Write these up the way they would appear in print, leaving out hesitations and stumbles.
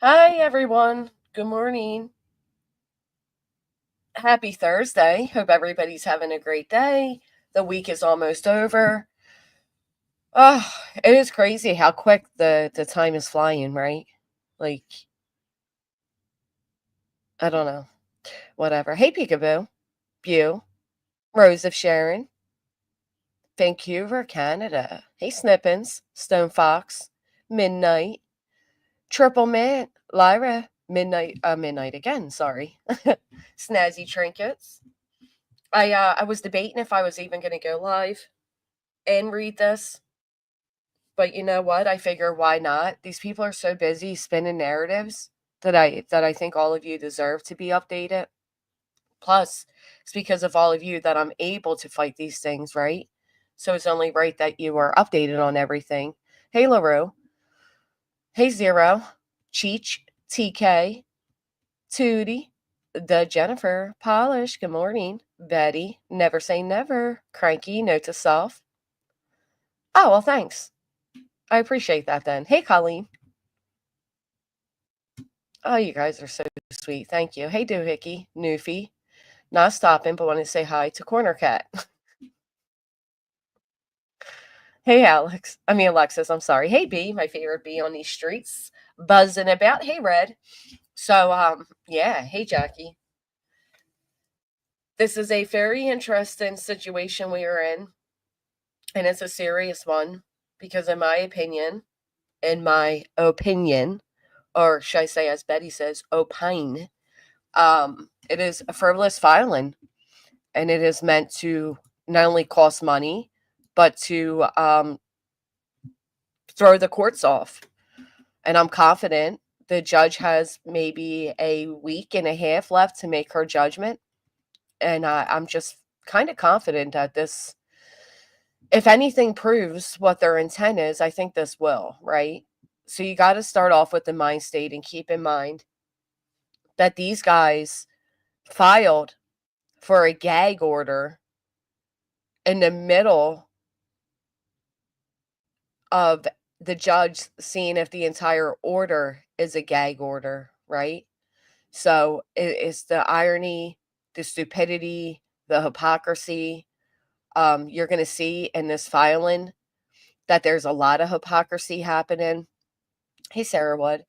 Hi, everyone. Good morning. Happy Thursday. Hope everybody's having a great day. The week is almost over. Oh, it is crazy how quick the time is flying, right? Like, I don't know. Whatever. Hey, Peekaboo. Bew. Rose of Sharon. Vancouver, Canada. Hey, Snippins. Stone Fox. Midnight. Triple Mint. Lyra. Midnight again, sorry. Snazzy Trinkets. I was debating if I was even going to go live and read this, but you know what? I figure why not? These people are so busy spinning narratives that I think all of you deserve to be updated. Plus, it's because of all of you that I'm able to fight these things, right? So it's only right that you are updated on everything. Hey, LaRue. Hey, Zero. Cheech. TK. Tootie. The Jennifer. Polish. Good morning. Betty. Never say never. Cranky. Note to self. Oh, well, thanks. I appreciate that then. Hey, Colleen. Oh, you guys are so sweet. Thank you. Hey, Doohickey. Newfie. Not stopping, but wanted to say hi to Corner Cat. Hey, Alexis, I'm sorry. Hey, B, my favorite bee on these streets. Buzzing about. Hey, Red. So, yeah. Hey, Jackie. This is a very interesting situation we are in, and it's a serious one because, in my opinion, or should I say, as Betty says, opine, it is a frivolous filing, and it is meant to not only cost money, but to throw the courts off. And I'm confident the judge has maybe a week and a half left to make her judgment. And I'm just kind of confident that this, if anything proves what their intent is, I think this will, right? So you got to start off with the mind state and keep in mind that these guys filed for a gag order in the middle of the judge seeing if the entire order is a gag order, right? So it's the irony, the stupidity, the hypocrisy. You're going to see in this filing that there's a lot of hypocrisy happening. Hey, Sarah Wood.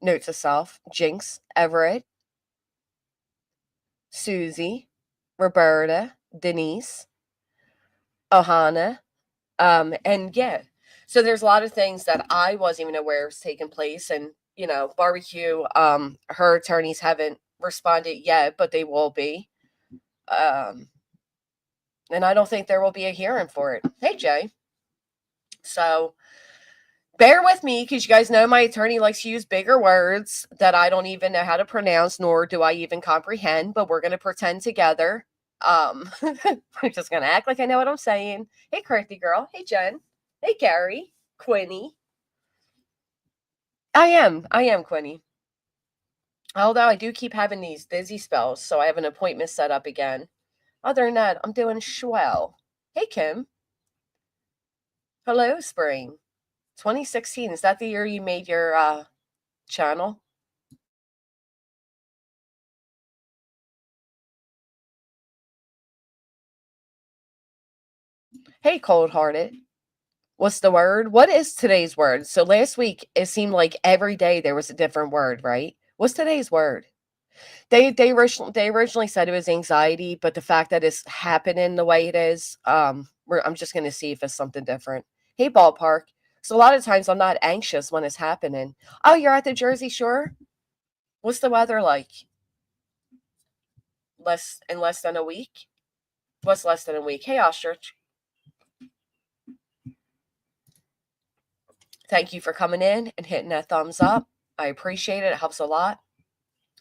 Note to self, Jinx, Everett, Susie, Roberta, Denise, Ohana, and yeah, so there's a lot of things that I wasn't even aware was taking place. And, barbecue, her attorneys haven't responded yet, but they will be. Um, and I don't think there will be a hearing for it. Hey, Jay. So bear with me because you guys know my attorney likes to use bigger words that I don't even know how to pronounce, nor do I even comprehend, but we're going to pretend together. I'm just going to act like I know what I'm saying. Hey, Kirthy girl. Hey, Jen. Hey, Gary. Quinny. I am Quinny. Although I do keep having these dizzy spells, so I have an appointment set up again. Other than that, I'm doing swell. Hey, Kim. Hello, Spring. 2016, is that the year you made your channel? Hey, cold hearted. What's the word? What is today's word? So last week it seemed like every day there was a different word, right? What's today's word? They originally said it was anxiety, but the fact that it's happening the way it is, I'm just gonna see if it's something different. Hey, ballpark. So a lot of times I'm not anxious when it's happening. Oh, you're at the Jersey Shore? What's the weather like? Less than a week? What's less than a week? Hey, ostrich. Thank you for coming in and hitting that thumbs up. I appreciate it. It helps a lot.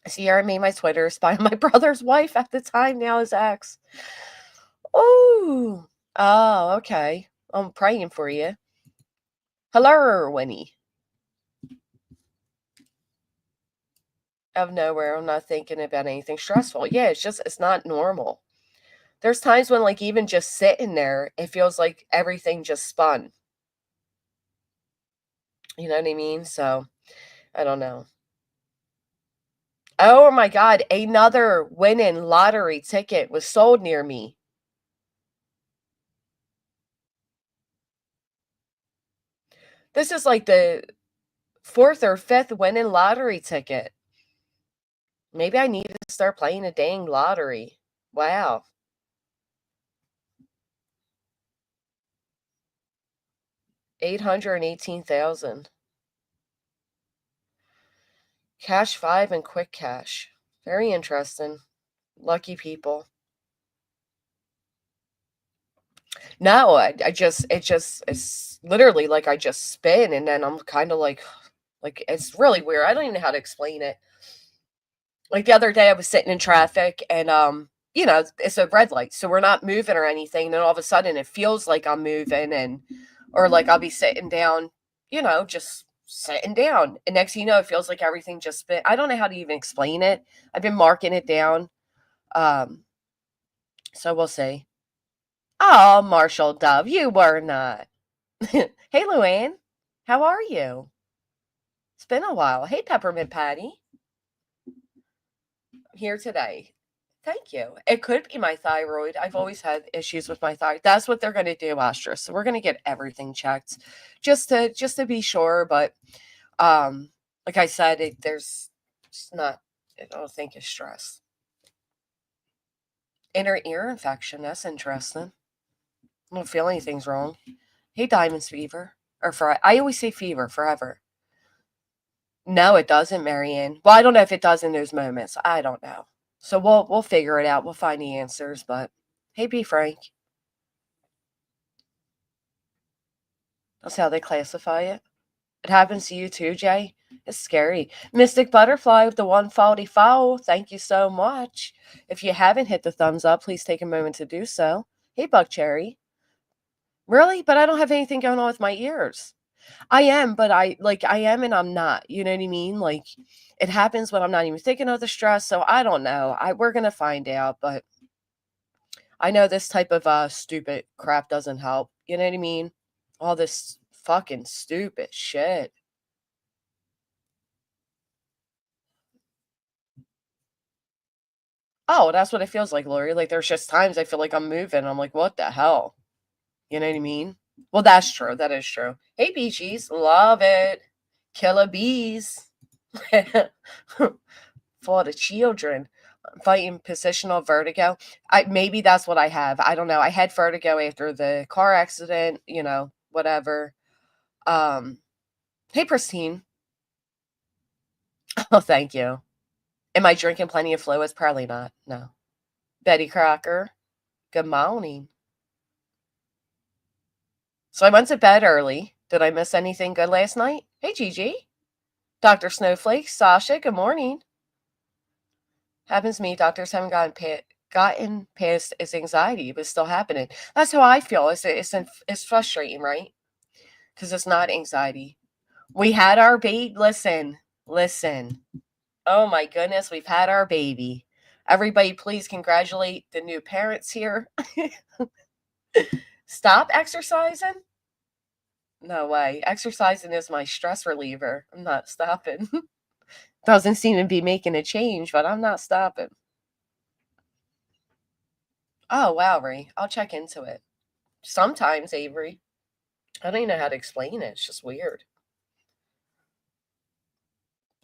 Sierra made my Twitter spy on my brother's wife at the time, now his ex. Oh, okay. I'm praying for you. Hello, Winnie. Out of nowhere, I'm not thinking about anything stressful. Yeah, it's not normal. There's times when, like, even just sitting there, it feels like everything just spun. You know what I mean? So, I don't know. Oh my God, another winning lottery ticket was sold near me. This is like the fourth or fifth winning lottery ticket. Maybe I need to start playing a dang lottery. Wow. 818,000. Cash 5 and quick cash. Very interesting. Lucky people. No, it's literally like I just spin and then I'm kind of like it's really weird. I don't even know how to explain it. Like the other day I was sitting in traffic and it's a red light, so we're not moving or anything. Then all of a sudden it feels like I'm moving and or like I'll be sitting down, just sitting down. And next thing you know, it feels like everything just spin. I don't know how to even explain it. I've been marking it down. Um, so we'll see. Oh, Marshall Dove, you were not. Hey, Luann, how are you? It's been a while. Hey, Peppermint Patty, here today. Thank you. It could be my thyroid. I've always had issues with my thyroid. That's what they're going to do, Astra. So we're going to get everything checked, just to be sure. But like I said, there's it's not. I don't think it's stress. Inner ear infection. That's interesting. I don't feel anything's wrong. Hey, Diamonds fever I always say fever forever. No, it doesn't, Marianne. Well, I don't know if it does in those moments. I don't know. So we'll figure it out. We'll find the answers. But hey, B Frank, that's how they classify it. It happens to you too, Jay. It's scary. Mystic Butterfly with the 144. Thank you so much. If you haven't hit the thumbs up, please take a moment to do so. Hey, Buck Cherry. Really? But I don't have anything going on with my ears. I am, but I am and I'm not. You know what I mean? Like it happens when I'm not even thinking of the stress. So I don't know. We're gonna find out, but I know this type of stupid crap doesn't help. You know what I mean? All this fucking stupid shit. Oh, that's what it feels like, Lori. Like there's just times I feel like I'm moving. I'm like, what the hell? You know what I mean? Well, that's true. That is true. Hey, beachies, love it. Killer bees. For the children. Fighting positional vertigo. Maybe that's what I have. I don't know. I had vertigo after the car accident, whatever. Um, hey Pristine. Oh, thank you. Am I drinking plenty of fluids? Probably not. No. Betty Crocker. Good morning. So I went to bed early. Did I miss anything good last night? Hey Gigi. Dr. Snowflake, Sasha, good morning. Happens to me. Doctors haven't gotten past its anxiety, but it's still happening. That's how I feel. It's frustrating, right? Because it's not anxiety. We had our baby. Listen. Oh my goodness, we've had our baby. Everybody, please congratulate the new parents here. Stop exercising? No way. Exercising is my stress reliever. I'm not stopping. Doesn't seem to be making a change, but I'm not stopping. Oh, wow, Ray. I'll check into it. Sometimes, Avery. I don't even know how to explain it. It's just weird.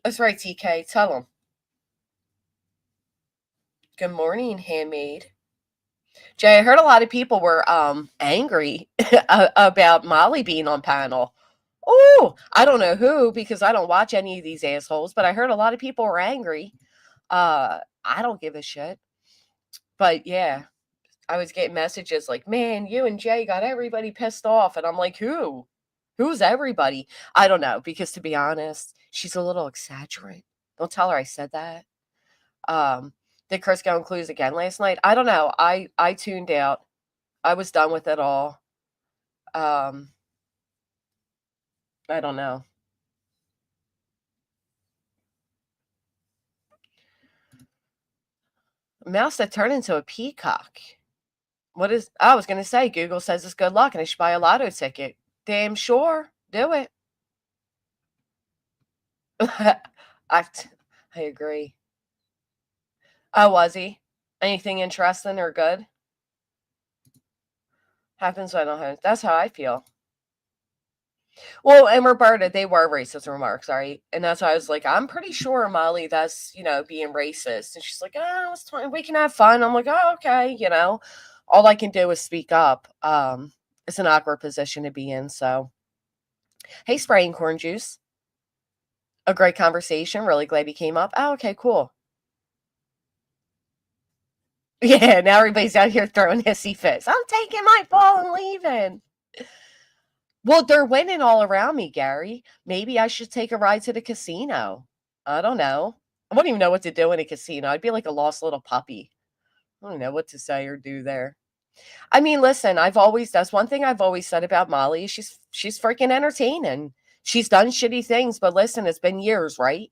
That's right, TK. Tell them. Good morning, handmaid. Jay, I heard a lot of people were angry about Molly being on panel. Oh, I don't know who because I don't watch any of these assholes, but I heard a lot of people were angry. I don't give a shit. But yeah, I was getting messages like, "Man, you and Jay got everybody pissed off." And I'm like, "Who? Who's everybody?" I don't know because to be honest, she's a little exaggerant. Don't tell her I said that. Um, did Chris go on Clues again last night? I don't know. I tuned out. I was done with it all. Um, I don't know. Mouse that turned into a peacock. What is I was gonna say, Google says it's good luck and I should buy a lotto ticket. Damn sure. Do it. I I agree. Oh, was he? Anything interesting or good? Happens when I don't have. That's how I feel. Well, and Roberta, they were racist remarks, right? And that's why I was like, I'm pretty sure, Molly, that's, being racist. And she's like, oh, it's fine. We can have fun. I'm like, oh, okay. All I can do is speak up. It's an awkward position to be in. So, hey, spraying corn juice. A great conversation. Really glad you came up. Oh, okay, cool. Yeah, now everybody's out here throwing hissy fits. I'm taking my ball and leaving. Well, they're winning all around me, Gary. Maybe I should take a ride to the casino. I don't know. I wouldn't even know what to do in a casino. I'd be like a lost little puppy. I don't know what to say or do there. I mean, listen, that's one thing I've always said about Molly. She's freaking entertaining. She's done shitty things, but listen, it's been years, right?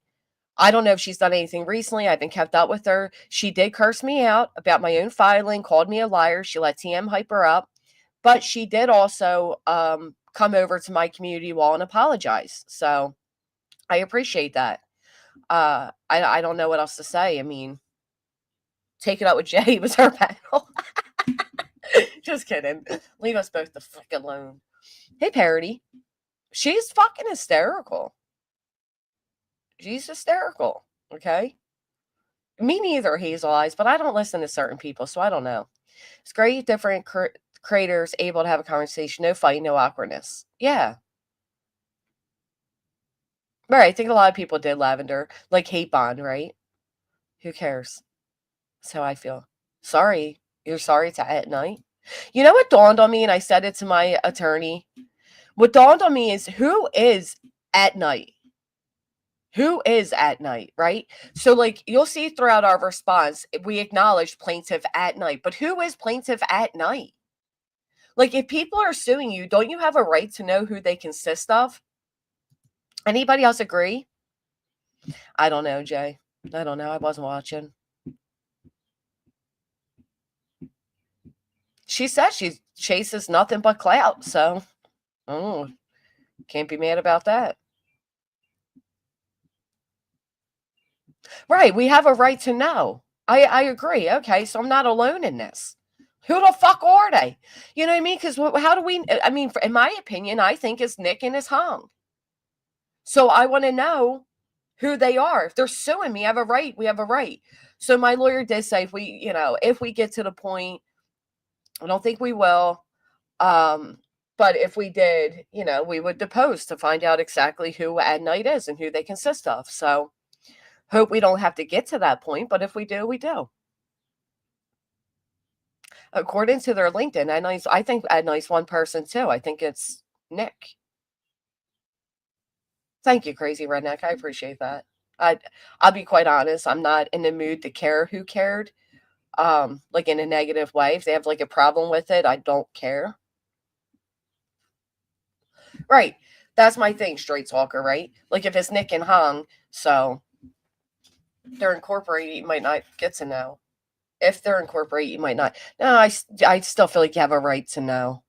I don't know if she's done anything recently. I haven't kept up with her. She did curse me out about my own filing, called me a liar. She let TM hype her up. But she did also come over to my community wall and apologize. So I appreciate that. I don't know what else to say. I mean, take it out with Jay was her battle. Just kidding. Leave us both the fuck alone. Hey, Parody. She's fucking hysterical. She's hysterical. Okay. Me neither, Hazel Eyes, but I don't listen to certain people, so I don't know. It's great, different creators able to have a conversation, no fight, no awkwardness. Yeah. Right. I think a lot of people did Lavender, like hate bond, right? Who cares? That's how I feel. Sorry. You're sorry to Atnight. You know what dawned on me, and I said it to my attorney? What dawned on me is who is Atnight? Who is Atnight, right? So, like, you'll see throughout our response, we acknowledge plaintiff Atnight, but who is plaintiff Atnight? Like, if people are suing you, don't you have a right to know who they consist of? Anybody else agree? I don't know, Jay. I don't know. I wasn't watching. She says she chases nothing but clout, so can't be mad about that. Right. We have a right to know. I agree. Okay, so I'm not alone in this. Who the fuck are they? You know what I mean? Because how do we? I mean, in my opinion, I think it's Nik and his hung. So I want to know who they are. If they're suing me, I have a right. We have a right. So my lawyer did say if we get to the point, I don't think we will. But if we did, we would depose to find out exactly who Atnight is and who they consist of. So hope we don't have to get to that point, but if we do, we do. According to their LinkedIn, I think Atnight's one person too. I think it's Nik. Thank you, Crazy Redneck. I appreciate that. I'll be quite honest. I'm not in the mood to care who cared. Like in a negative way. If they have like a problem with it, I don't care. Right. That's my thing, straight talker, right? Like if it's Nik and Hung, so they're incorporated, you might not get to know. If they're incorporated, you might not. No, I still feel like you have a right to know.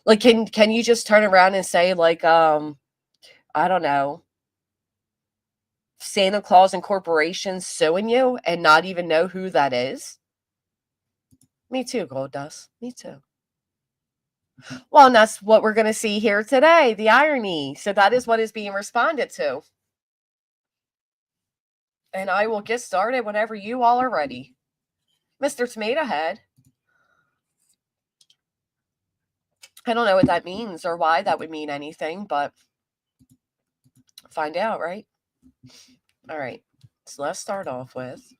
Like, can you just turn around and say like, I don't know, Santa Claus Incorporation suing you and not even know who that is? Me too, Gold Dust. Me too. Well, and that's what we're going to see here today, the irony. So that is what is being responded to. And I will get started whenever you all are ready. Mr. Tomato Head. I don't know what that means or why that would mean anything, but find out, right? All right. So let's start off with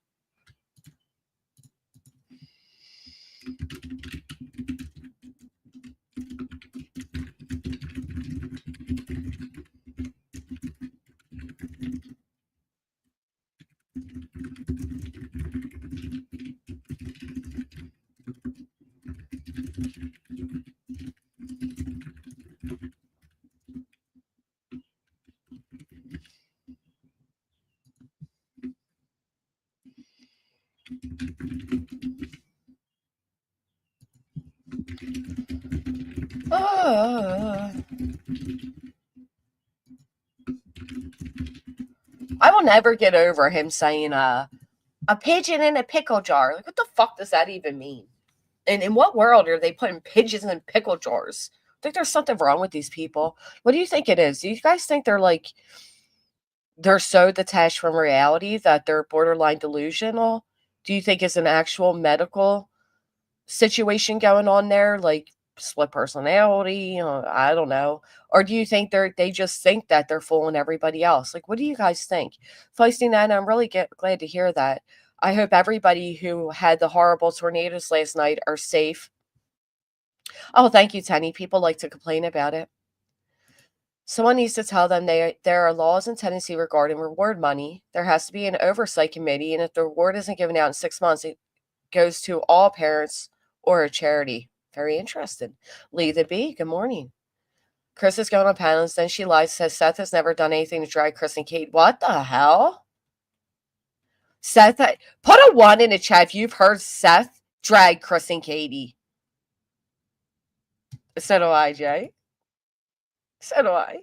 I will never get over him saying A pigeon in a pickle jar. Like, what the fuck does that even mean? And in what world are they putting pigeons in pickle jars? I think there's something wrong with these people. What do you think it is? Do you guys think they're so detached from reality that they're borderline delusional? Do you think it's an actual medical situation going on there, like split personality? I don't know. Or do you think they just think that they're fooling everybody else? Like, what do you guys think? Feisty Nana, I'm really glad to hear that. I hope everybody who had the horrible tornadoes last night are safe. Oh, thank you, Tenny. People like to complain about it. Someone needs to tell them there are laws in Tennessee regarding reward money. There has to be an oversight committee, and if the reward isn't given out in 6 months, it goes to all parents or a charity. Very interested. Lee the Bee, good morning. Chris is going on panels, then she lies, says Seth has never done anything to drag Chris and Kate. What the hell? Seth, put a 1 in the chat if you've heard Seth drag Chris and Katie. So do I, Jay. So do I.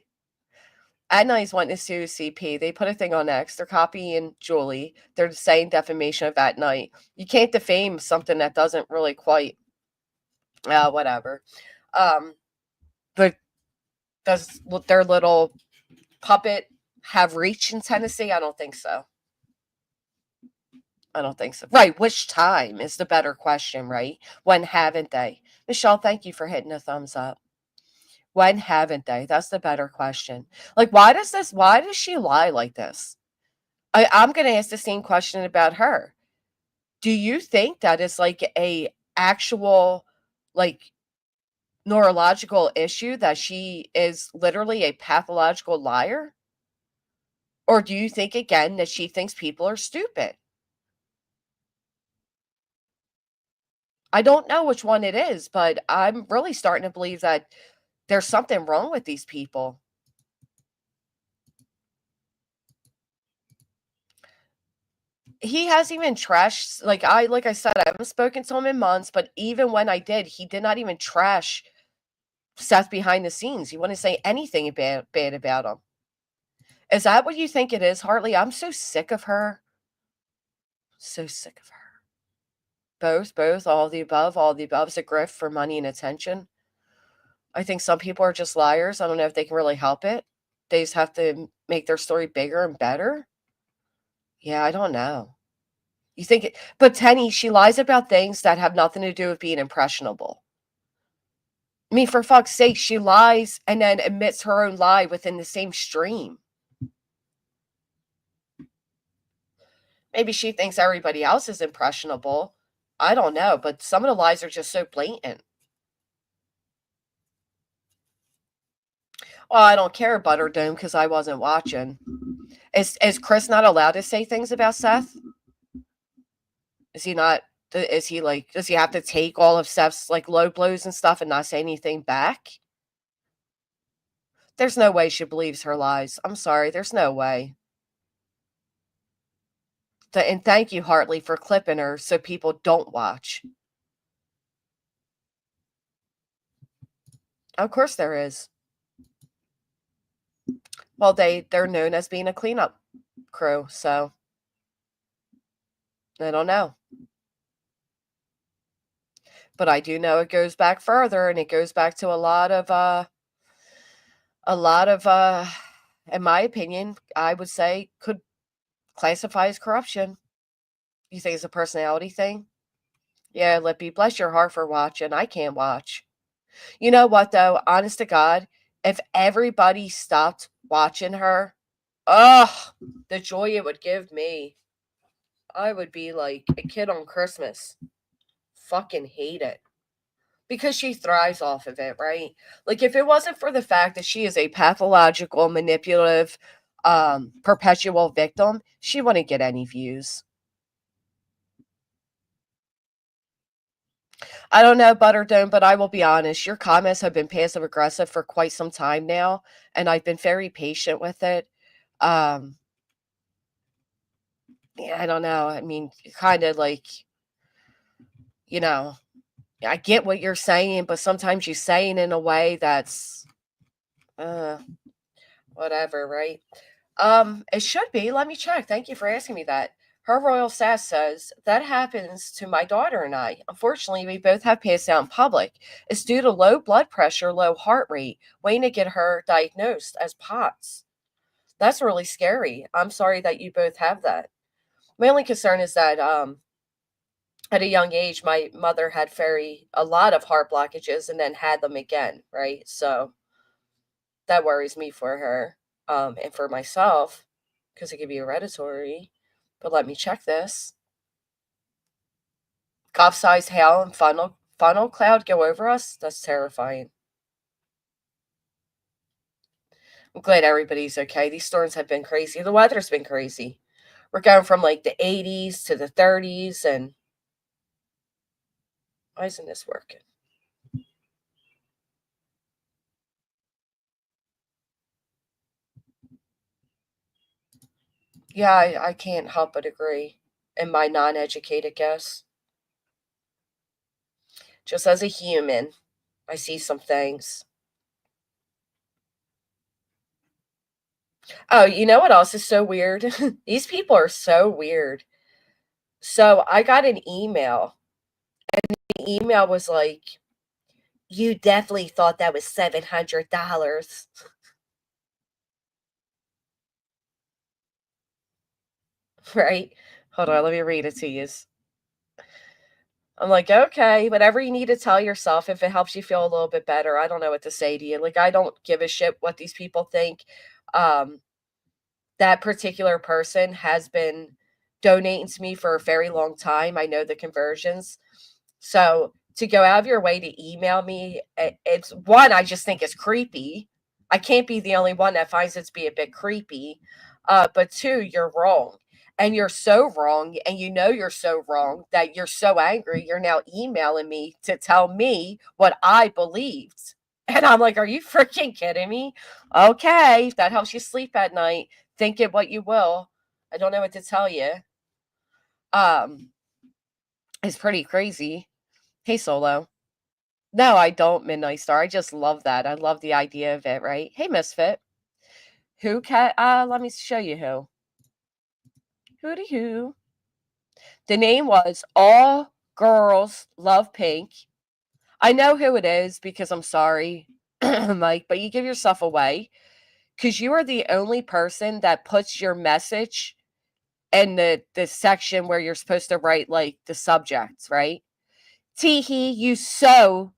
Atnight's wanting to sue CP. They put a thing on X. They're copying Julie. They're saying defamation of Atnight. You can't defame something that doesn't really quite, whatever. But does their little puppet have reach in Tennessee? I don't think so. I don't think so. Right. Which time is the better question, right? When haven't they? Michelle, thank you for hitting a thumbs up. When haven't they? That's the better question. Like, why does she lie like this? I'm going to ask the same question about her. Do you think that is like a actual, like, neurological issue that she is literally a pathological liar? Or do you think, again, that she thinks people are stupid? I don't know which one it is, but I'm really starting to believe that there's something wrong with these people. He hasn't even trashed, like I said, I haven't spoken to him in months, but even when I did, he did not even trash Seth behind the scenes. He wouldn't say anything bad about him. Is that what you think it is, Hartley? I'm so sick of her. So sick of her. Both, all the above. All the above is a grift for money and attention. I think some people are just liars. I don't know if they can really help it. They just have to make their story bigger and better. Yeah, I don't know. You think it, but Tenny, she lies about things that have nothing to do with being impressionable. I mean, for fuck's sake, she lies and then admits her own lie within the same stream. Maybe she thinks everybody else is impressionable. I don't know, but some of the lies are just so blatant. Well, I don't care, Butterdome, because I wasn't watching. Is Chris not allowed to say things about Seth? Is he not? Is he like? Does he have to take all of Seth's like low blows and stuff and not say anything back? There's no way she believes her lies. I'm sorry. There's no way. And thank you, Hartley, for clipping her so people don't watch. Of course there is. Well, they're known as being a cleanup crew, so I don't know. But I do know it goes back further, and it goes back to a lot of in my opinion, I would say could classify as corruption. You think it's a personality thing? Yeah, Lippy, bless your heart for watching. I can't watch. You know what, though? Honest to God, if everybody stopped watching her, the joy it would give me. I would be like a kid on Christmas. Fucking hate it. Because she thrives off of it, right? Like, if it wasn't for the fact that she is a pathological, manipulative, perpetual victim, she wouldn't get any views. I don't know, Butterdome, but I will be honest. Your comments have been passive aggressive for quite some time now, and I've been very patient with it. Yeah, I don't know. I mean, kind of like, you know, I get what you're saying, but sometimes you say it in a way that's whatever, right? It should be. Let me check. Thank you for asking me that. Her royal sass says, that happens to my daughter and I. Unfortunately, we both have passed out in public. It's due to low blood pressure, low heart rate, waiting to get her diagnosed as POTS. That's really scary. I'm sorry that you both have that. My only concern is that at a young age, my mother had a lot of heart blockages and then had them again, right? So that worries me for her, and for myself, because it could be hereditary. But let me check this. Golf-sized hail and funnel cloud go over us? That's terrifying. I'm glad everybody's okay. These storms have been crazy. The weather's been crazy. We're going from like the 80s to the 30s, and why isn't this working? Yeah, I can't help but agree in my non-educated guess. Just as a human, I see some things. Oh, you know what else is so weird? These people are so weird. So I got an email. The email was like, you definitely thought that was $700. Right? Hold on, let me read it to you. I'm like, okay, whatever you need to tell yourself, if it helps you feel a little bit better. I don't know what to say to you. Like, I don't give a shit what these people think. Um, that particular person has been donating to me for a very long time. I know the conversions. So to go out of your way to email me, it's one, I just think it's creepy. I can't be the only one that finds it to be a bit creepy. But two, you're wrong. And you're so wrong, and you know you're so wrong that you're so angry. You're now emailing me to tell me what I believed. And I'm like, are you freaking kidding me? Okay, if that helps you sleep at night, think it what you will. I don't know what to tell you. Um, it's pretty crazy. Hey, Solo. No, I don't, Midnight Star. I just love that. I love the idea of it, right? Hey, Misfit. Who can let me show you who. Hooty who. The name was All Girls Love Pink. I know who it is because I'm sorry, Mike, but you give yourself away because you are the only person that puts your message in the section where you're supposed to write like the subjects, right? Teehee, you so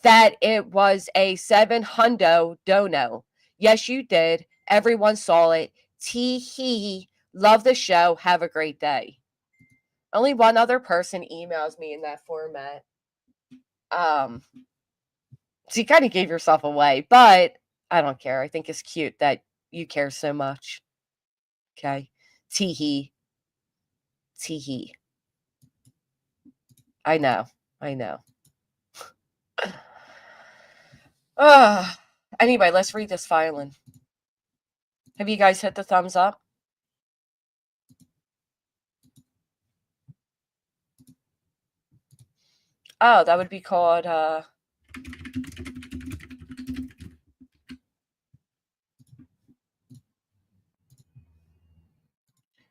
that it was a 7 hundo dono. Yes, you did. Everyone saw it. Teehee, love the show. Have a great day. Only one other person emails me in that format. Um, so you kind of gave yourself away, but I don't care. I think it's cute that you care so much. Okay. Teehee. Teehee. I know. I know. Anyway, let's read this filing. Have you guys hit the thumbs up? Oh, that would be called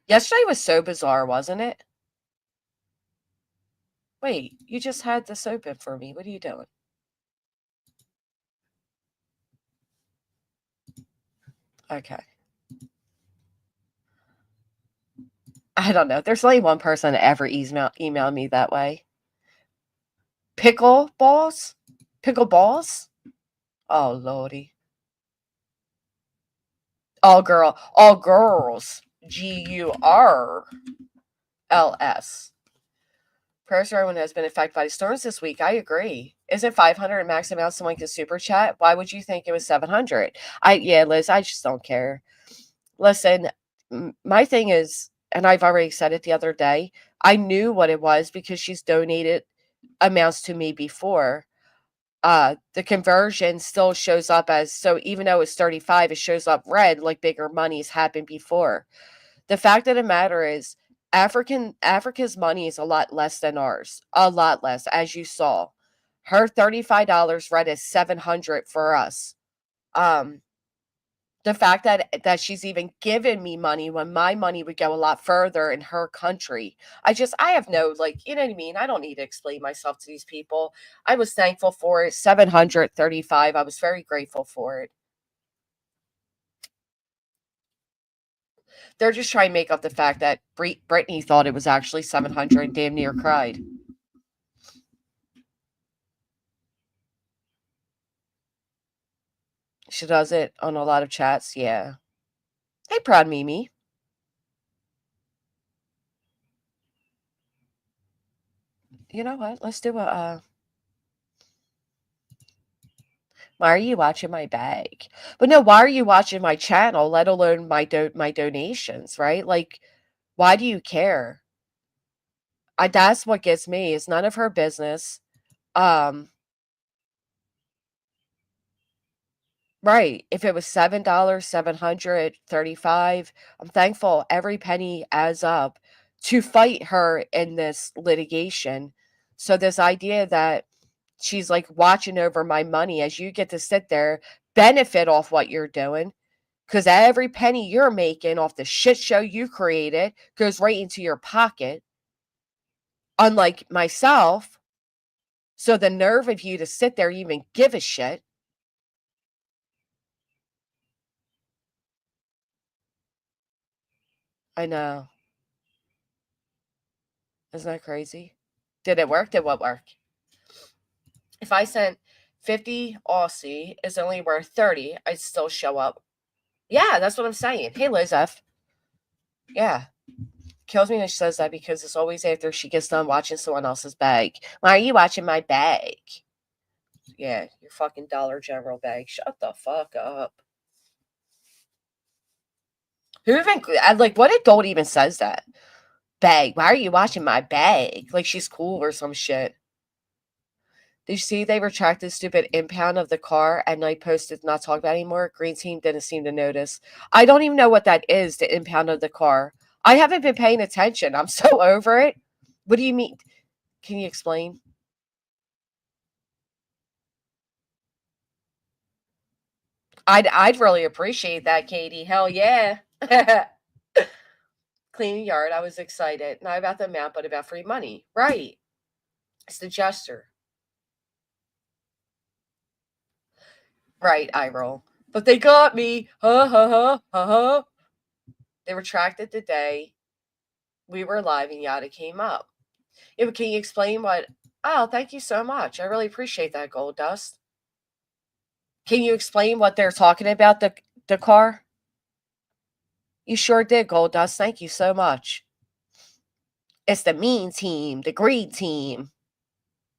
yesterday was so bizarre, wasn't it? Wait, you just had this open for me. What are you doing? Okay. I don't know. There's only one person that ever emailed me that way. Pickle balls? Pickle balls? Oh, lordy. All girls. GURLS. Prayers for everyone who has been affected by the storms this week. I agree. Is it 500 max amount someone can super chat? Why would you think it was 700? Yeah, Liz, I just don't care. Listen, my thing is, and I've already said it the other day, I knew what it was because she's donated amounts to me before. The conversion still shows up as, so even though it's 35, it shows up red like bigger money's happened before. The fact of the matter is Africa's money is a lot less than ours. A lot less, as you saw. Her $35 read as 700 for us. Um, The fact that she's even given me money when my money would go a lot further in her country. I have no, like, you know what I mean? I don't need to explain myself to these people. I was thankful for it. 735. I was very grateful for it. They're just trying to make up the fact that Brittney thought it was actually 700 and damn near cried. She does it on a lot of chats. Yeah. Hey, Proud Mimi. You know what? Let's do a why are you watching my bag? But no, why are you watching my channel, let alone my donations, right? Like, why do you care? That's what gets me. It's none of her business. Um, right. If it was $7, 735, I'm thankful every penny adds up to fight her in this litigation. So this idea that she's like watching over my money as you get to sit there, benefit off what you're doing. Because every penny you're making off the shit show you created goes right into your pocket, unlike myself. So the nerve of you to sit there, even give a shit. I know. Isn't that crazy? Did it work? Did what work? If I sent 50 Aussie is only worth 30, I'd still show up. Yeah, that's what I'm saying. Hey, Liz F. Yeah. Kills me when she says that because it's always after she gets done watching someone else's bag. Why are you watching my bag? Yeah, your fucking Dollar General bag. Shut the fuck up. Who even, like, what adult even says that? Bag. Why are you watching my bag? Like she's cool or some shit. Did you see they retracted stupid impound of the car and I posted not talk about it anymore? Green team didn't seem to notice. I don't even know what that is, the impound of the car. I haven't been paying attention. I'm so over it. What do you mean? Can you explain? I'd really appreciate that, Katie. Hell yeah. Cleaning yard, I was excited. Not about the amount, but about free money. Right. It's the gesture. Right, I roll. But they got me. Ha ha ha ha ha. They retracted the day we were live and yada came up. Yeah, but can you explain what? Oh, thank you so much. I really appreciate that, Gold Dust. Can you explain what they're talking about, the car? You sure did, Gold Dust. Thank you so much. It's the mean team, the greed team.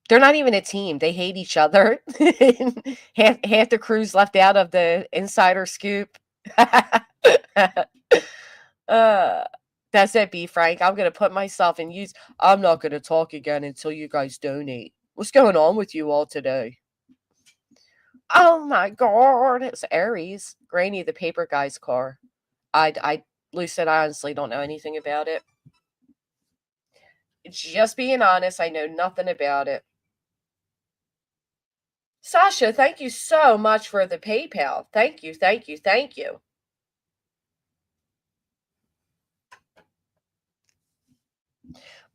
They're not even a team. They hate each other. half the crew's left out of the insider scoop. uh, that's it, B Frank. I'm gonna put myself in use. I'm not gonna talk again until you guys donate. What's going on with you all today? Oh my god, it's Aries. Granny, the paper guy's car. I Lucid, I honestly don't know anything about it. Just being honest, I know nothing about it. Sasha, thank you so much for the PayPal. Thank you, thank you, thank you.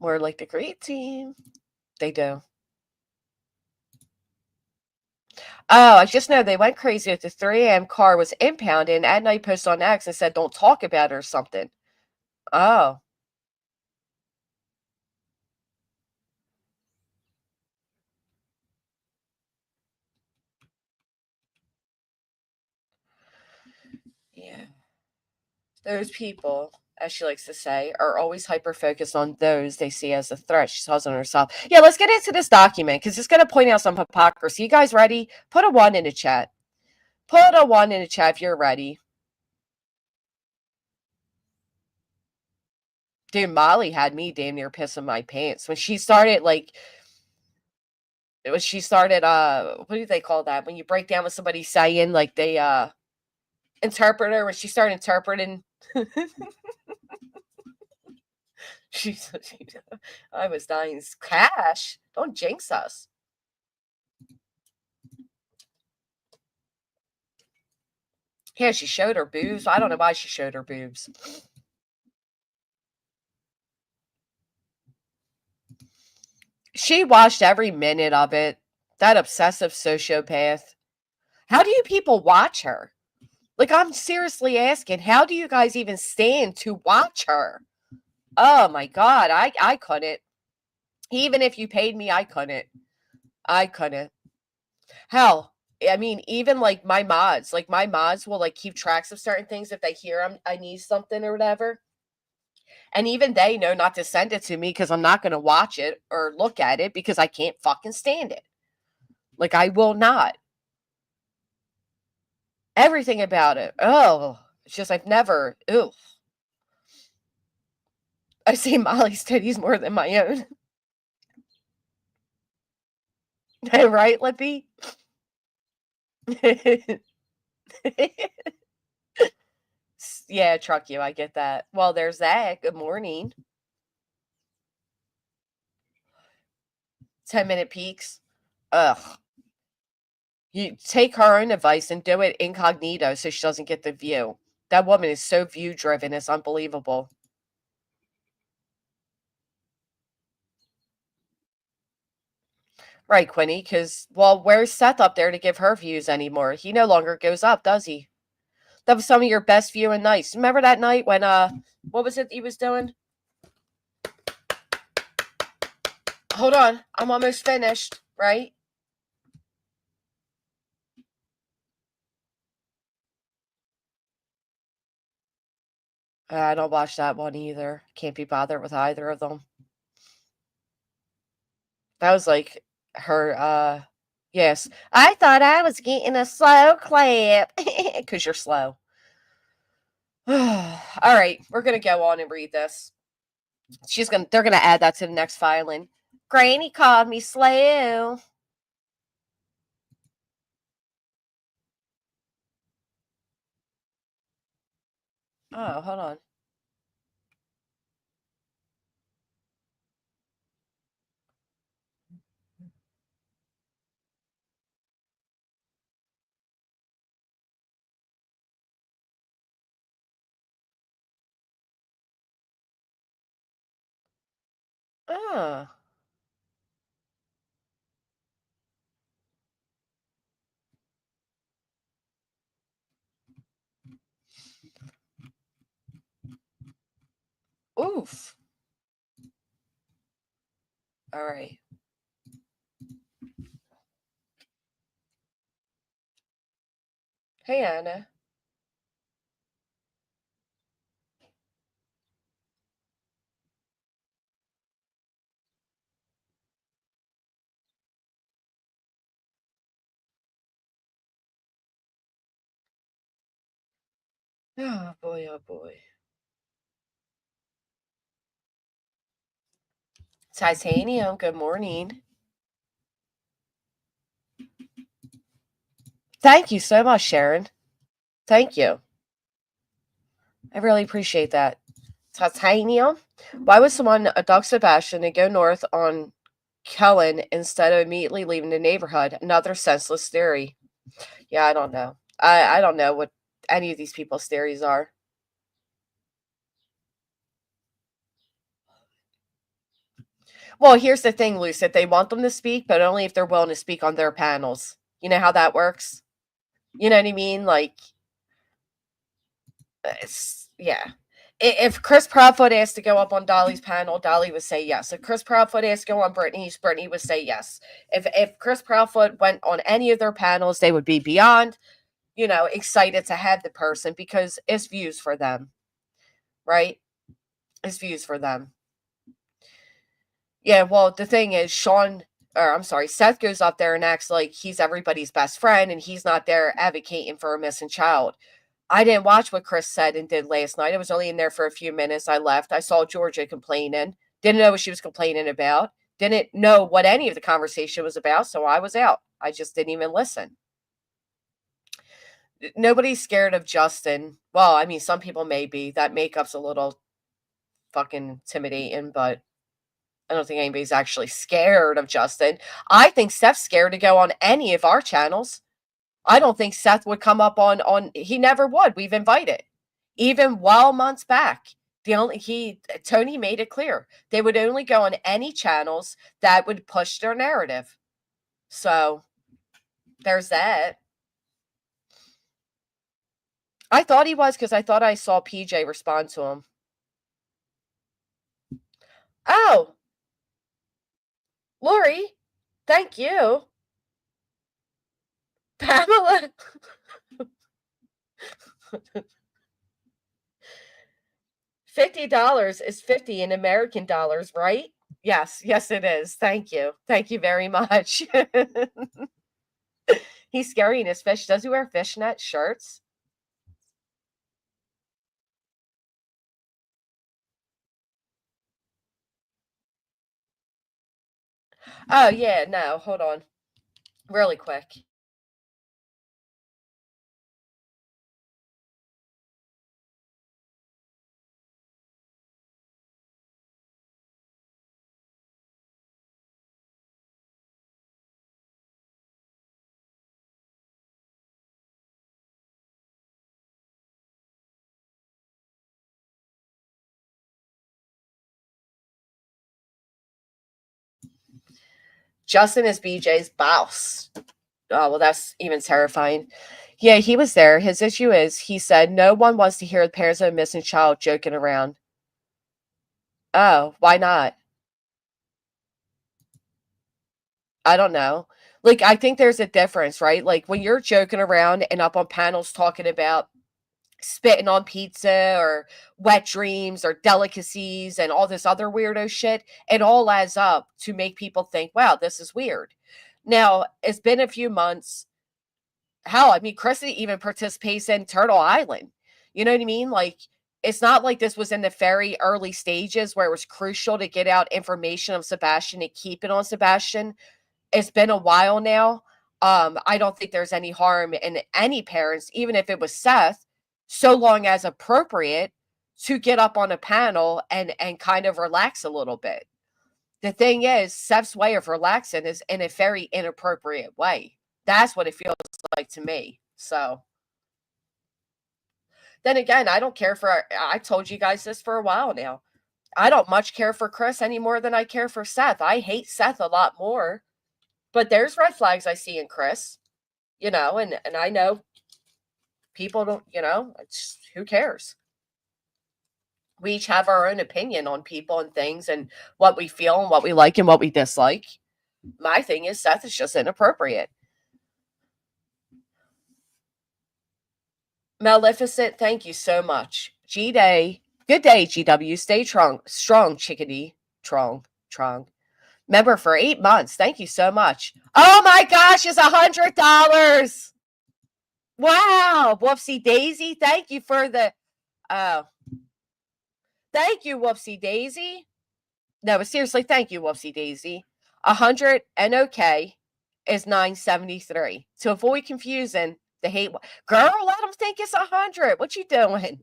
More like the great team. They do. Oh, I just know they went crazy with the 3 a.m. car was impounded and Atnight posted on X and said, don't talk about it or something. Oh. Yeah. Those people, as she likes to say, are always hyper focused on those they see as a threat. She says on herself. Yeah, let's get into this document because it's going to point out some hypocrisy. You guys ready? Put a 1 in the chat. Put a 1 in the chat if you're ready. Dude, Molly had me damn near pissing my pants when she started, like, what do they call that? When you break down what somebody's saying, like they, interpreter, when she started interpreting. She's, I was dying. Cash, don't jinx us. Yeah, she showed her boobs. I don't know why she showed her boobs. She watched every minute of it. That obsessive sociopath. How do you people watch her? Like, I'm seriously asking, how do you guys even stand to watch her? Oh my God, I couldn't. Even if you paid me, I couldn't. I couldn't. Hell, I mean, even like my mods will like keep tracks of certain things if they hear I need something or whatever. And even they know not to send it to me because I'm not going to watch it or look at it because I can't fucking stand it. Like, I will not. Everything about it. Oh, it's just I've never. Ew. I've seen Molly's titties more than my own. Right, Lippy? Yeah, truck you. I get that. Well, there's that. Good morning. 10-minute peaks. Ugh. You take her own advice and do it incognito so she doesn't get the view. That woman is so view driven. It's unbelievable. Right, Quinny, because, well, where's Seth up there to give her views anymore? He no longer goes up, does he? That was some of your best viewing nights. Remember that night when, what was it he was doing? Hold on. I'm almost finished, right? I don't watch that one either. Can't be bothered with either of them. That was like her, yes. I thought I was getting a slow clap. Because you're slow. All right, we're gonna go on and read this. They're gonna add that to the next filing. Granny called me slow. Oh, hold on. Oh. Oof. All right. Hey, Anna. Oh boy, oh boy. Titanium, good morning. Thank you so much, Sharon. Thank you. I really appreciate that. Titanium. Why would someone abduct Sebastian and go north on Kellen instead of immediately leaving the neighborhood? Another senseless theory. Yeah, I don't know. I don't know what any of these people's theories are. Well, here's the thing, Luce. If they want them to speak, but only if they're willing to speak on their panels. You know how that works? You know what I mean? Like, yeah. If Chris Proudfoot asked to go up on Dolly's panel, Dolly would say yes. If Chris Proudfoot asked to go on Brittney's, Brittney would say yes. If Chris Proudfoot went on any of their panels, they would be beyond, excited to have the person because it's views for them, right? It's views for them. Yeah, well, the thing is, Seth goes up there and acts like he's everybody's best friend and he's not there advocating for a missing child. I didn't watch what Chris said and did last night. I was only in there for a few minutes. I left. I saw Georgia complaining. Didn't know what she was complaining about. Didn't know what any of the conversation was about, so I was out. I just didn't even listen. Nobody's scared of Justin. Well, I mean, some people may be. That makeup's a little fucking intimidating, but I don't think anybody's actually scared of Justin. I think Steph's scared to go on any of our channels. I don't think Seth would come up on he never would. We've invited. Even while months back. Tony made it clear. They would only go on any channels that would push their narrative. So there's that. I thought he was because I thought I saw PJ respond to him. Oh, Lori, thank you. Pamela. $50 is 50 in American dollars, right? Yes, it is. Thank you. Thank you very much. He's scary in his fish. Does he wear fishnet shirts? Oh, yeah, no, hold on. Really quick. Justin is BJ's boss. Oh, well, that's even terrifying. Yeah, he was there. His issue is, he said, no one wants to hear the parents of a missing child joking around. Oh, why not? I don't know. Like, I think there's a difference, right? Like, when you're joking around and up on panels talking about spitting on pizza or wet dreams or delicacies and all this other weirdo shit, it all adds up to make people think, wow, this is weird. Now, it's been a few months. Hell, I mean, Chrissy even participates in Turtle Island. You know what I mean? Like, it's not like this was in the very early stages where it was crucial to get out information of Sebastian and keep it on Sebastian. It's been a while now. I don't think there's any harm in any parents, even if it was Seth, so long as appropriate, to get up on a panel and kind of relax a little bit. The thing is, Seth's way of relaxing is in a very inappropriate way. That's what it feels like to me. So then again, I don't care for, I told you guys this for a while now. I don't much care for Chris any more than I care for Seth. I hate Seth a lot more, but there's red flags I see in Chris, and I know people don't, it's, who cares? We each have our own opinion on people and things and what we feel and what we like and what we dislike. My thing is, Seth is just inappropriate. Maleficent, thank you so much. G-Day. Good day, GW. Stay strong, chickadee. Trong. Member for 8 months. Thank you so much. Oh my gosh, it's $100. Wow. Whoopsie Daisy. Thank you for the thank you, Whoopsie Daisy. No, but seriously, thank you, Whoopsie Daisy. 100 NOK is 973. To avoid confusing the hate, girl, let them think it's 100. What you doing?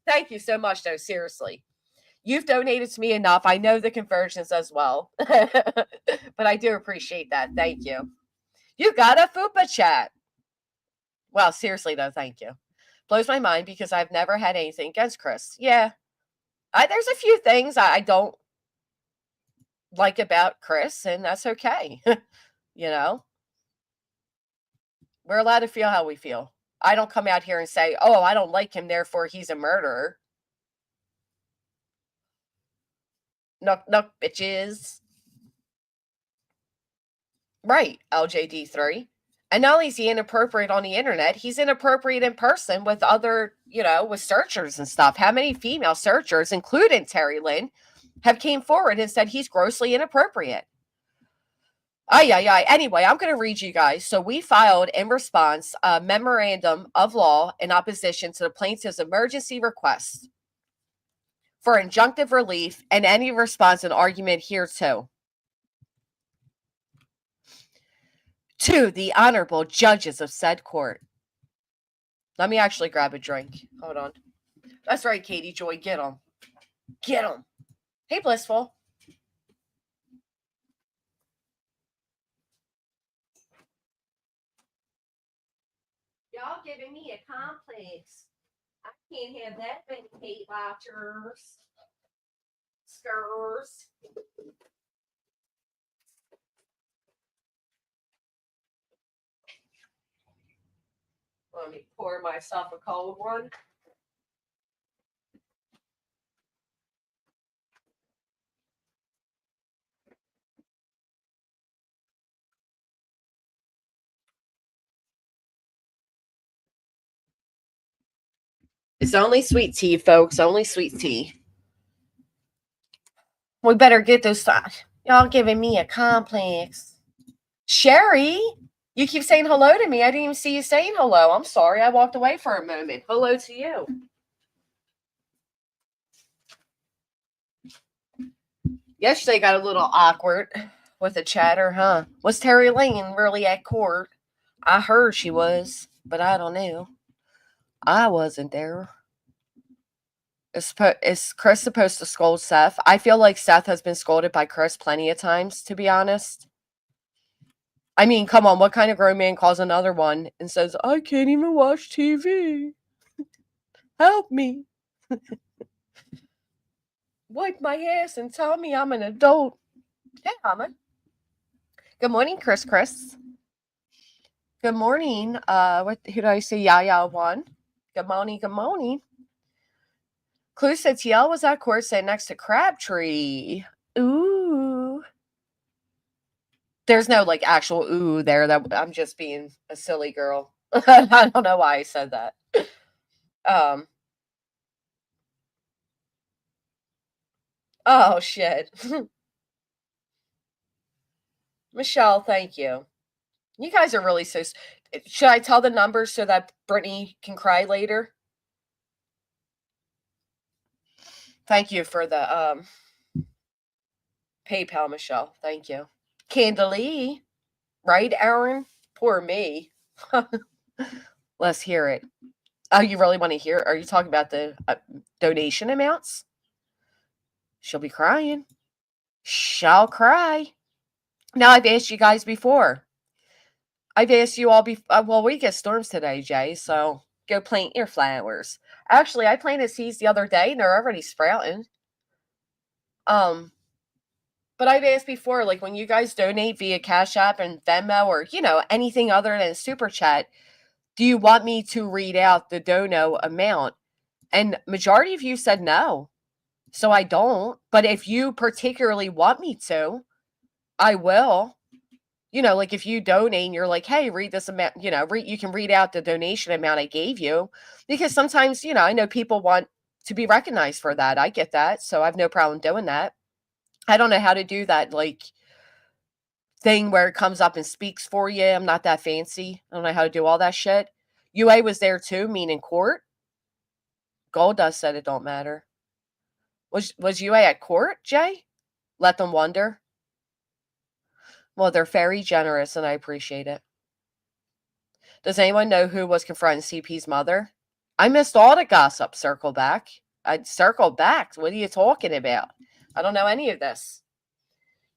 Thank you so much, though. Seriously, you've donated to me enough. I know the conversions as well, but I do appreciate that. Thank you. You got a fupa chat. Well, seriously though, thank you. Blows my mind because I've never had anything against Chris. Yeah, there's a few things I don't like about Chris, and that's okay. you know, we're allowed to feel how we feel. I don't come out here and say, oh, I don't like him, therefore he's a murderer. Knock, bitches. Right, LJD3. And not only is he inappropriate on the internet, he's inappropriate in person with other, with searchers and stuff. How many female searchers, including Terry Lynn, have came forward and said he's grossly inappropriate? Anyway, I'm going to read you guys. So we filed in response a memorandum of law in opposition to the plaintiff's emergency request for injunctive relief and any response and argument hereto. To the honorable judges of said court. Let me actually grab a drink. Hold on. That's right, Katie Joy. Get him. Get him. Hey, Blissful. giving me a complex. I can't have that many hate watchers. Skurs. Let me pour myself a cold one. It's only sweet tea, folks. Only sweet tea. We better get those thoughts. Y'all giving me a complex. Sherry, you keep saying hello to me. I didn't even see you saying hello. I'm sorry. I walked away for a moment. Hello to you. Yesterday got a little awkward with the chatter, huh? Was Terry Lane really at court? I heard she was, but I don't know. I wasn't there. Is Chris supposed to scold Seth? I feel like Seth has been scolded by Chris plenty of times, to be honest. I mean, come on, what kind of grown man calls another one and says, I can't even watch TV? Help me. Wipe my ass and tell me I'm an adult. Hey, Mama. Good morning, Chris. Good morning. Who did I say? Yaya one. Good morning. Good morning. Clue said TL was at court sitting next to Crabtree. Ooh. There's no like actual ooh there. That I'm just being a silly girl. I don't know why I said that. Oh shit. Michelle, thank you. You guys are really so. Should I tell the numbers so that Brittney can cry later? Thank you for the PayPal, Michelle. Thank you. Candalee, right, Aaron? Poor me. Let's hear it. Oh, you really want to hear? Are you talking about the donation amounts? She'll be crying. Shall cry. Now, I've asked you guys before. I've asked you all before. Well, we get storms today, Jay, so go plant your flowers. Actually, I planted seeds the other day, and they're already sprouting. But I've asked before, like when you guys donate via Cash App and Venmo or, anything other than Super Chat, do you want me to read out the dono amount? And majority of you said no. So I don't. But if you particularly want me to, I will. Like if you donate and you're like, hey, read this amount, you can read out the donation amount I gave you. Because sometimes, I know people want to be recognized for that. I get that. So I have no problem doing that. I don't know how to do that, like, thing where it comes up and speaks for you. I'm not that fancy. I don't know how to do all that shit. UA was there too, meaning court. Goldust said it don't matter. Was UA at court, Jay? Let them wonder. Well, they're very generous, and I appreciate it. Does anyone know who was confronting CP's mother? I missed all the gossip. Circle back. I'd circle back. What are you talking about? I don't know any of this.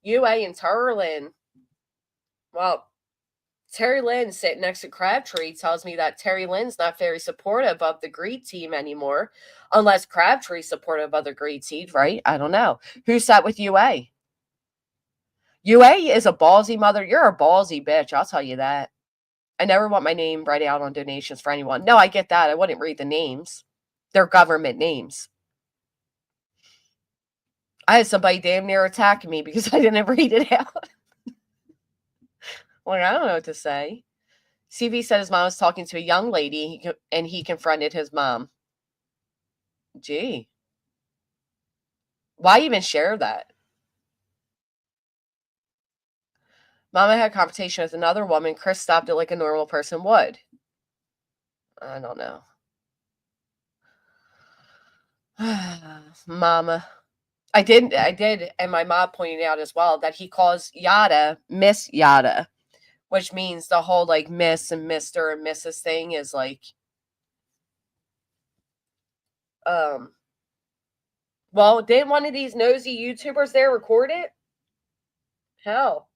UA and Turlin. Well, Terry Lynn sitting next to Crabtree tells me that Terry Lynn's not very supportive of the Greed team anymore, unless Crabtree's supportive of the Greed team, right? I don't know. Who sat with UA? UA is a ballsy mother. You're a ballsy bitch. I'll tell you that. I never want my name read out on donations for anyone. No, I get that. I wouldn't read the names. They're government names. I had somebody damn near attacking me because I didn't read it out. Like, I don't know what to say. CV said his mom was talking to a young lady and he confronted his mom. Gee. Why even share that? Mama had a confrontation with another woman. Chris stopped it like a normal person would. I don't know. Mama. I did, and my mom pointed out as well that he calls Yada Miss Yada, which means the whole like Miss and Mr. and Mrs. thing is like, well, didn't one of these nosy YouTubers there record it? Hell.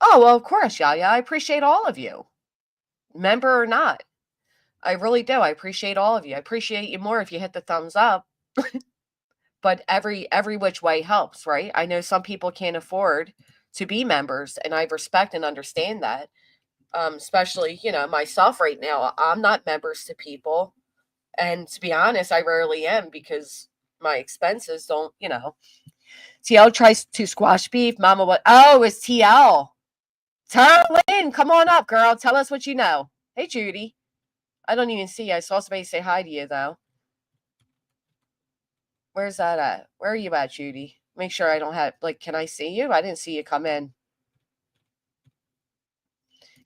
Oh, well, of course, Yaya. I appreciate all of you. member or not. I really do. I appreciate all of you. I appreciate you more if you hit the thumbs up. But every which way helps, right? I know some people can't afford to be members, and I respect and understand that. Especially, myself right now. I'm not members to people. And to be honest, I rarely am because my expenses don't, TL tries to squash beef. Mama, what? Oh, it's TL. Tara Lynn, come on up, girl. Tell us what you know. Hey, Judy. I don't even see you. I saw somebody say hi to you, though. Where's that at? Where are you at, Judy? Make sure I don't have, can I see you? I didn't see you come in.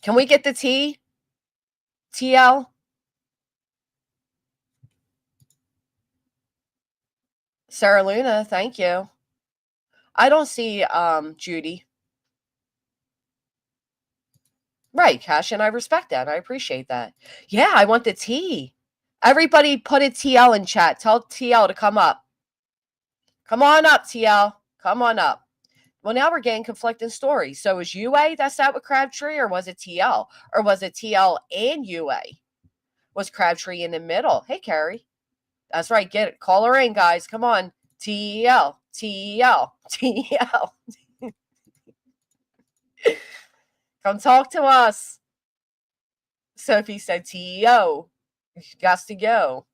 Can we get the T? TL? Sarah Luna, thank you. I don't see Judy. Right, Cash, and I respect that. I appreciate that. Yeah, I want the T. Everybody put a TL in chat. Tell TL to come up. Come on up, TL. Come on up. Well, now we're getting conflicting stories. So is UA that sat with Crabtree, or was it TL? Or was it TL and UA? Was Crabtree in the middle? Hey, Carrie. That's right. Get it. Call her in, guys. Come on. TL. TL. TL. Come talk to us. Sophie said TEO. Got to go.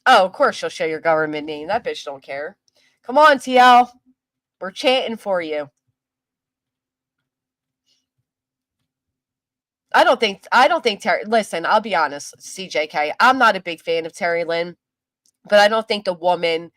Oh, of course she'll show your government name. That bitch don't care. Come on, TL. We're chanting for you. I don't think Terry. Listen, I'll be honest, CJK. I'm not a big fan of Terry Lynn, but I don't think the woman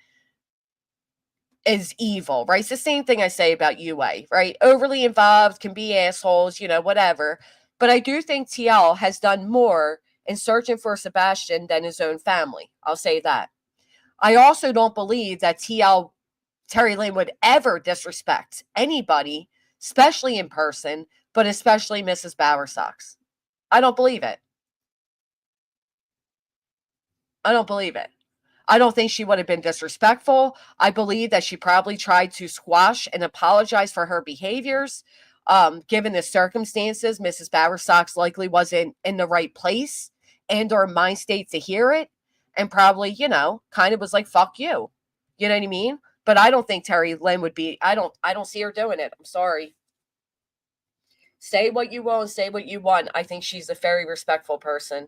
is evil, right? It's the same thing I say about UA, right? Overly involved, can be assholes, whatever. But I do think TL has done more in searching for Sebastian than his own family. I'll say that. I also don't believe that Terry Lynn would ever disrespect anybody, especially in person, but especially Mrs. Bowersox. I don't believe it. I don't believe it. I don't think she would have been disrespectful. I believe that she probably tried to squash and apologize for her behaviors. Given the circumstances, Mrs. Bowersox likely wasn't in the right place and or mind state to hear it, and probably, kind of was like, fuck you. You know what I mean? But I don't think Terry Lynn would be, I don't see her doing it. I'm sorry. Say what you will and say what you want. I think she's a very respectful person.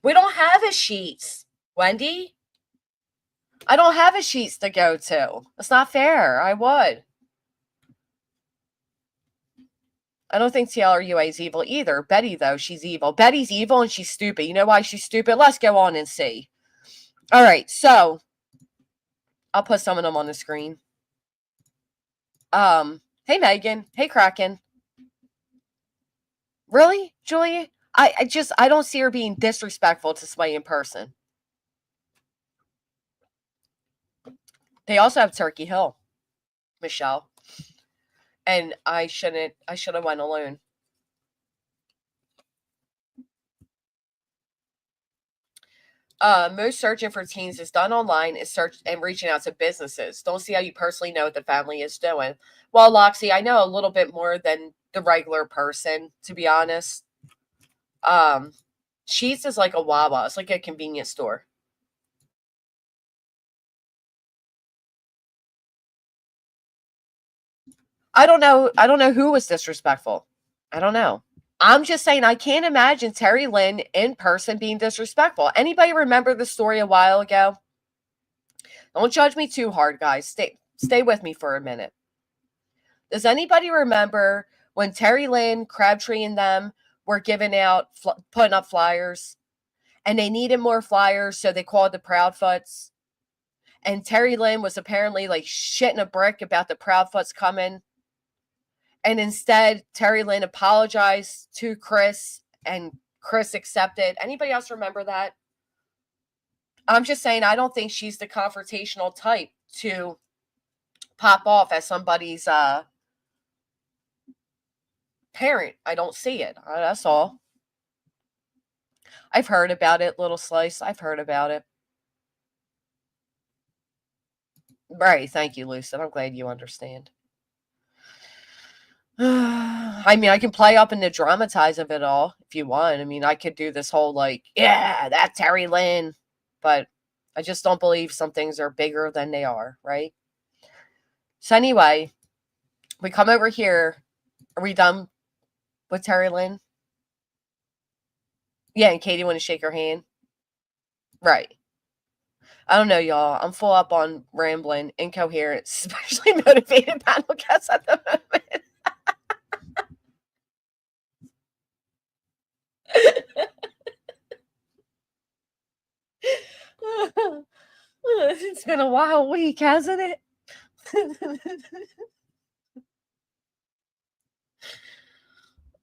We don't have a sheets, Wendy. I don't have a sheets to go to. That's not fair. I would. I don't think TL or UA is evil either. Betty, though, she's evil. Betty's evil and she's stupid. You know why she's stupid? Let's go on and see. All right, so I'll put some of them on the screen. Hey, Megan. Hey, Kraken. Really, Julie? I don't see her being disrespectful to somebody in person. They also have Turkey Hill, Michelle. And I should have went alone. Most searching for teens is done online is search and reaching out to businesses. Don't see how you personally know what the family is doing. Well, Loxy, I know a little bit more than the regular person, to be honest. Sheets is like a Wawa. It's like a convenience store. I don't know who was disrespectful. I don't know. I'm just saying I can't imagine Terry Lynn in person being disrespectful. Anybody remember the story a while ago? Don't judge me too hard, guys. Stay with me for a minute. Does anybody remember when Terry Lynn, Crabtree, and them were giving out, putting up flyers, and they needed more flyers, so they called the Proudfoots? And Terry Lynn was apparently like shitting a brick about the Proudfoots coming. And instead, Terry Lynn apologized to Chris, and Chris accepted. Anybody else remember that? I'm just saying, I don't think she's the confrontational type to pop off as somebody's parent. I don't see it. That's all. I've heard about it, Little Slice. I've heard about it. Right. Thank you, Lucid. I'm glad you understand. I mean, I can play up in the dramatize of it all if you want. I mean, I could do this whole like, yeah, that's Terry Lynn. But I just don't believe some things are bigger than they are, right? So anyway, we come over here. Are we done with Terry Lynn? Yeah, and Katie want to shake her hand? Right. I don't know, y'all. I'm full up on rambling, incoherence, especially motivated panel guests at the moment. It's been a wild week, hasn't it?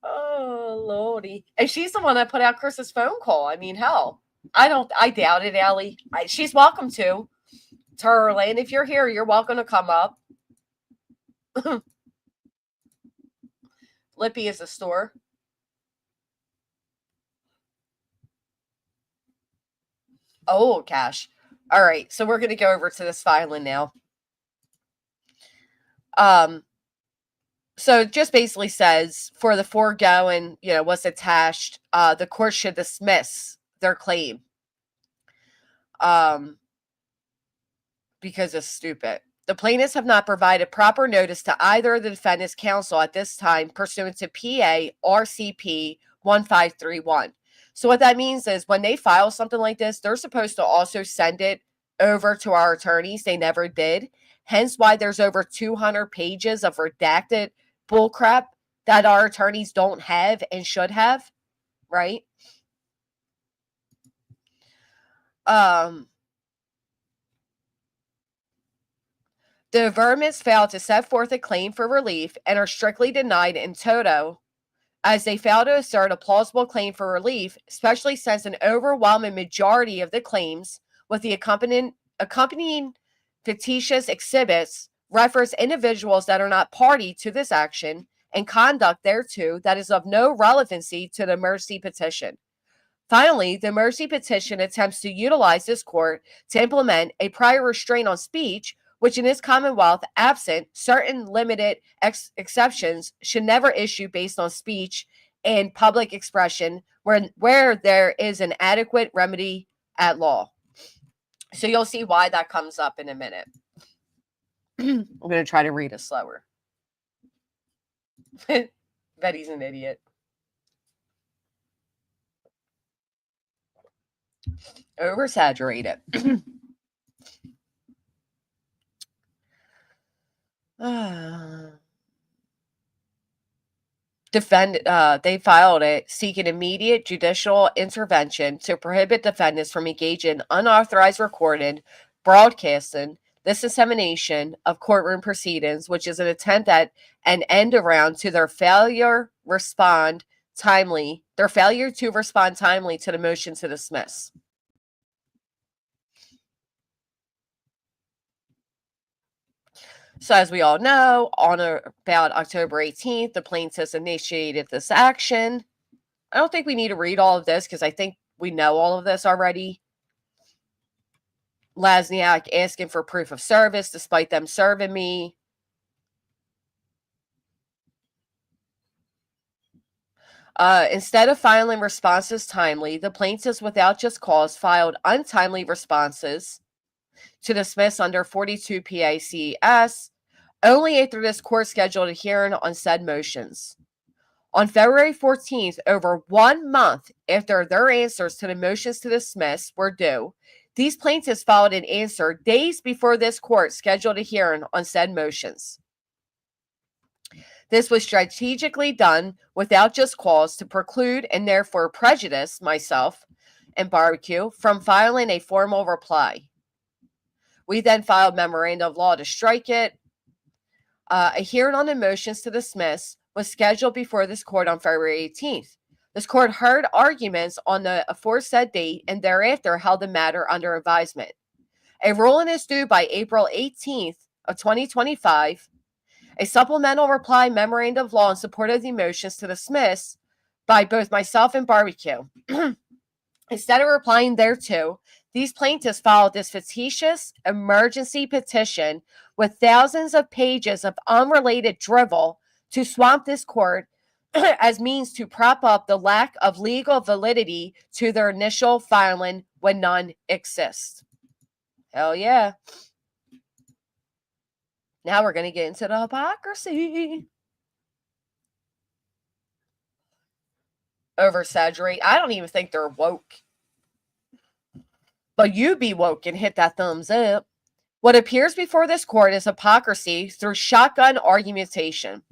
Oh, Lordy. And she's the one that put out Chris's phone call. I mean, hell, I doubt it, Allie. She's welcome to her lane. If you're here, you're welcome to come up. Lippy is a store. Oh, Cash. All right, so we're going to go over to this filing now. So it just basically says, for the foregoing, what's attached, the court should dismiss their claim. Because it's stupid. The plaintiffs have not provided proper notice to either of the defendant's counsel at this time pursuant to PA RCP 1531. So what that means is when they file something like this, they're supposed to also send it over to our attorneys. They never did. Hence why there's over 200 pages of redacted bullcrap that our attorneys don't have and should have, right? The averments failed to set forth a claim for relief and are strictly denied in toto, as they fail to assert a plausible claim for relief, especially since an overwhelming majority of the claims with the accompanying fictitious exhibits reference individuals that are not party to this action and conduct thereto that is of no relevancy to the mercy petition. Finally, the mercy petition attempts to utilize this court to implement a prior restraint on speech, which in this commonwealth, absent certain limited exceptions, should never issue based on speech and public expression where there is an adequate remedy at law. So you'll see why that comes up in a minute. I'm going to try to read it slower. Betty's an idiot. Oversaturated. They filed it seeking immediate judicial intervention to prohibit defendants from engaging in unauthorized recording, broadcasting, dissemination of courtroom proceedings, which is an attempt at an end around to their failure to respond timely to the motion to dismiss. So as we all know, on or about October 18th, the plaintiffs initiated this action. I don't think we need to read all of this because I think we know all of this already. Lasniak asking for proof of service despite them serving me. Instead of filing responses timely, the plaintiffs without just cause filed untimely responses to dismiss under 42 PACS only after this court scheduled a hearing on said motions. On February 14th, over 1 month after their answers to the motions to dismiss were due, these plaintiffs filed an answer days before this court scheduled a hearing on said motions. This was strategically done without just cause to preclude and therefore prejudice myself and Barbecue from filing a formal reply. We then filed memorandum of law to strike it. A hearing on the motions to dismiss was scheduled before this court on February 18th. This court heard arguments on the aforesaid date and thereafter held the matter under advisement. A ruling is due by April 18th of 2025. A supplemental reply memorandum of law in support of the motions to dismiss by both myself and Barbecue Instead of replying thereto, these plaintiffs filed this fictitious emergency petition with thousands of pages of unrelated drivel to swamp this court as means to prop up the lack of legal validity to their initial filing when none exists. Hell yeah. Now we're going to get into the hypocrisy. Oversaturate. I don't even think they're woke. But you be woke and hit that thumbs up. What appears before this court is hypocrisy through shotgun argumentation.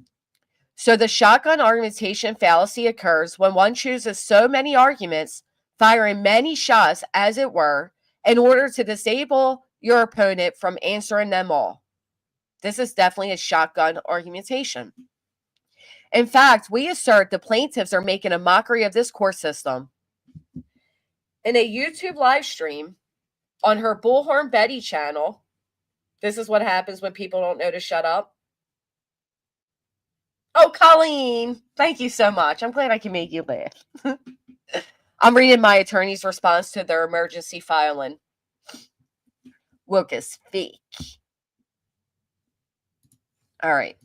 So the shotgun argumentation fallacy occurs when one chooses so many arguments, firing many shots, as it were, in order to disable your opponent from answering them all. This is definitely a shotgun argumentation. In fact, we assert the plaintiffs are making a mockery of this court system. In a YouTube live stream on her Bullhorn Betty channel, this is what happens when people don't know to shut up. Oh, Colleen, thank you so much. I'm glad I can make you laugh. I'm reading my attorney's response to their emergency filing. Woke as fake. All right.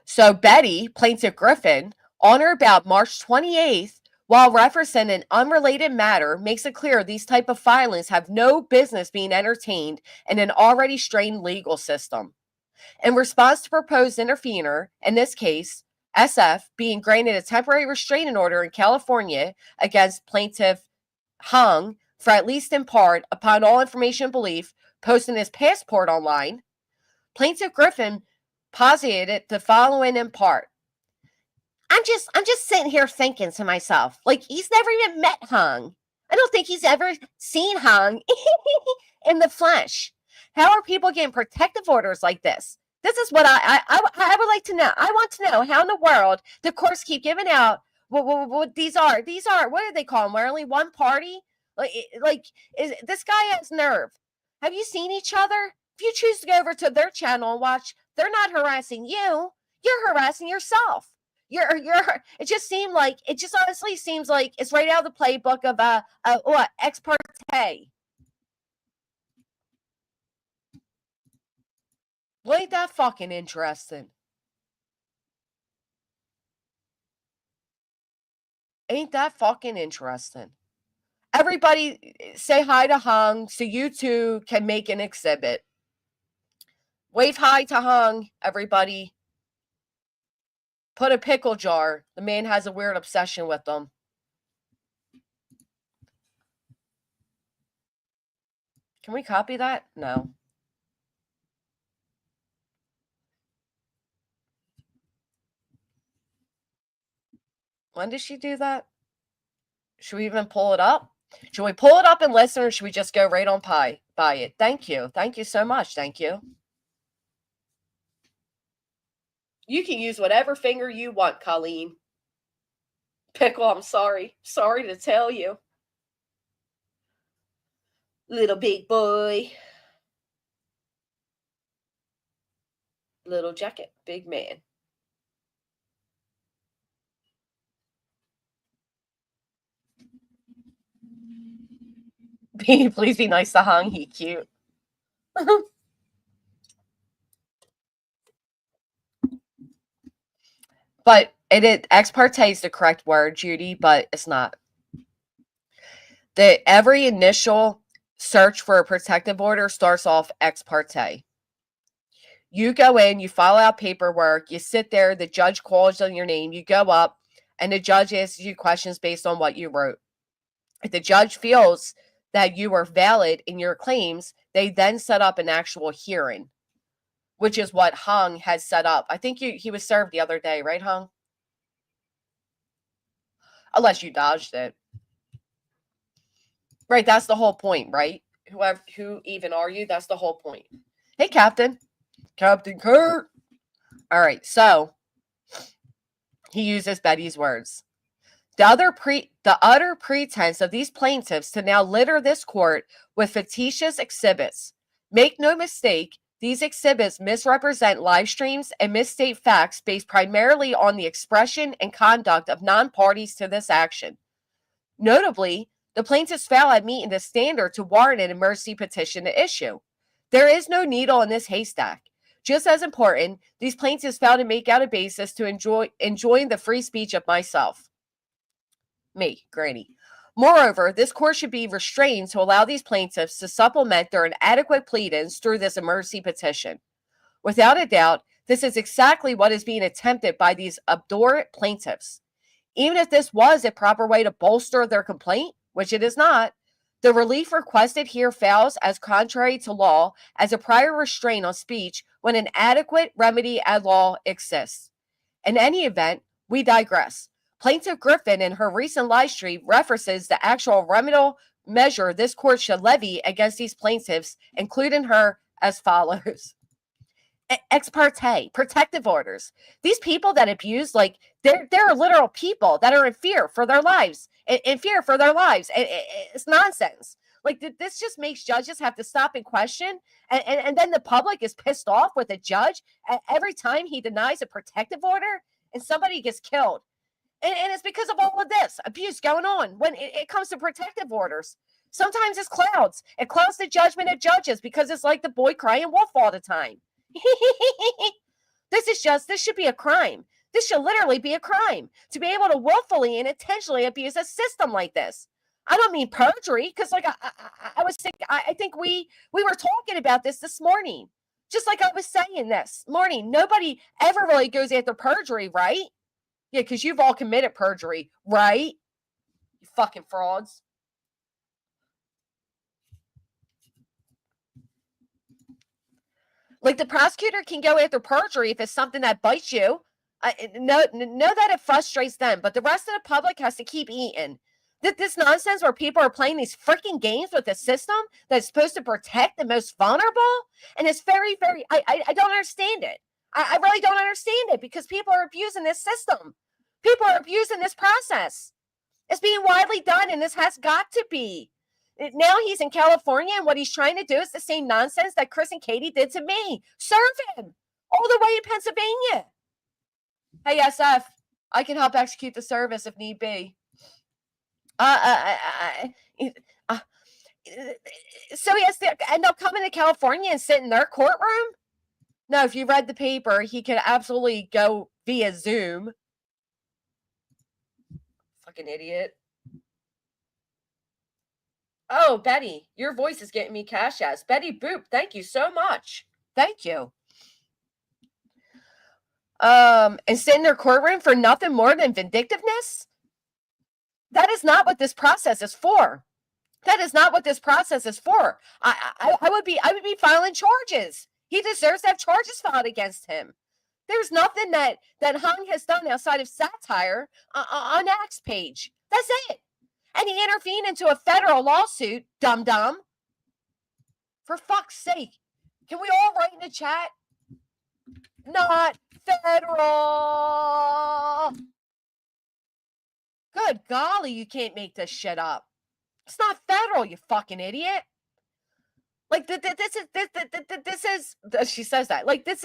So Betty, plaintiff Griffin, on or about March 28th, while referencing an unrelated matter, makes it clear these type of filings have no business being entertained in an already strained legal system. In response to proposed intervener, in this case, SF being granted a temporary restraining order in California against plaintiff Hung for at least in part, upon all information and belief, posting his passport online, plaintiff Griffin posited the following in part. I'm just sitting here thinking to myself, like, he's never even met Hung. I don't think he's ever seen Hung in the flesh. How are people getting protective orders like this? This is what I would like to know. I want to know how in the world the courts keep giving out what these are. These are, what do they call them? We're only one party? This guy has nerve. Have you seen each other? If you choose to go over to their channel and watch, they're not harassing you. You're harassing yourself. It just honestly seems like it's right out of the playbook of ex parte. Well, ain't that fucking interesting? Ain't that fucking interesting? Everybody say hi to Hung so you two can make an exhibit. Wave hi to Hung, everybody. Put a pickle jar. The man has a weird obsession with them. Can we copy that? No. When did she do that? Should we even pull it up? Should we pull it up and listen, or should we just go right on by it? Thank you. Thank you so much. Thank you. You can use whatever finger you want, Colleen. Pickle, I'm sorry. Sorry to tell you. Little big boy. Little jacket, big man. Please be nice to Hung. He cute. But ex parte is the correct word, Judy, but it's not. Every initial search for a protective order starts off ex parte. You go in, you file out paperwork, you sit there, the judge calls on your name, you go up, and the judge asks you questions based on what you wrote. If the judge feels that you are valid in your claims, they then set up an actual hearing, which is what Hung has set up. I think he was served the other day, right, Hung? Unless you dodged it. Right, that's the whole point, right? Who even are you? That's the whole point. Hey, Captain. Captain Kurt. All right, so he uses Betty's words. The utter pretense of these plaintiffs to now litter this court with fictitious exhibits. Make no mistake, these exhibits misrepresent live streams and misstate facts based primarily on the expression and conduct of non-parties to this action. Notably, the plaintiffs fail at meeting the standard to warrant an emergency petition to issue. There is no needle in this haystack. Just as important, these plaintiffs fail to make out a basis to enjoying the free speech of myself. Me, Granny. Moreover, this court should be restrained to allow these plaintiffs to supplement their inadequate pleadings through this emergency petition. Without a doubt, this is exactly what is being attempted by these obdurate plaintiffs. Even if this was a proper way to bolster their complaint, which it is not, the relief requested here fails as contrary to law as a prior restraint on speech when an adequate remedy at law exists. In any event, we digress. Plaintiff Griffin in her recent live stream references the actual remedial measure this court should levy against these plaintiffs, including her as follows. Ex parte, protective orders. These people that abuse, like, they're literal people that are in fear for their lives. In fear for their lives. It's nonsense. Like, this just makes judges have to stop and question. And then the public is pissed off with a judge every time he denies a protective order and somebody gets killed. And it's because of all of this abuse going on when it comes to protective orders. Sometimes it's clouds. It clouds the judgment of judges because it's like the boy crying wolf all the time. This should be a crime. This should literally be a crime to be able to willfully and intentionally abuse a system like this. I don't mean perjury, because like I think we were talking about this morning. Just like I was saying this morning, nobody ever really goes after perjury, right? Yeah, because you've all committed perjury, right? You fucking frauds. Like, the prosecutor can go after perjury if it's something that bites you. Know that it frustrates them, but the rest of the public has to keep eating. This nonsense where people are playing these freaking games with the system that's supposed to protect the most vulnerable, and it's very, very, I don't understand it. I really don't understand it because people are abusing this system. People are abusing this process. It's being widely done, and this has got to be. Now he's in California, and what he's trying to do is the same nonsense that Chris and Katie did to me. Serve him all the way in Pennsylvania. Hey, SF, I can help execute the service if need be. So he has to end up coming to California and sit in their courtroom? No, if you read the paper, he could absolutely go via Zoom. Fucking idiot. Oh, Betty, your voice is getting me cash ass. Betty Boop, thank you so much. Thank you. And sit in their courtroom for nothing more than vindictiveness? That is not what this process is for. That is not what this process is for. I would be filing charges. He deserves to have charges filed against him. There's nothing that Hung has done outside of satire on Axe page. That's it. And he intervened into a federal lawsuit, dum-dum. For fuck's sake. Can we all write in the chat? Not federal. Good golly, you can't make this shit up. It's not federal, you fucking idiot. Like, this is, she says that. Like, it's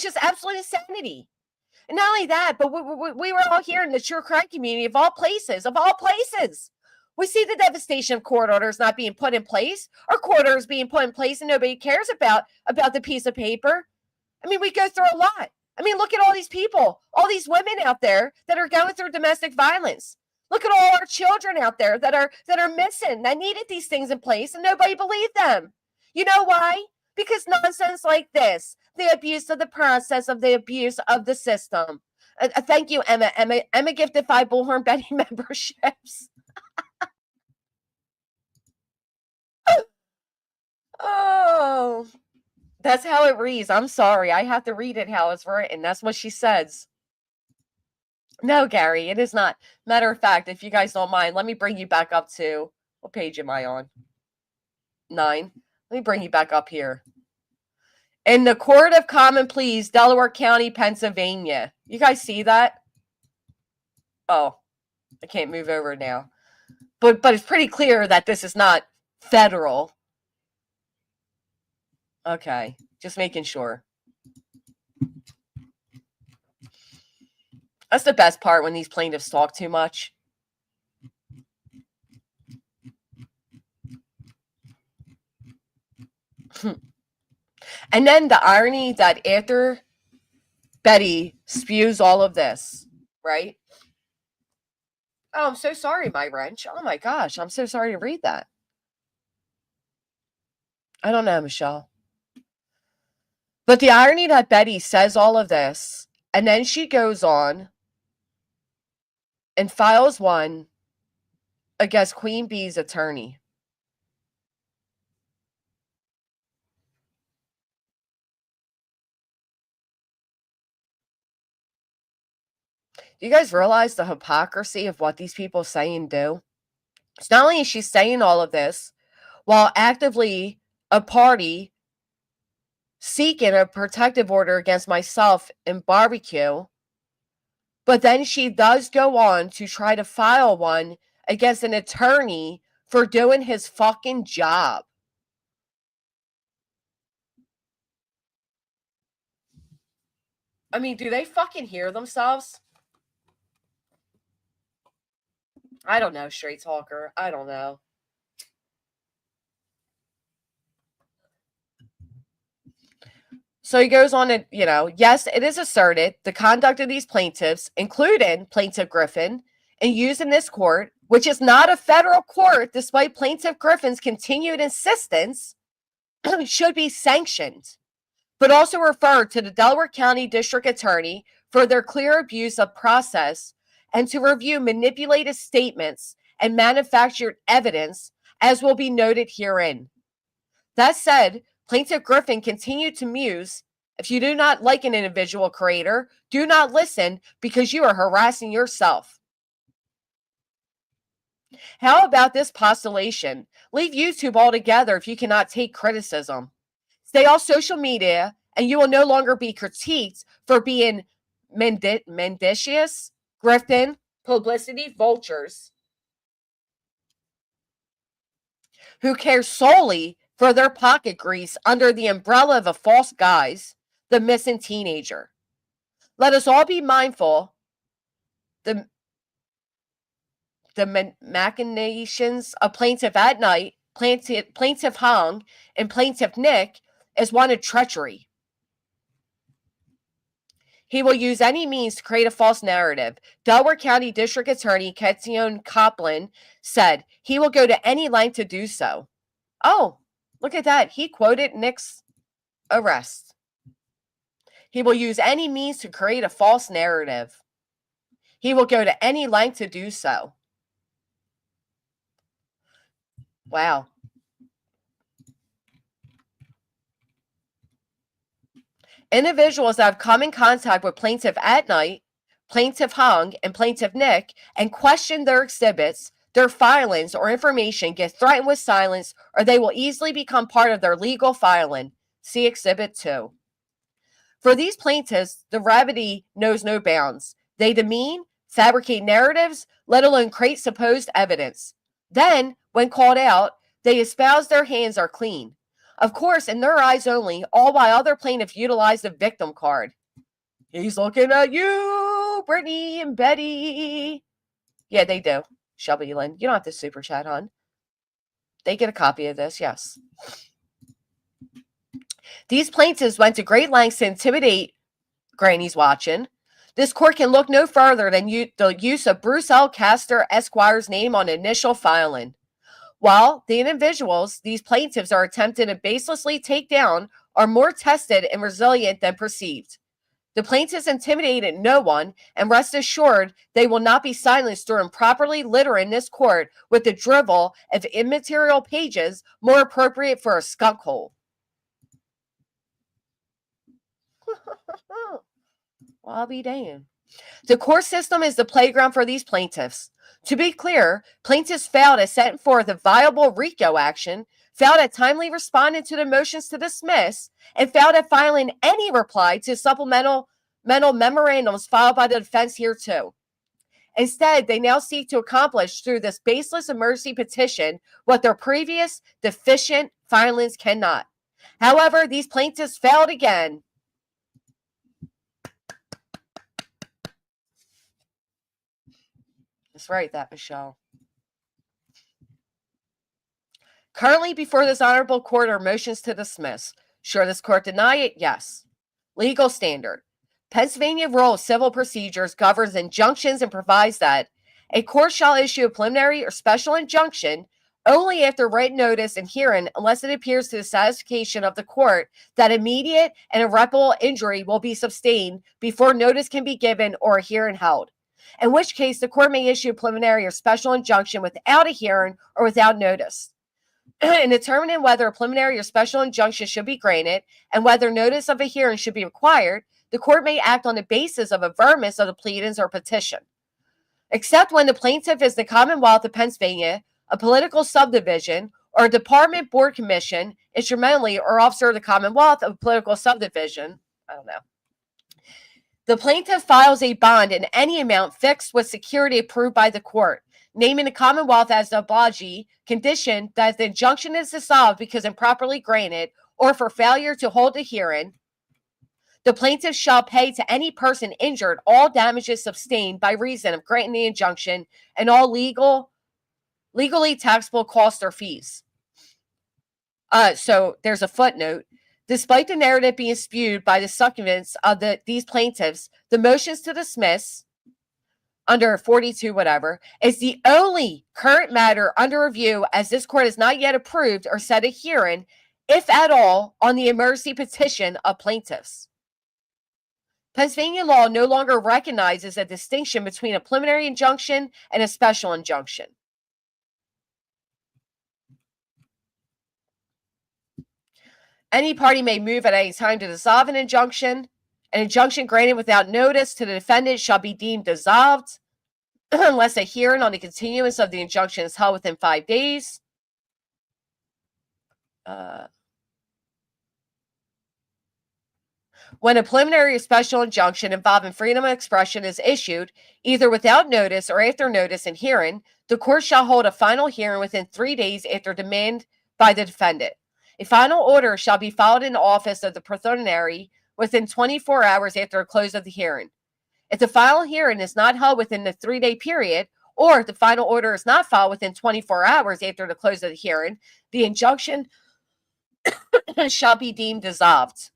just absolute insanity. And not only that, but we were all here in the true crime community of all places. We see the devastation of court orders not being put in place, or court orders being put in place and nobody cares about the piece of paper. I mean, we go through a lot. I mean, look at all these people, all these women out there that are going through domestic violence. Look at all our children out there that are missing, that needed these things in place, and nobody believed them. You know why? Because nonsense like this, the abuse of the process, of the abuse of the system. Thank you, Emma. Emma gifted 5 Bullhorn Betty memberships. Oh, that's how it reads. I'm sorry. I have to read it how it's written. That's what she says. No, Gary, it is not. Matter of fact, if you guys don't mind, let me bring you back up to, what page am I on? 9. Let me bring you back up here. In the Court of Common Pleas, Delaware County, Pennsylvania. You guys see that? Oh, I can't move over now. But it's pretty clear that this is not federal. Okay, just making sure. That's the best part when these plaintiffs talk too much. And then the irony that after Betty spews all of this, right? Oh, I'm so sorry, my wrench. Oh my gosh, I'm so sorry to read that. I don't know, Michelle. But the irony that Betty says all of this, and then she goes on and files one against Queen Bee's attorney. Do you guys realize the hypocrisy of what these people say and do? So not only is she saying all of this while actively a party seeking a protective order against myself and Barbecue, but then she does go on to try to file one against an attorney for doing his fucking job. I mean, do they fucking hear themselves? I don't know, straight talker. I don't know. So he goes on to, yes, it is asserted the conduct of these plaintiffs, including Plaintiff Griffin, and used in this court, which is not a federal court, despite Plaintiff Griffin's continued insistence, should be sanctioned, but also refer to the Delaware County District Attorney for their clear abuse of process and to review manipulated statements and manufactured evidence, as will be noted herein. That said, Plaintiff Griffin continued to muse, if you do not like an individual creator, do not listen because you are harassing yourself. How about this postulation? Leave YouTube altogether if you cannot take criticism. Stay off social media and you will no longer be critiqued for being mendicious, grifting, publicity vultures who care solely for their pocket grease under the umbrella of a false guise, the missing teenager. Let us all be mindful the machinations of Plaintiff Atnight, Plaintiff Hong, and Plaintiff Nik is one of treachery. He will use any means to create a false narrative. Delaware County District Attorney Ketion Copeland said he will go to any length to do so. Oh, look at that. He quoted Nik's arrest. He will use any means to create a false narrative. He will go to any length to do so. Wow. Individuals that have come in contact with Plaintiff Atnight, Plaintiff Hong, and Plaintiff Nik and question their exhibits, their filings, or information get threatened with silence, or they will easily become part of their legal filing. See Exhibit 2. For these plaintiffs, the gravity knows no bounds. They demean, fabricate narratives, let alone create supposed evidence. Then, when called out, they espouse their hands are clean. Of course, in their eyes only, all while other plaintiffs utilize the victim card. He's looking at you, Brittney and Betty. Yeah, they do. Shelby Lynn, you don't have to super chat, hon. They get a copy of this, yes. These plaintiffs went to great lengths to intimidate Granny's watching. This court can look no further than the use of Bruce L. Castor Esquire's name on initial filing. While the individuals these plaintiffs are attempting to baselessly take down are more tested and resilient than perceived. The plaintiffs intimidated no one, and rest assured they will not be silenced during properly littering this court with the drivel of immaterial pages more appropriate for a skunk hole. Well, I'll be damned. The court system is the playground for these plaintiffs. To be clear, plaintiffs failed at setting forth a viable RICO action, failed at timely responding to the motions to dismiss, and failed at filing any reply to supplemental memorandums filed by the defense here too. Instead, they now seek to accomplish through this baseless emergency petition what their previous deficient filings cannot. However, these plaintiffs failed again. Let's write that, Michelle. Currently before this honorable court are motions to dismiss. Should this court deny it? Yes. Legal standard. Pennsylvania Rule of Civil Procedures governs injunctions and provides that a court shall issue a preliminary or special injunction only after written notice and hearing, unless it appears to the satisfaction of the court that immediate and irreparable injury will be sustained before notice can be given or a hearing held. In which case, the court may issue a preliminary or special injunction without a hearing or without notice. In determining whether a preliminary or special injunction should be granted and whether notice of a hearing should be required, the court may act on the basis of affirmance of the pleadings or petition, except when the plaintiff is the Commonwealth of Pennsylvania, a political subdivision, or a department, board, commission, instrumentally, or officer of the Commonwealth of a political subdivision. I don't know. The plaintiff files a bond in any amount fixed with security approved by the court, naming the Commonwealth as the obligee, condition that the injunction is dissolved because improperly granted or for failure to hold a hearing. The plaintiff shall pay to any person injured all damages sustained by reason of granting the injunction and all legally taxable costs or fees. So there's a footnote. Despite the narrative being spewed by the succubans of these plaintiffs, the motions to dismiss under 42 whatever is the only current matter under review, as this court has not yet approved or set a hearing, if at all, on the emergency petition of plaintiffs. Pennsylvania law no longer recognizes a distinction between a preliminary injunction and a special injunction. Any party may move at any time to dissolve an injunction. An injunction granted without notice to the defendant shall be deemed dissolved unless a hearing on the continuance of the injunction is held within 5 days. When a preliminary or special injunction involving freedom of expression is issued, either without notice or after notice and hearing, the court shall hold a final hearing within 3 days after demand by the defendant. A final order shall be filed in the office of the preliminary within 24 hours after the close of the hearing. If the final hearing is not held within the 3-day period, or if the final order is not filed within 24 hours after the close of the hearing, the injunction shall be deemed dissolved.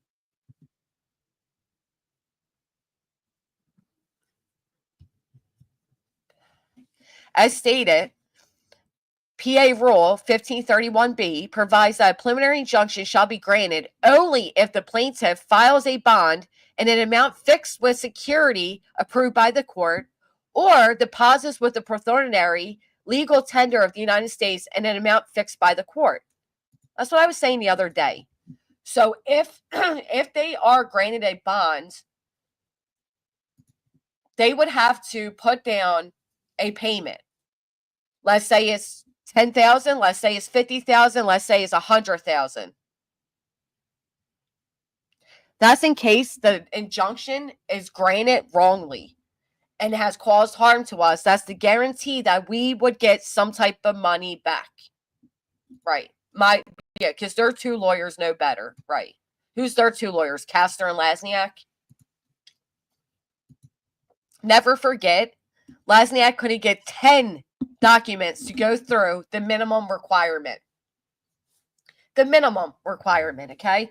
As stated, PA Rule 1531B provides that a preliminary injunction shall be granted only if the plaintiff files a bond in an amount fixed with security approved by the court, or deposits with the preliminary legal tender of the United States in an amount fixed by the court. That's what I was saying the other day. So if they are granted a bond, they would have to put down a payment. Let's say it's 10,000, let's say it's 50,000, let's say it's 100,000. That's in case the injunction is granted wrongly and has caused harm to us. That's the guarantee that we would get some type of money back. Right. Because their two lawyers know better. Right. Who's their two lawyers? Castor and Lasniak? Never forget, Lasniak couldn't get 10 documents to go through the minimum requirement. The minimum requirement, okay?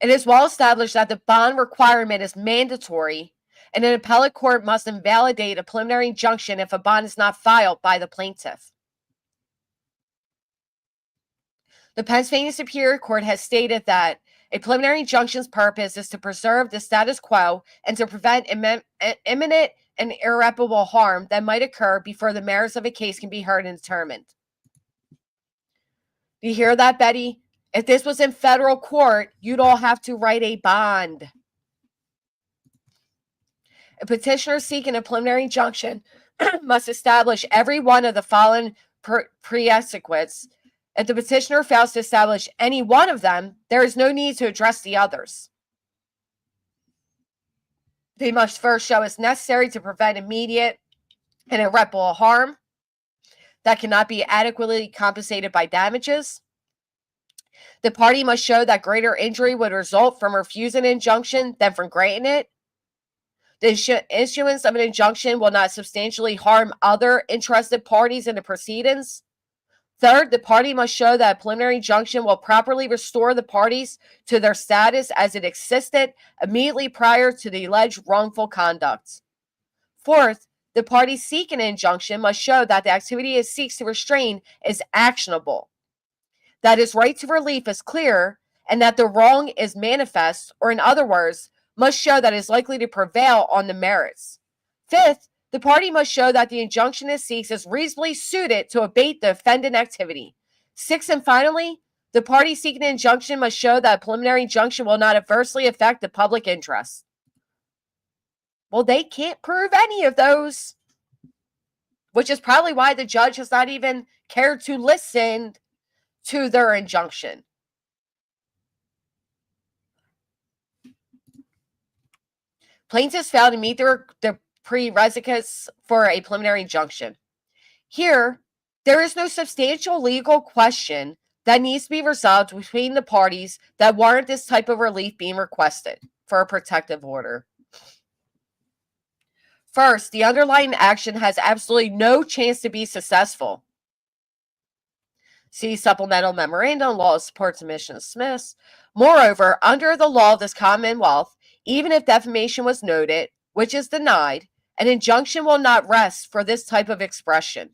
It is well established that the bond requirement is mandatory, and an appellate court must invalidate a preliminary injunction if a bond is not filed by the plaintiff. The Pennsylvania Superior Court has stated that a preliminary injunction's purpose is to preserve the status quo and to prevent imminent and irreparable harm that might occur before the merits of a case can be heard and determined. Do you hear that, Betty? If this was in federal court, you'd all have to write a bond. A petitioner seeking a preliminary injunction must establish every one of the following prerequisites. If the petitioner fails to establish any one of them, there is no need to address the others. They must first show it's necessary to prevent immediate and irreparable harm that cannot be adequately compensated by damages. The party must show that greater injury would result from refusing an injunction than from granting it. The issuance of an injunction will not substantially harm other interested parties in the proceedings. Third, the party must show that a preliminary injunction will properly restore the parties to their status as it existed immediately prior to the alleged wrongful conduct. Fourth, the party seeking an injunction must show that the activity it seeks to restrain is actionable, that its right to relief is clear, and that the wrong is manifest, or in other words, must show that it is likely to prevail on the merits. Fifth, the party must show that the injunction it seeks is reasonably suited to abate the offending activity. Sixth and finally, the party seeking an injunction must show that a preliminary injunction will not adversely affect the public interest. Well, they can't prove any of those, which is probably why the judge has not even cared to listen to their injunction. Plaintiffs failed to meet their prerequisites for a preliminary injunction. Here, there is no substantial legal question that needs to be resolved between the parties that warrant this type of relief being requested for a protective order. First, the underlying action has absolutely no chance to be successful. See Supplemental Memorandum, Law of Support Submission Smiths. Moreover, under the law of this Commonwealth, even if defamation was noted, which is denied, an injunction will not rest for this type of expression.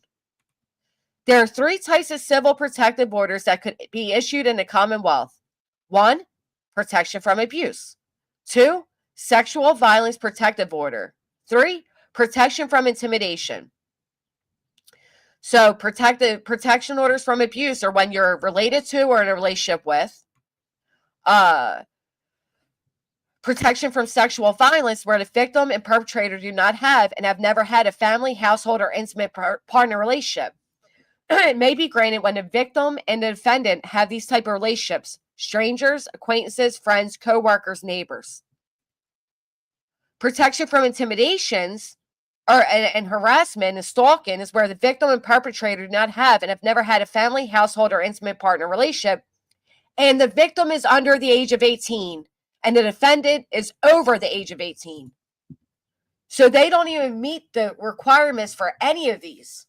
There are three types of civil protective orders that could be issued in the Commonwealth. 1, protection from abuse. 2, sexual violence protective order. 3, protection from intimidation. So protection orders from abuse are when you're related to or in a relationship with. Protection from sexual violence, where the victim and perpetrator do not have and have never had a family, household, or intimate partner relationship. It may be granted when the victim and the defendant have these type of relationships: strangers, acquaintances, friends, co-workers, neighbors. Protection from intimidations and harassment and stalking is where the victim and perpetrator do not have and have never had a family, household, or intimate partner relationship, and the victim is under the age of 18 and the defendant is over the age of 18. So they don't even meet the requirements for any of these.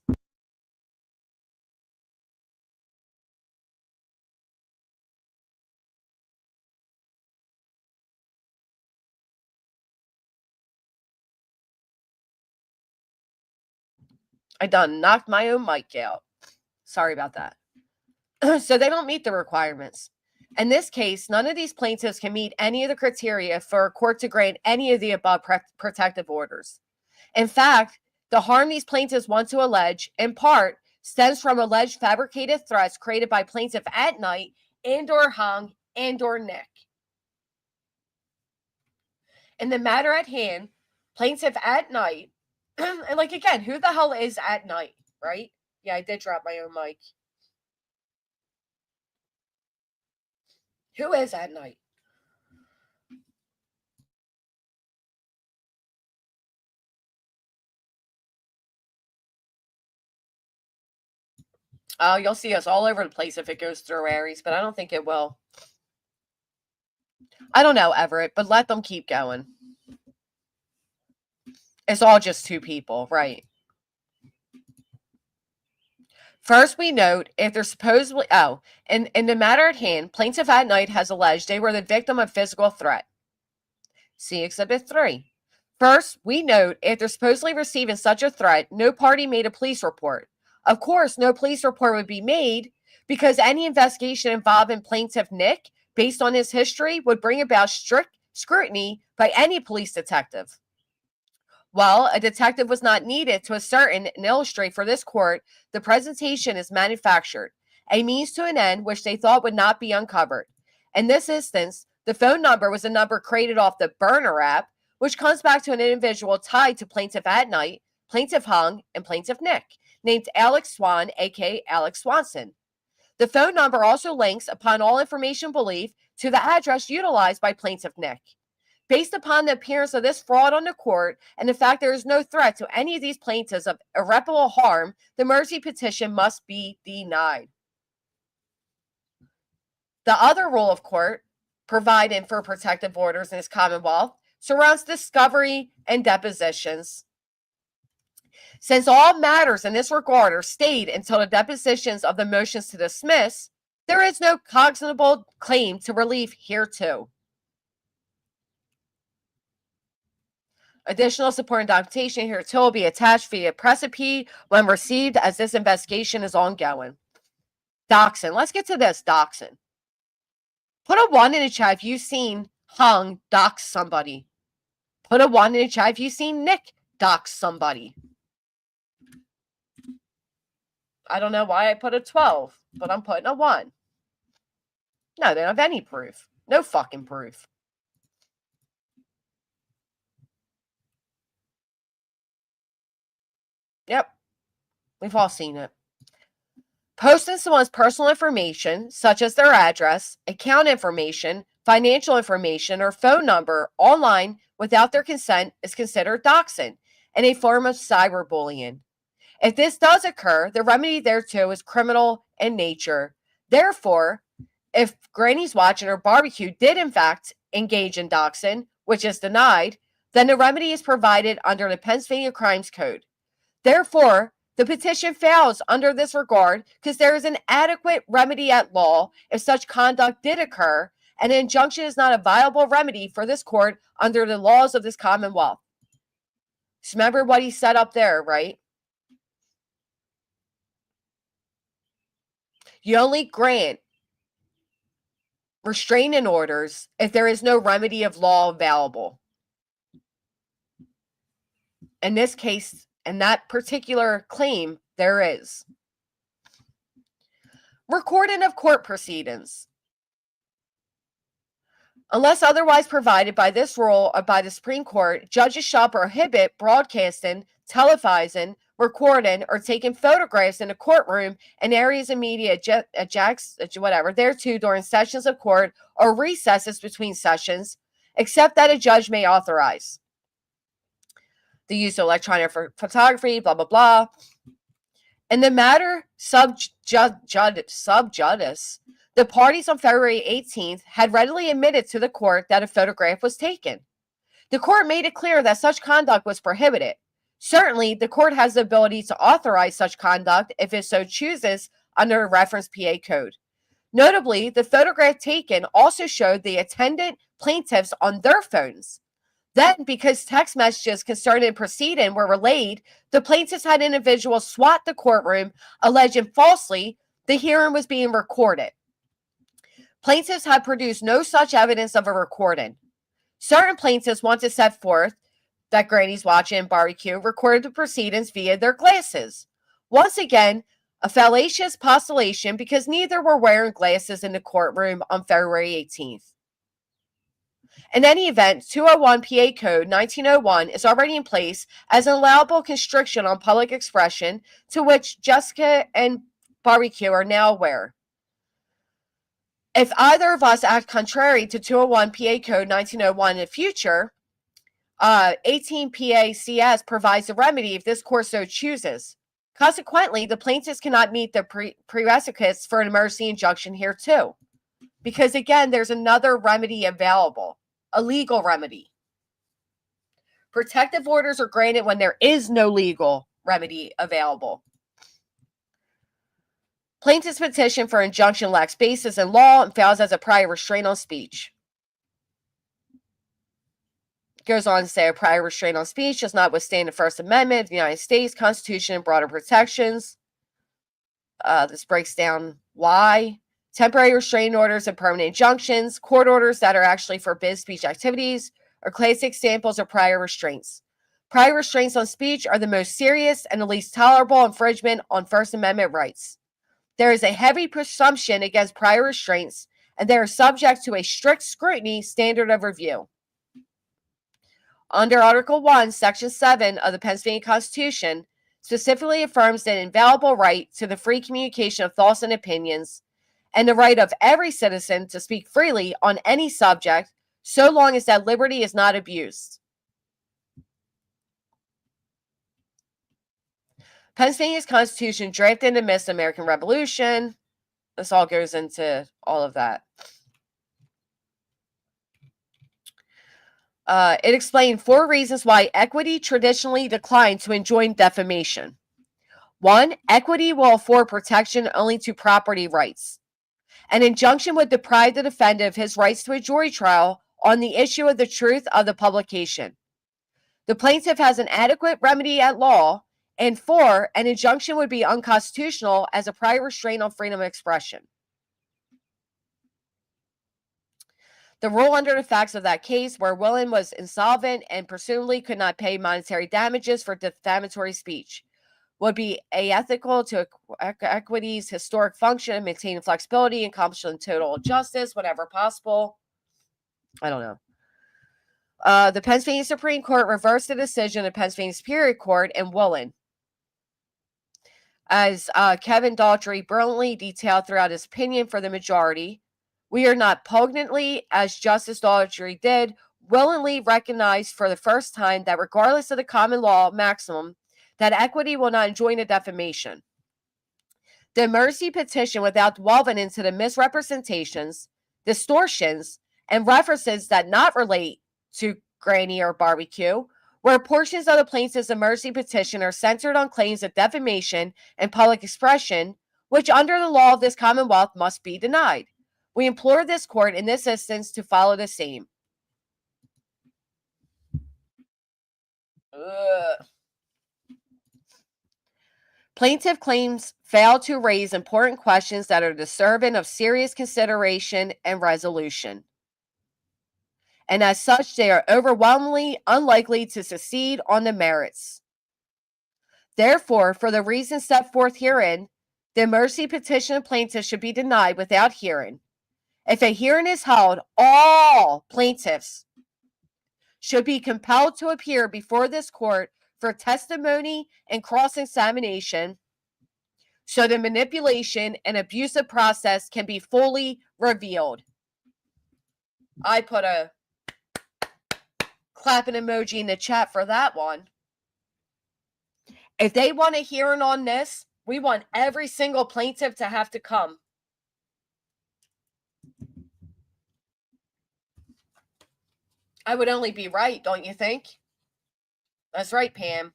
I done knocked my own mic out. Sorry about that. So they don't meet the requirements. In this case, none of these plaintiffs can meet any of the criteria for a court to grant any of the above protective orders. In fact, the harm these plaintiffs want to allege, in part, stems from alleged fabricated threats created by plaintiff Atnight and/or Hung and/or Nik. In the matter at hand, plaintiff Atnight, and like again, who the hell is Atnight, right? Yeah, I did drop my own mic. Who is Atnight? You'll see us all over the place if it goes through Aries, but I don't think it will. I don't know, Everett, but let them keep going. It's all just two people, right? First, we note if they're supposedly, in the matter at hand, plaintiff Atnight has alleged they were the victim of physical threat. See Exhibit 3. First, we note if they're supposedly receiving such a threat, no party made a police report. Of course, no police report would be made because any investigation involving plaintiff Nik, based on his history, would bring about strict scrutiny by any police detective. Well, a detective was not needed to ascertain and illustrate for this court the presentation is manufactured, a means to an end which they thought would not be uncovered. In this instance, the phone number was a number created off the burner app, which comes back to an individual tied to plaintiff Atnight, plaintiff Hung, and plaintiff Nik, named Alex Swan, aka Alex Swanson. The phone number also links, upon all information believed, to the address utilized by plaintiff Nik. Based upon the appearance of this fraud on the court and the fact there is no threat to any of these plaintiffs of irreparable harm, the mercy petition must be denied. The other rule of court, providing for protective orders in this Commonwealth, surrounds discovery and depositions. Since all matters in this regard are stayed until the depositions of the motions to dismiss, there is no cognizable claim to relief hereto. Additional supporting documentation hereto will be attached via precipice when received, as this investigation is ongoing. Doxing. Let's get to this. Doxing. Put a 1 in the chat if you've seen Hung dox somebody. Put a 1 in the chat if you've seen Nik dox somebody. I don't know why I put a 12, but I'm putting a 1. No, they don't have any proof. No fucking proof. Yep. We've all seen it. Posting someone's personal information, such as their address, account information, financial information, or phone number online without their consent is considered doxing and a form of cyberbullying. If this does occur, the remedy thereto is criminal in nature. Therefore, if Granny's Watching or Barbecue did in fact engage in doxing, which is denied, then the remedy is provided under the Pennsylvania Crimes Code. Therefore, the petition fails under this regard because there is an adequate remedy at law if such conduct did occur, and an injunction is not a viable remedy for this court under the laws of this Commonwealth. Just remember what he said up there, right? You only grant restraining orders if there is no remedy of law available. In this case, in that particular claim, there is. Recording of court proceedings. Unless otherwise provided by this rule or by the Supreme Court, judges shall prohibit broadcasting, televising, recording, or taking photographs in a courtroom and areas of media thereto during sessions of court or recesses between sessions, except that a judge may authorize the use of electronic photography, blah, blah, blah. In the matter sub judice, the parties on February 18th had readily admitted to the court that a photograph was taken. The court made it clear that such conduct was prohibited. Certainly, the court has the ability to authorize such conduct if it so chooses under a reference PA code. Notably, the photograph taken also showed the attendant plaintiffs on their phones. Then, because text messages concerning the proceeding were relayed, the plaintiffs had individuals swat the courtroom, alleging falsely the hearing was being recorded. Plaintiffs had produced no such evidence of a recording. Certain plaintiffs want to set forth that Granny's Watching and Barbecue recorded the proceedings via their glasses. Once again, a fallacious postulation because neither were wearing glasses in the courtroom on February 18th. In any event, 201 PA Code 1901 is already in place as an allowable constriction on public expression to which Jessica and Barbecue are now aware. If either of us act contrary to 201 PA Code 1901 in the future, 18 PA CS provides a remedy if this court so chooses. Consequently, the plaintiffs cannot meet the prerequisites for an emergency injunction here too. Because again, there's another remedy available, a legal remedy. Protective orders are granted when there is no legal remedy available. Plaintiff's petition for injunction lacks basis in law and fails as a prior restraint on speech. Goes on to say a prior restraint on speech does not withstand the First Amendment of the United States Constitution and broader protections. This breaks down why. Temporary restraining orders and permanent injunctions, court orders that are actually forbid speech activities, are classic examples of prior restraints. Prior restraints on speech are the most serious and the least tolerable infringement on First Amendment rights. There is a heavy presumption against prior restraints, and they are subject to a strict scrutiny standard of review. Under Article 1, Section 7 of the Pennsylvania Constitution, specifically affirms an inviolable right to the free communication of thoughts and opinions, and the right of every citizen to speak freely on any subject, so long as that liberty is not abused. Pennsylvania's Constitution, drafted in the midst of the American Revolution. This all goes into all of that. It explained 4 reasons why equity traditionally declined to enjoin defamation. 1. Equity will afford protection only to property rights. An injunction would deprive the defendant of his rights to a jury trial on the issue of the truth of the publication. The plaintiff has an adequate remedy at law. And 4, an injunction would be unconstitutional as a prior restraint on freedom of expression. The rule under the facts of that case, where Willen was insolvent and presumably could not pay monetary damages for defamatory speech, would be aethical to equity's historic function, maintaining flexibility, accomplishing total justice, whenever possible. I don't know. The Pennsylvania Supreme Court reversed the decision of the Pennsylvania Superior Court in Willen. As Kevin Daughtry brilliantly detailed throughout his opinion for the majority, we are not poignantly, as Justice Daughtry did, willingly recognized for the first time that regardless of the common law maximum, that equity will not enjoin a defamation. The mercy petition, without delving into the misrepresentations, distortions, and references that not relate to granny or barbecue, where portions of the plaintiff's mercy petition are centered on claims of defamation and public expression, which under the law of this commonwealth must be denied. We implore this court in this instance to follow the same. Plaintiff claims fail to raise important questions that are deserving of serious consideration and resolution. And as such, they are overwhelmingly unlikely to succeed on the merits. Therefore, for the reasons set forth herein, the mercy petition of plaintiffs should be denied without hearing. If a hearing is held, all plaintiffs should be compelled to appear before this court for testimony and cross-examination so the manipulation and abusive process can be fully revealed. I put a clapping emoji in the chat for that one. If they want a hearing on this, we want every single plaintiff to have to come. I would only be right, don't you think? That's right, Pam.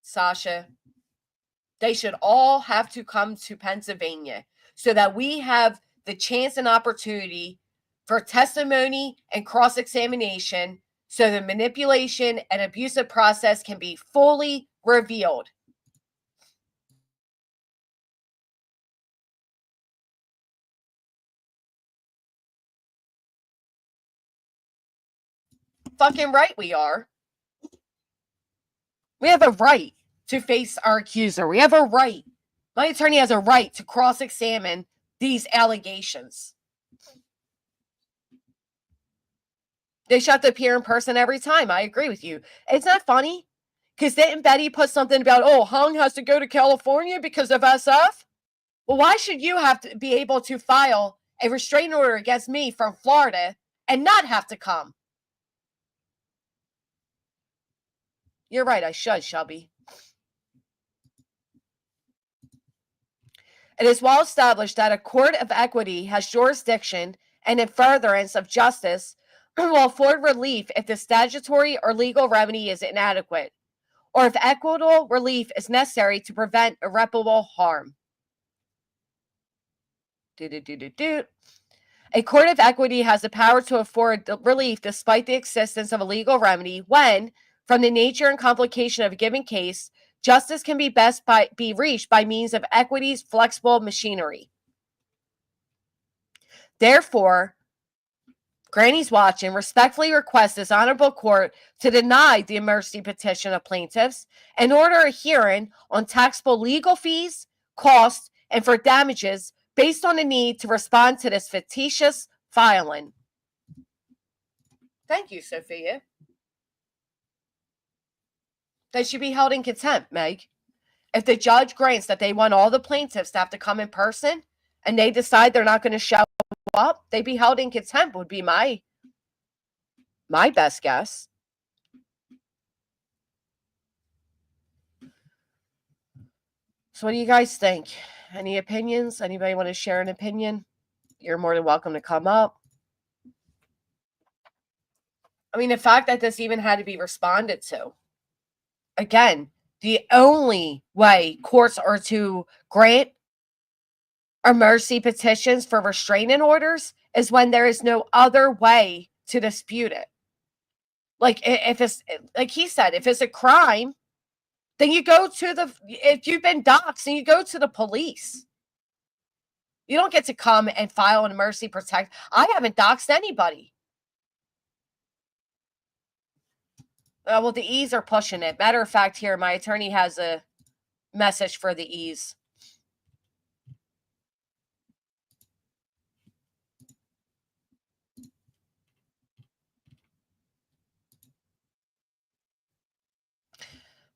Sasha. They should all have to come to Pennsylvania so that we have the chance and opportunity for testimony and cross-examination so the manipulation and abusive process can be fully revealed. Fucking right we are. We have a right to face our accuser. We have a right. My attorney has a right to cross-examine these allegations. They should have to appear in person every time. I agree with you. It's not funny. Because didn't Betty put something about, oh, Hung has to go to California because of SF? Well, why should you have to be able to file a restraining order against me from Florida and not have to come? You're right, I should, Shelby. It is well established that a court of equity has jurisdiction and in furtherance of justice will afford relief if the statutory or legal remedy is inadequate, or if equitable relief is necessary to prevent irreparable harm. A court of equity has the power to afford relief despite the existence of a legal remedy when, from the nature and complication of a given case, justice can be be reached by means of equity's flexible machinery. Therefore, Granny's watching respectfully requests this honorable court to deny the mercy petition of plaintiffs and order a hearing on taxable legal fees, costs, and for damages based on the need to respond to this fictitious filing. Thank you, Sophia. They should be held in contempt, Meg. If the judge grants that they want all the plaintiffs to have to come in person and they decide they're not going to show up, they'd be held in contempt would be my best guess. So what do you guys think? Any opinions? Anybody want to share an opinion? You're more than welcome to come up. I mean, the fact that this even had to be responded to. Again, the only way courts are to grant emergency petitions for restraining orders is when there is no other way to dispute it. Like, if it's, like he said, if it's a crime, then you go to if you've been doxxed, then you go to the police. You don't get to come and file an emergency protect. I haven't doxxed anybody. Well, the E's are pushing it. Matter of fact, here, my attorney has a message for the E's.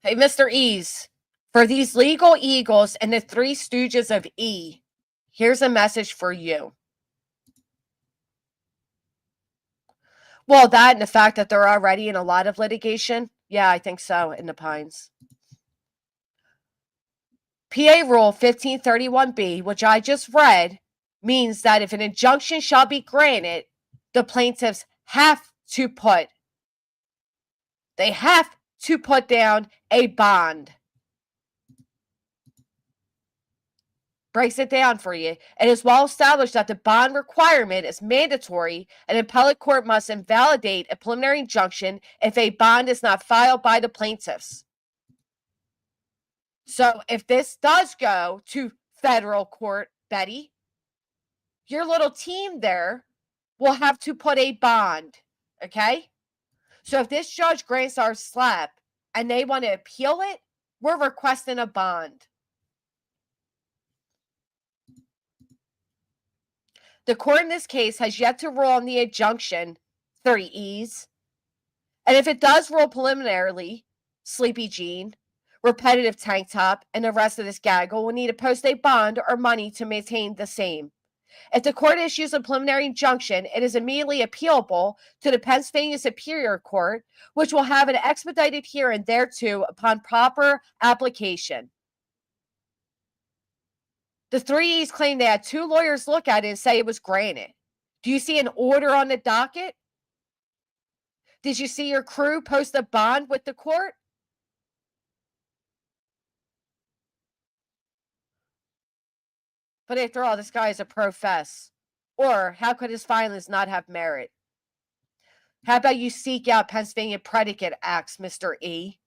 Hey, Mr. E's, for these legal eagles and the three stooges of E, here's a message for you. Well, that and the fact that they're already in a lot of litigation. Yeah, I think so, in the Pines. PA Rule 1531B, which I just read, means that if an injunction shall be granted, the plaintiffs have to put down a bond. Breaks it down for you. It is well established that the bond requirement is mandatory. An appellate court must invalidate a preliminary injunction if a bond is not filed by the plaintiffs. So if this does go to federal court, Betty, your little team there will have to put a bond, okay? So if this judge grants our slap and they want to appeal it, we're requesting a bond. The court in this case has yet to rule on the injunction, 3 E's. And if it does rule preliminarily, Sleepy Jean, repetitive tank top, and the rest of this gaggle will need to post a bond or money to maintain the same. If the court issues a preliminary injunction, it is immediately appealable to the Pennsylvania Superior Court, which will have an expedited hearing thereto upon proper application. The 3 E's claim they had 2 lawyers look at it and say it was granted. Do you see an order on the docket? Did you see your crew post a bond with the court? But after all, this guy is a profess. Or how could his filings not have merit? How about you seek out Pennsylvania predicate acts, Mr. E?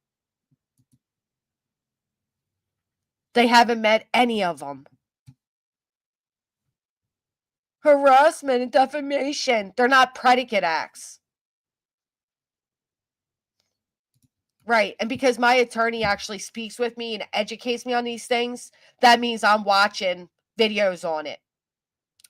They haven't met any of them. Harassment and defamation. They're not predicate acts. Right. And because my attorney actually speaks with me and educates me on these things, that means I'm watching videos on it.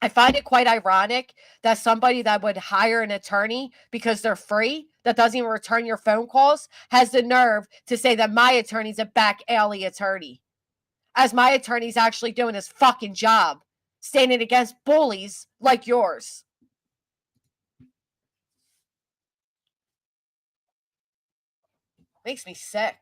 I find it quite ironic that somebody that would hire an attorney because they're free, that doesn't even return your phone calls, has the nerve to say that my attorney's a back alley attorney. As my attorney's actually doing his fucking job, standing against bullies like yours. Makes me sick.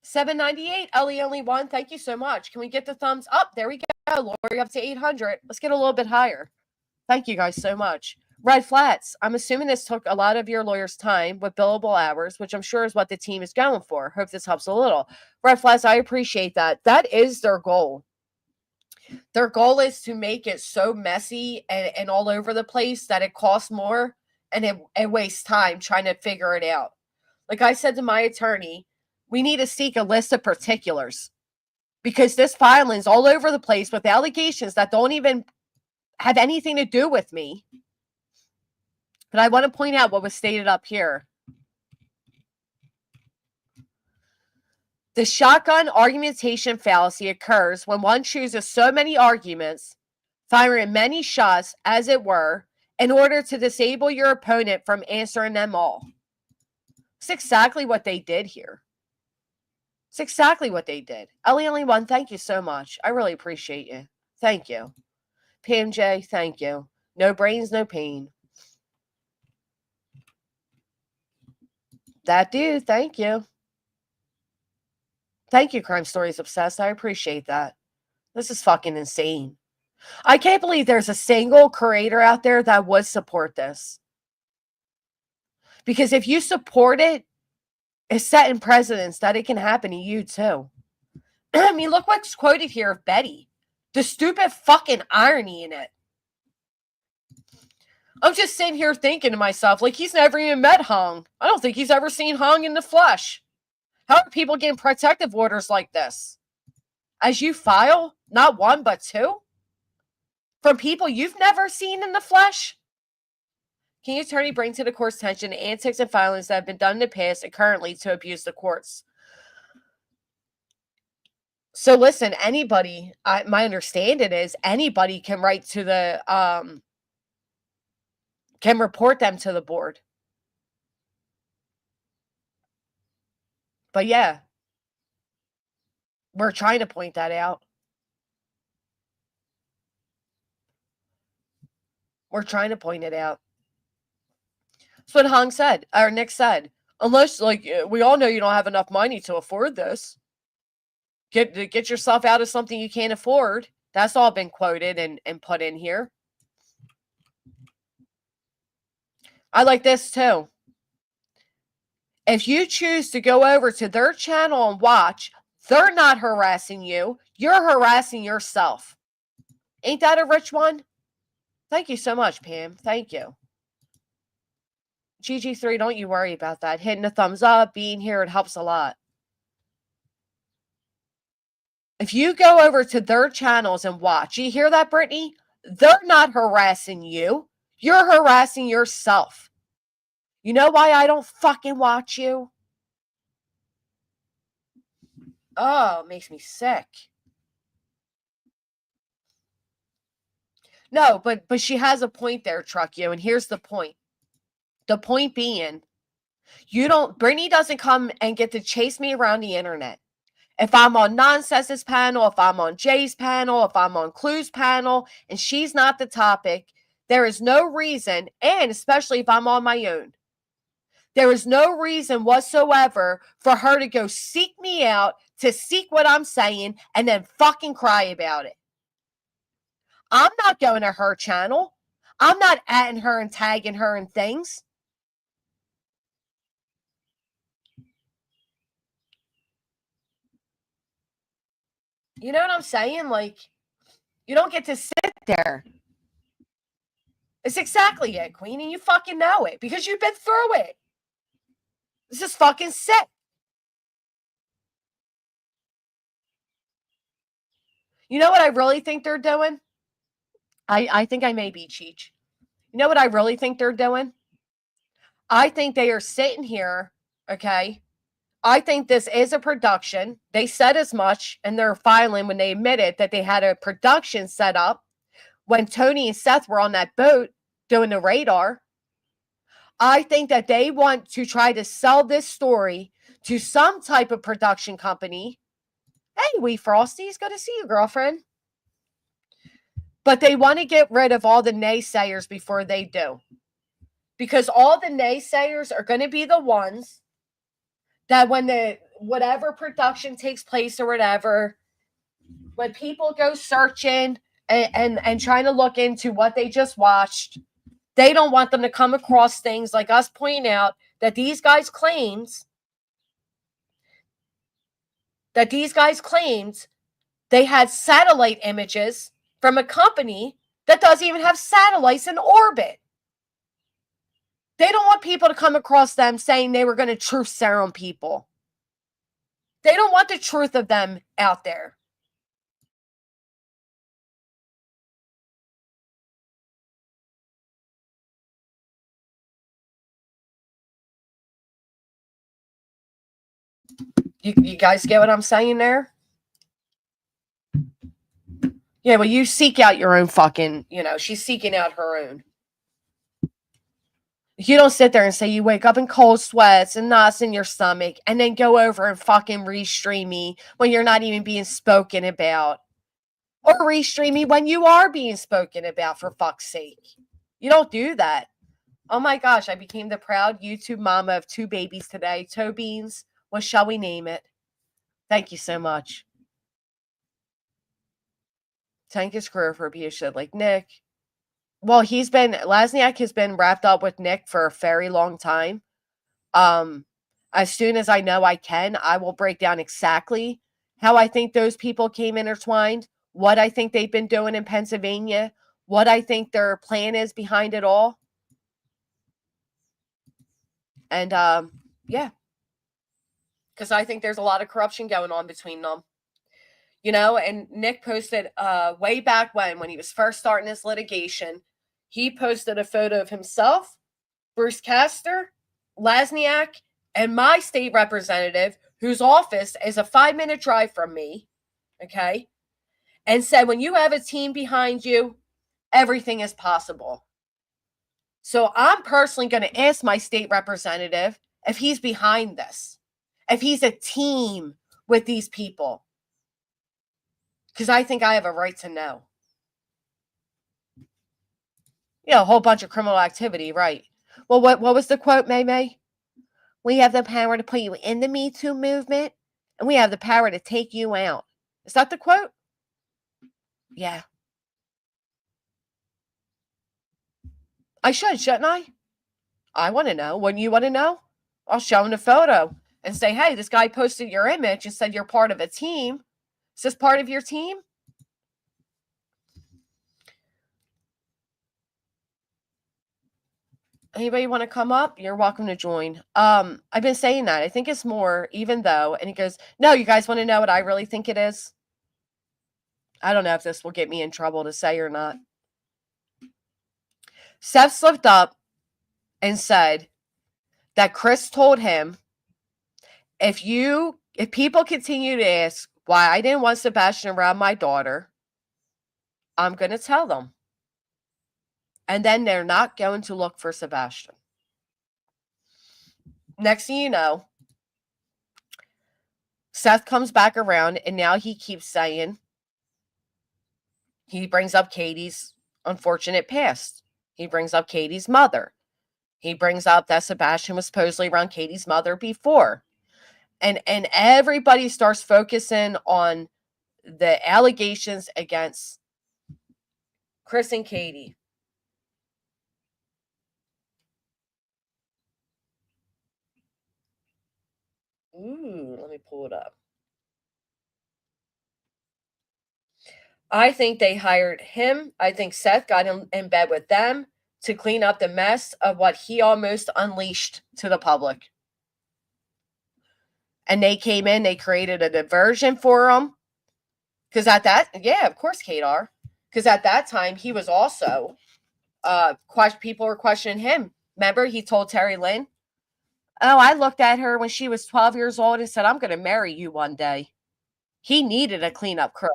798, Ellie only one. Thank you so much. Can we get the thumbs up? There we go. Lori up to 800. Let's get a little bit higher. Thank you guys so much. Red Flats, I'm assuming this took a lot of your lawyer's time with billable hours, which I'm sure is what the team is going for. Hope this helps a little. Red Flats, I appreciate that. That is their goal. Their goal is to make it so messy and all over the place that it costs more and it wastes time trying to figure it out. Like I said to my attorney, we need to seek a list of particulars because this filing is all over the place with allegations that don't even have anything to do with me. But I want to point out what was stated up here. The shotgun argumentation fallacy occurs when one chooses so many arguments, firing many shots, as it were, in order to disable your opponent from answering them all. It's exactly what they did here. It's exactly what they did. Ellie only one, thank you so much. I really appreciate you. Thank you. PMJ, thank you. No brains, no pain. That dude, thank you. Thank you, Crime Stories Obsessed. I appreciate that. This is fucking insane. I can't believe there's a single creator out there that would support this. Because if you support it, it's setting precedents that it can happen to you too. I mean, look what's quoted here of Betty. The stupid fucking irony in it. I'm just sitting here thinking to myself, like, he's never even met Hong. I don't think he's ever seen Hong in the flesh. How are people getting protective orders like this? As you file, not one, but two? From people you've never seen in the flesh? Can your attorney bring to the court's attention antics and filings that have been done in the past and currently to abuse the courts? So listen, anybody, my understanding is anybody can write to the, can report them to the board. But yeah, we're trying to point that out. We're trying to point it out. That's what Hong said, or Nik said. Unless, like, we all know you don't have enough money to afford this. Get yourself out of something you can't afford. That's all been quoted and put in here. I like this too. If you choose to go over to their channel and watch, they're not harassing you. You're harassing yourself. Ain't that a rich one? Thank you so much, Pam. Thank you. GG3, don't you worry about that. Hitting a thumbs up, being here, it helps a lot. If you go over to their channels and watch, you hear that, Brittney? They're not harassing you. You're harassing yourself. You know why I don't fucking watch you? Oh, it makes me sick. No, but she has a point there, Truck You, and here's the point. The point being, Brittney doesn't come and get to chase me around the internet. If I'm on Nonsense's panel, if I'm on Jay's panel, if I'm on Clue's panel, and she's not the topic, there is no reason, and especially if I'm on my own, there is no reason whatsoever for her to go seek me out, to seek what I'm saying, and then fucking cry about it. I'm not going to her channel. I'm not atting her and tagging her and things. You know what I'm saying? Like, you don't get to sit there. It's exactly it, Queen, and you fucking know it because you've been through it. This is fucking sick. You know what I really think they're doing? I think I may be Cheech. You know what I really think they're doing? I think they are sitting here, okay? I think this is a production. They said as much in their filing when they admitted that they had a production set up when Tony and Seth were on that boat doing the radar. I think that they want to try to sell this story to some type of production company. Hey, Wee Frosties, good to see you, girlfriend. But they want to get rid of all the naysayers before they do. Because all the naysayers are going to be the ones that when the whatever production takes place or whatever, when people go searching and trying to look into what they just watched, they don't want them to come across things like us pointing out that these guys claimed they had satellite images from a company that doesn't even have satellites in orbit. They don't want people to come across them saying they were going to truth serum people. They don't want the truth of them out there. You guys get what I'm saying there? Yeah, well, you seek out your own fucking, she's seeking out her own. You don't sit there and say you wake up in cold sweats and knots in your stomach and then go over and fucking restream me when you're not even being spoken about. Or restream me when you are being spoken about, for fuck's sake. You don't do that. Oh my gosh, I became the proud YouTube mama of 2 babies today. Toe Beans. What shall we name it? Thank you so much. tank his career for a piece of shit like Nik. Well, Lasniak has been wrapped up with Nik for a very long time. As soon as I know I can, I will break down exactly how I think those people came intertwined, what I think they've been doing in Pennsylvania, what I think their plan is behind it all. And, yeah. Because I think there's a lot of corruption going on between them. You know, and Nik posted way back when he was first starting his litigation, he posted a photo of himself, Bruce Castor, Lasniak, and my state representative, whose office is a 5-minute drive from me, okay, and said, when you have a team behind you, everything is possible. So I'm personally going to ask my state representative if he's behind this, if he's a team with these people, because I think I have a right to know. Yeah, a whole bunch of criminal activity, right? Well, what was the quote, May? We have the power to put you in the Me Too movement, and we have the power to take you out. Is that the quote? Yeah. I shouldn't I? I want to know. Wouldn't you want to know? I'll show him the photo and say, hey, this guy posted your image and said you're part of a team. Is this part of your team? Anybody want to come up? You're welcome to join. I've been saying that. I think it's more, even though, and he goes, no, you guys want to know what I really think it is? I don't know if this will get me in trouble to say or not. Seth slipped up and said that Chris told him, if people continue to ask why I didn't want Sebastian around my daughter, I'm going to tell them. And then they're not going to look for Sebastian. Next thing you know, Seth comes back around, and now he keeps saying, he brings up Katie's unfortunate past. He brings up Katie's mother. He brings up that Sebastian was supposedly around Katie's mother before. And everybody starts focusing on the allegations against Chris and Katie. Ooh, let me pull it up. I think they hired him. I think Seth got in bed with them to clean up the mess of what he almost unleashed to the public. And they came in, they created a diversion for him. Because of course, Kadar. Because at that time, he was also, people were questioning him. Remember, he told Terry Lynn, oh, I looked at her when she was 12 years old and said, I'm going to marry you one day. He needed a cleanup crew.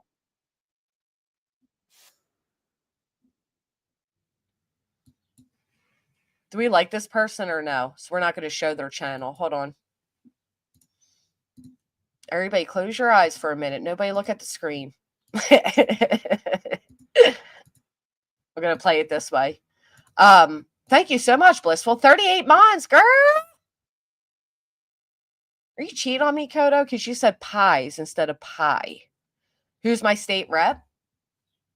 Do we like this person or no? So we're not going to show their channel. Hold on. Everybody close your eyes for a minute. Nobody look at the screen. We're going to play it this way. Thank you so much, Blissful. 38 months, girl. Are you cheating on me, Kodo? Because you said pies instead of pie. Who's my state rep?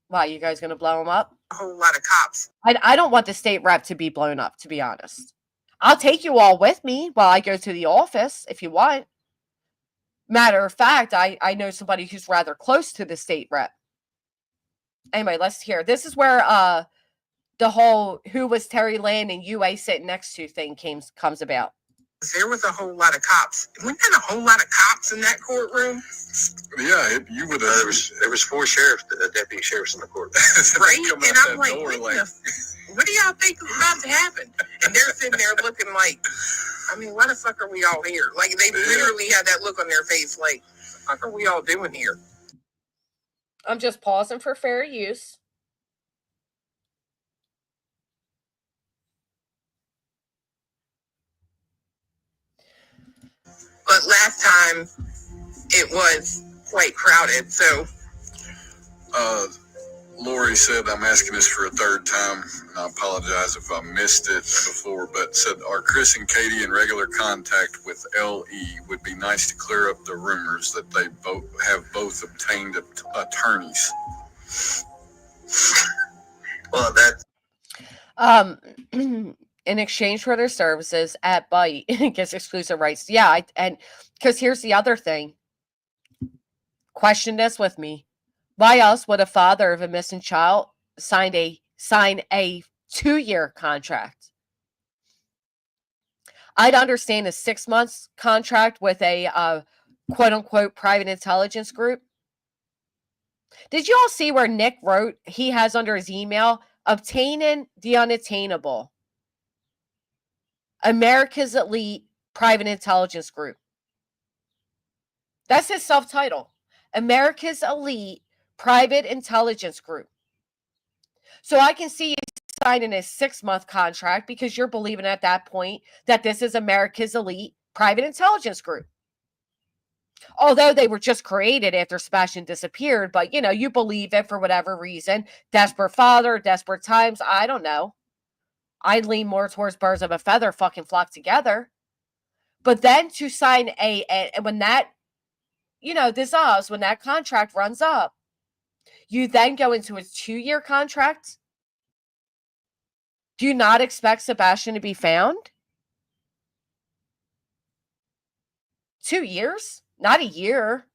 Why, you guys going to blow him up? A whole lot of cops. I don't want the state rep to be blown up, to be honest. I'll take you all with me while I go to the office if you want. Matter of fact, I know somebody who's rather close to the state rep. Anyway, let's hear. This is where the whole who was Terry Lynn and UA sitting next to thing comes about. There was a whole lot of cops. Wasn't there a whole lot of cops in that courtroom? Yeah, you would have. There was 4 sheriffs, deputy sheriffs in the court. Right? And I'm like, what do y'all think is about to happen? And they're sitting there looking like, I mean, why the fuck are we all here? Like, they literally had that look on their face like, what the fuck are we all doing here? I'm just pausing for fair use. But last time, it was quite crowded, so... Lori said, I'm asking this for a third time, and I apologize if I missed it before, but said, are Chris and Katie in regular contact with LE? Would be nice to clear up the rumors that they both obtained attorneys. Well, that In exchange for their services, at Byte gets exclusive rights. Yeah, and because here's the other thing. Question this with me. Why else would a father of a missing child sign a 2-year contract? I'd understand a 6 months contract with a quote unquote private intelligence group. Did you all see where Nick wrote he has under his email, obtaining the unattainable? America's elite private intelligence group. That's his self-title. America's elite private intelligence group. So I can see you signing a 6-month contract because you're believing at that point that this is America's elite private intelligence group. Although they were just created after Sebastian disappeared, but you believe it for whatever reason. Desperate father, desperate times, I don't know. I lean more towards birds of a feather fucking flock together. But then to sign when that, dissolves, when that contract runs up, you then go into a 2-year contract. Do you not expect Sebastian to be found? 2 years? Not a year.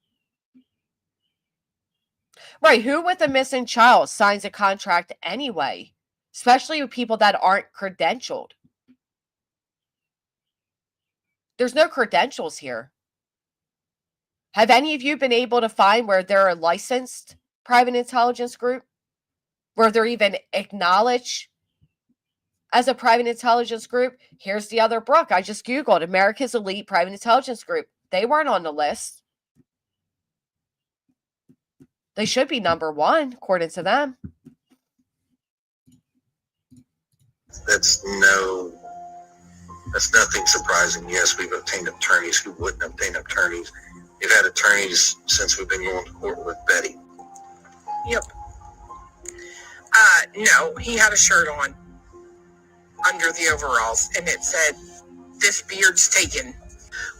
Right, who with a missing child signs a contract anyway? Especially with people that aren't credentialed. There's no credentials here. Have any of you been able to find where they're a licensed private intelligence group? Where they're even acknowledged as a private intelligence group? Here's the other book. I just Googled America's Elite Private Intelligence Group. They weren't on the list. They should be number 1, according to them. that's nothing surprising. Yes, we've obtained attorneys. Who wouldn't obtain attorneys? We've had attorneys since we've been going to court with Betty. Yep. No, he had a shirt on under the overalls, and it said, "This beard's taken."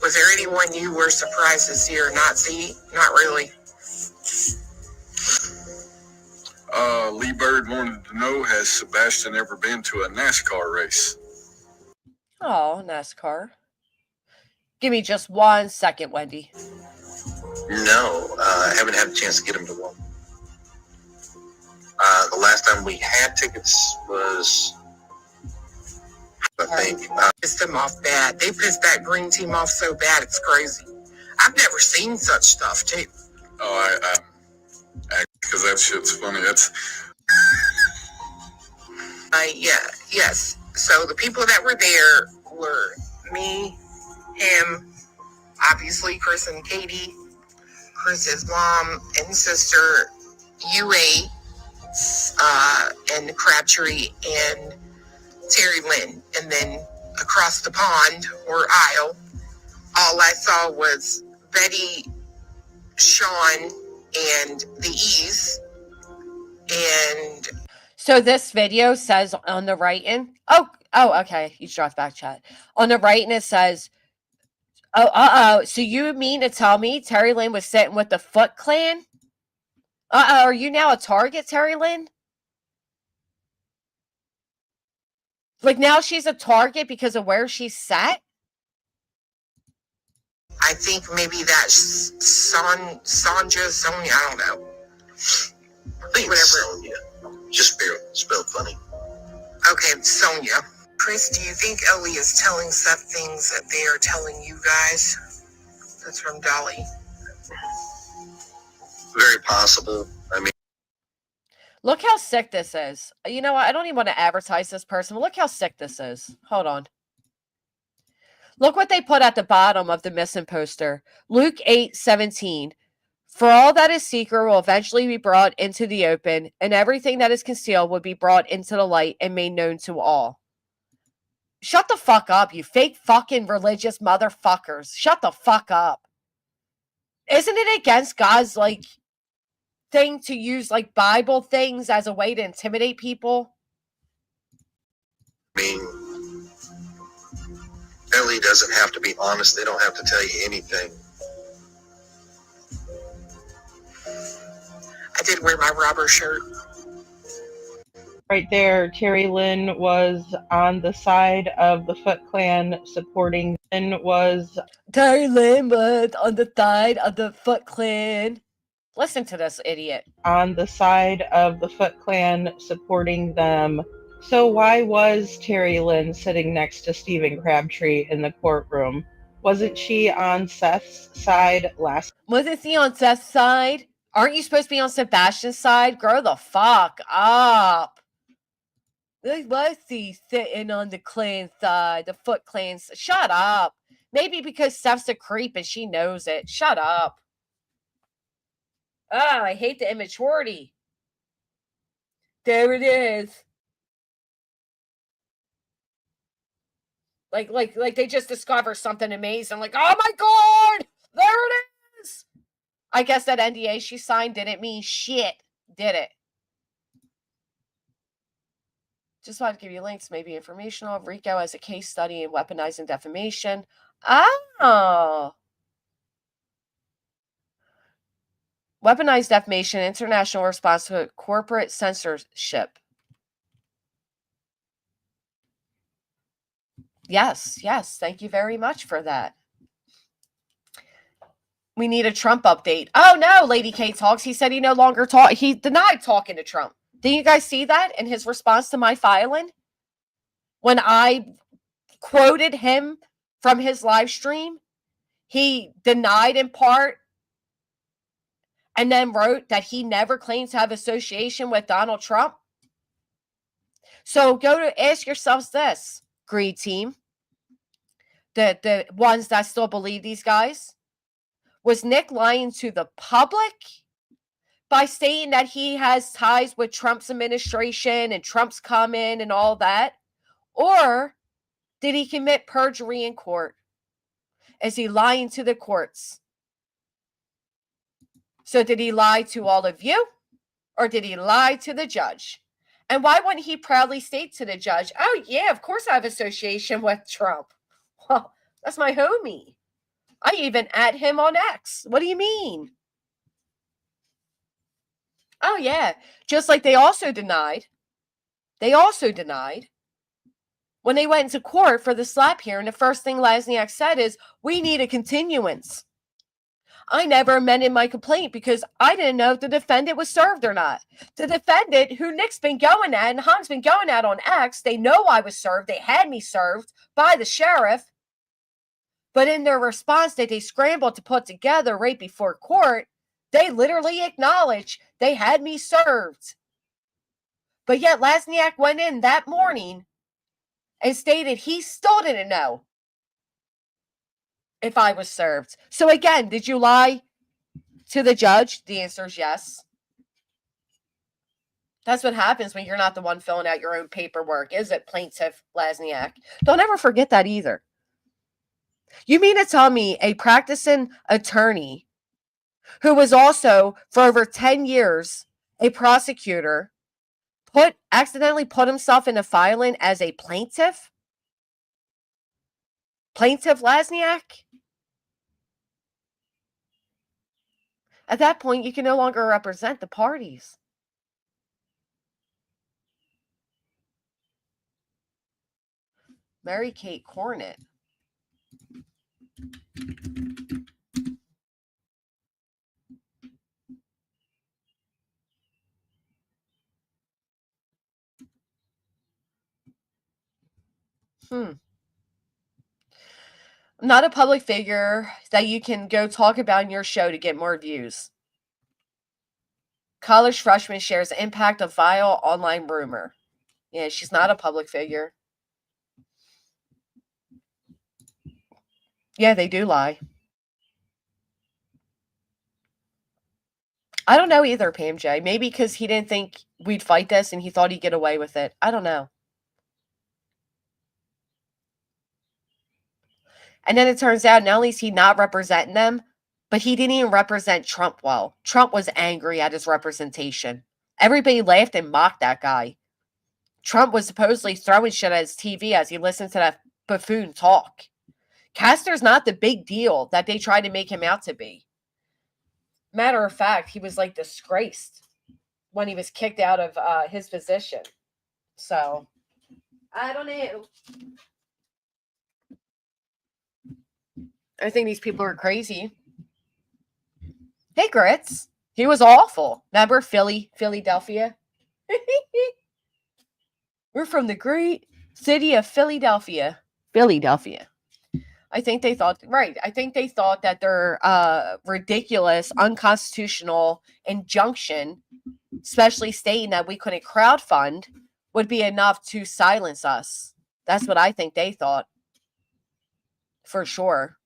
Was there anyone you were surprised to see or not see? Not really. Lee Bird wanted to know, has Sebastian ever been to a NASCAR race? Oh, NASCAR. Give me just 1 second, Wendy. No, I haven't had a chance to get him to one. The last time we had tickets was, I think, Pissed them off bad. They pissed that green team off so bad, it's crazy. I've never seen such stuff, too. Oh, because that shit's funny. That's Yes. So the people that were there were me, him, obviously Chris and Katie, Chris's mom and sister, UA, and Crabtree and Terry Lynn. And then across the pond or aisle, all I saw was Betty, Sean, and the E's. And So this video says on the right-in, oh, okay, you dropped back chat. On the right-in it says, so you mean to tell me Terry Lynn was sitting with the Foot Clan? Are you now a target, Terry Lynn? Like now she's a target because of where she sat? I think maybe that's Sonia, I don't know. I think it's Sonia. Just spelled funny. Okay, Sonia. Chris, do you think Ellie is telling Seth things that they are telling you guys? That's from Dolly. Very possible. I mean, Look how sick this is. You know what? I don't even want to advertise this person, but look how sick this is. Hold on. Look what they put at the bottom of the missing poster. Luke 8:17. For all that is secret will eventually be brought into the open, and everything that is concealed will be brought into the light and made known to all. Shut the fuck up, you fake fucking religious motherfuckers. Shut the fuck up. Isn't it against God's, thing to use, Bible things as a way to intimidate people? Ellie doesn't have to be honest. They don't have to tell you anything. I did wear my robber shirt. Right there, Terry Lynn was on the side of the Foot Clan supporting. Terry Lynn was on the side of the Foot Clan. Listen to this idiot. On the side of the Foot Clan supporting them. So why was Terry Lynn sitting next to Stephen Crabtree in the courtroom? Wasn't she on Seth's side last? Wasn't she on Seth's side? Aren't you supposed to be on Sebastian's side? Grow the fuck up. Why is he sitting on the clan side, the Foot Clan? Shut up. Maybe because Steph's a creep and she knows it. Shut up. Ah, I hate the immaturity. There it is. Like they just discover something amazing. Like, oh my God, there it is. I guess that NDA she signed didn't mean shit, did it? Just wanted to give you links, maybe informational. Rico as a case study in weaponizing defamation. Oh. Weaponized defamation, international response to corporate censorship. Yes. Thank you very much for that. We need a Trump update. Oh no, Lady K talks. He said he no longer talked. He denied talking to Trump. Did you guys see that in his response to my filing? When I quoted him from his live stream, he denied in part and then wrote that he never claims to have association with Donald Trump. So go to ask yourselves this, Greed Team, the ones that still believe these guys. Was Nik lying to the public by stating that he has ties with Trump's administration and Trump's comment and all that? Or did he commit perjury in court? Is he lying to the courts? So did he lie to all of you? Or did he lie to the judge? And why wouldn't he proudly state to the judge, oh yeah, of course I have association with Trump. Well, that's my homie. I even add him on X. What do you mean? Oh, yeah. Just like they also denied when they went into court for the slap hearing, the first thing Lasniak said is, we need a continuance. I never amended my complaint because I didn't know if the defendant was served or not. The defendant, who Nick's been going at and Hong's been going at on X, they know I was served. They had me served by the sheriff. But in their response that they scrambled to put together right before court, they literally acknowledged they had me served. But yet Lasniak went in that morning and stated he still didn't know if I was served. So again, did you lie to the judge? The answer is yes. That's what happens when you're not the one filling out your own paperwork, is it, Plaintiff Lasniak? Don't ever forget that either. You mean to tell me a practicing attorney who was also, for over 10 years, a prosecutor, accidentally put himself in a filing as a plaintiff? Plaintiff Lasniak? At that point, you can no longer represent the parties. Mary Kate Cornett. I'm not a public figure that you can go talk about in your show to get more views. College freshman shares the impact of vile online rumor. Yeah, she's not a public figure. Yeah, they do lie. I don't know either, Pam J. Maybe because he didn't think we'd fight this and he thought he'd get away with it. I don't know. And then it turns out not only is he not representing them, but he didn't even represent Trump well. Trump was angry at his representation. Everybody laughed and mocked that guy. Trump was supposedly throwing shit at his TV as he listened to that buffoon talk. Castor's not the big deal that they tried to make him out to be. Matter of fact, he was like disgraced when he was kicked out of his position. So, I don't know. I think these people are crazy. Hey, Grits. He was awful. Remember Philadelphia? We're from the great city of Philadelphia. Philadelphia. I think they thought, right, I think they thought that their ridiculous, unconstitutional injunction, especially stating that we couldn't crowdfund, would be enough to silence us. That's what I think they thought. For sure.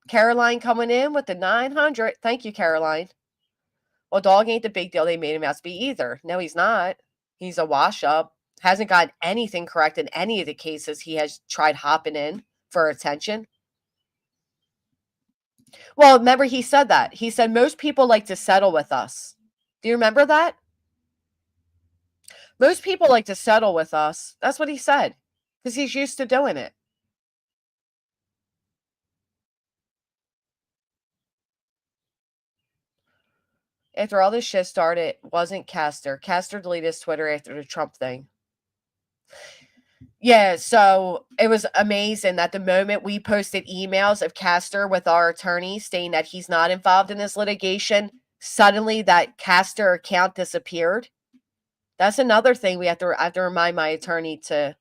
Caroline coming in with the 900. Thank you, Caroline. Well, dog ain't the big deal they made him out to be either. No, he's not. He's a wash-up. Hasn't gotten anything correct in any of the cases he has tried hopping in for attention. Well, remember he said that. He said most people like to settle with us. Do you remember that? Most people like to settle with us. That's what he said. Because he's used to doing it. After all this shit started, it wasn't Castor. Castor deleted his Twitter after the Trump thing. Yeah, so it was amazing that the moment we posted emails of Castor with our attorney stating that he's not involved in this litigation, suddenly that Castor account disappeared. That's another thing we have to remind my attorney to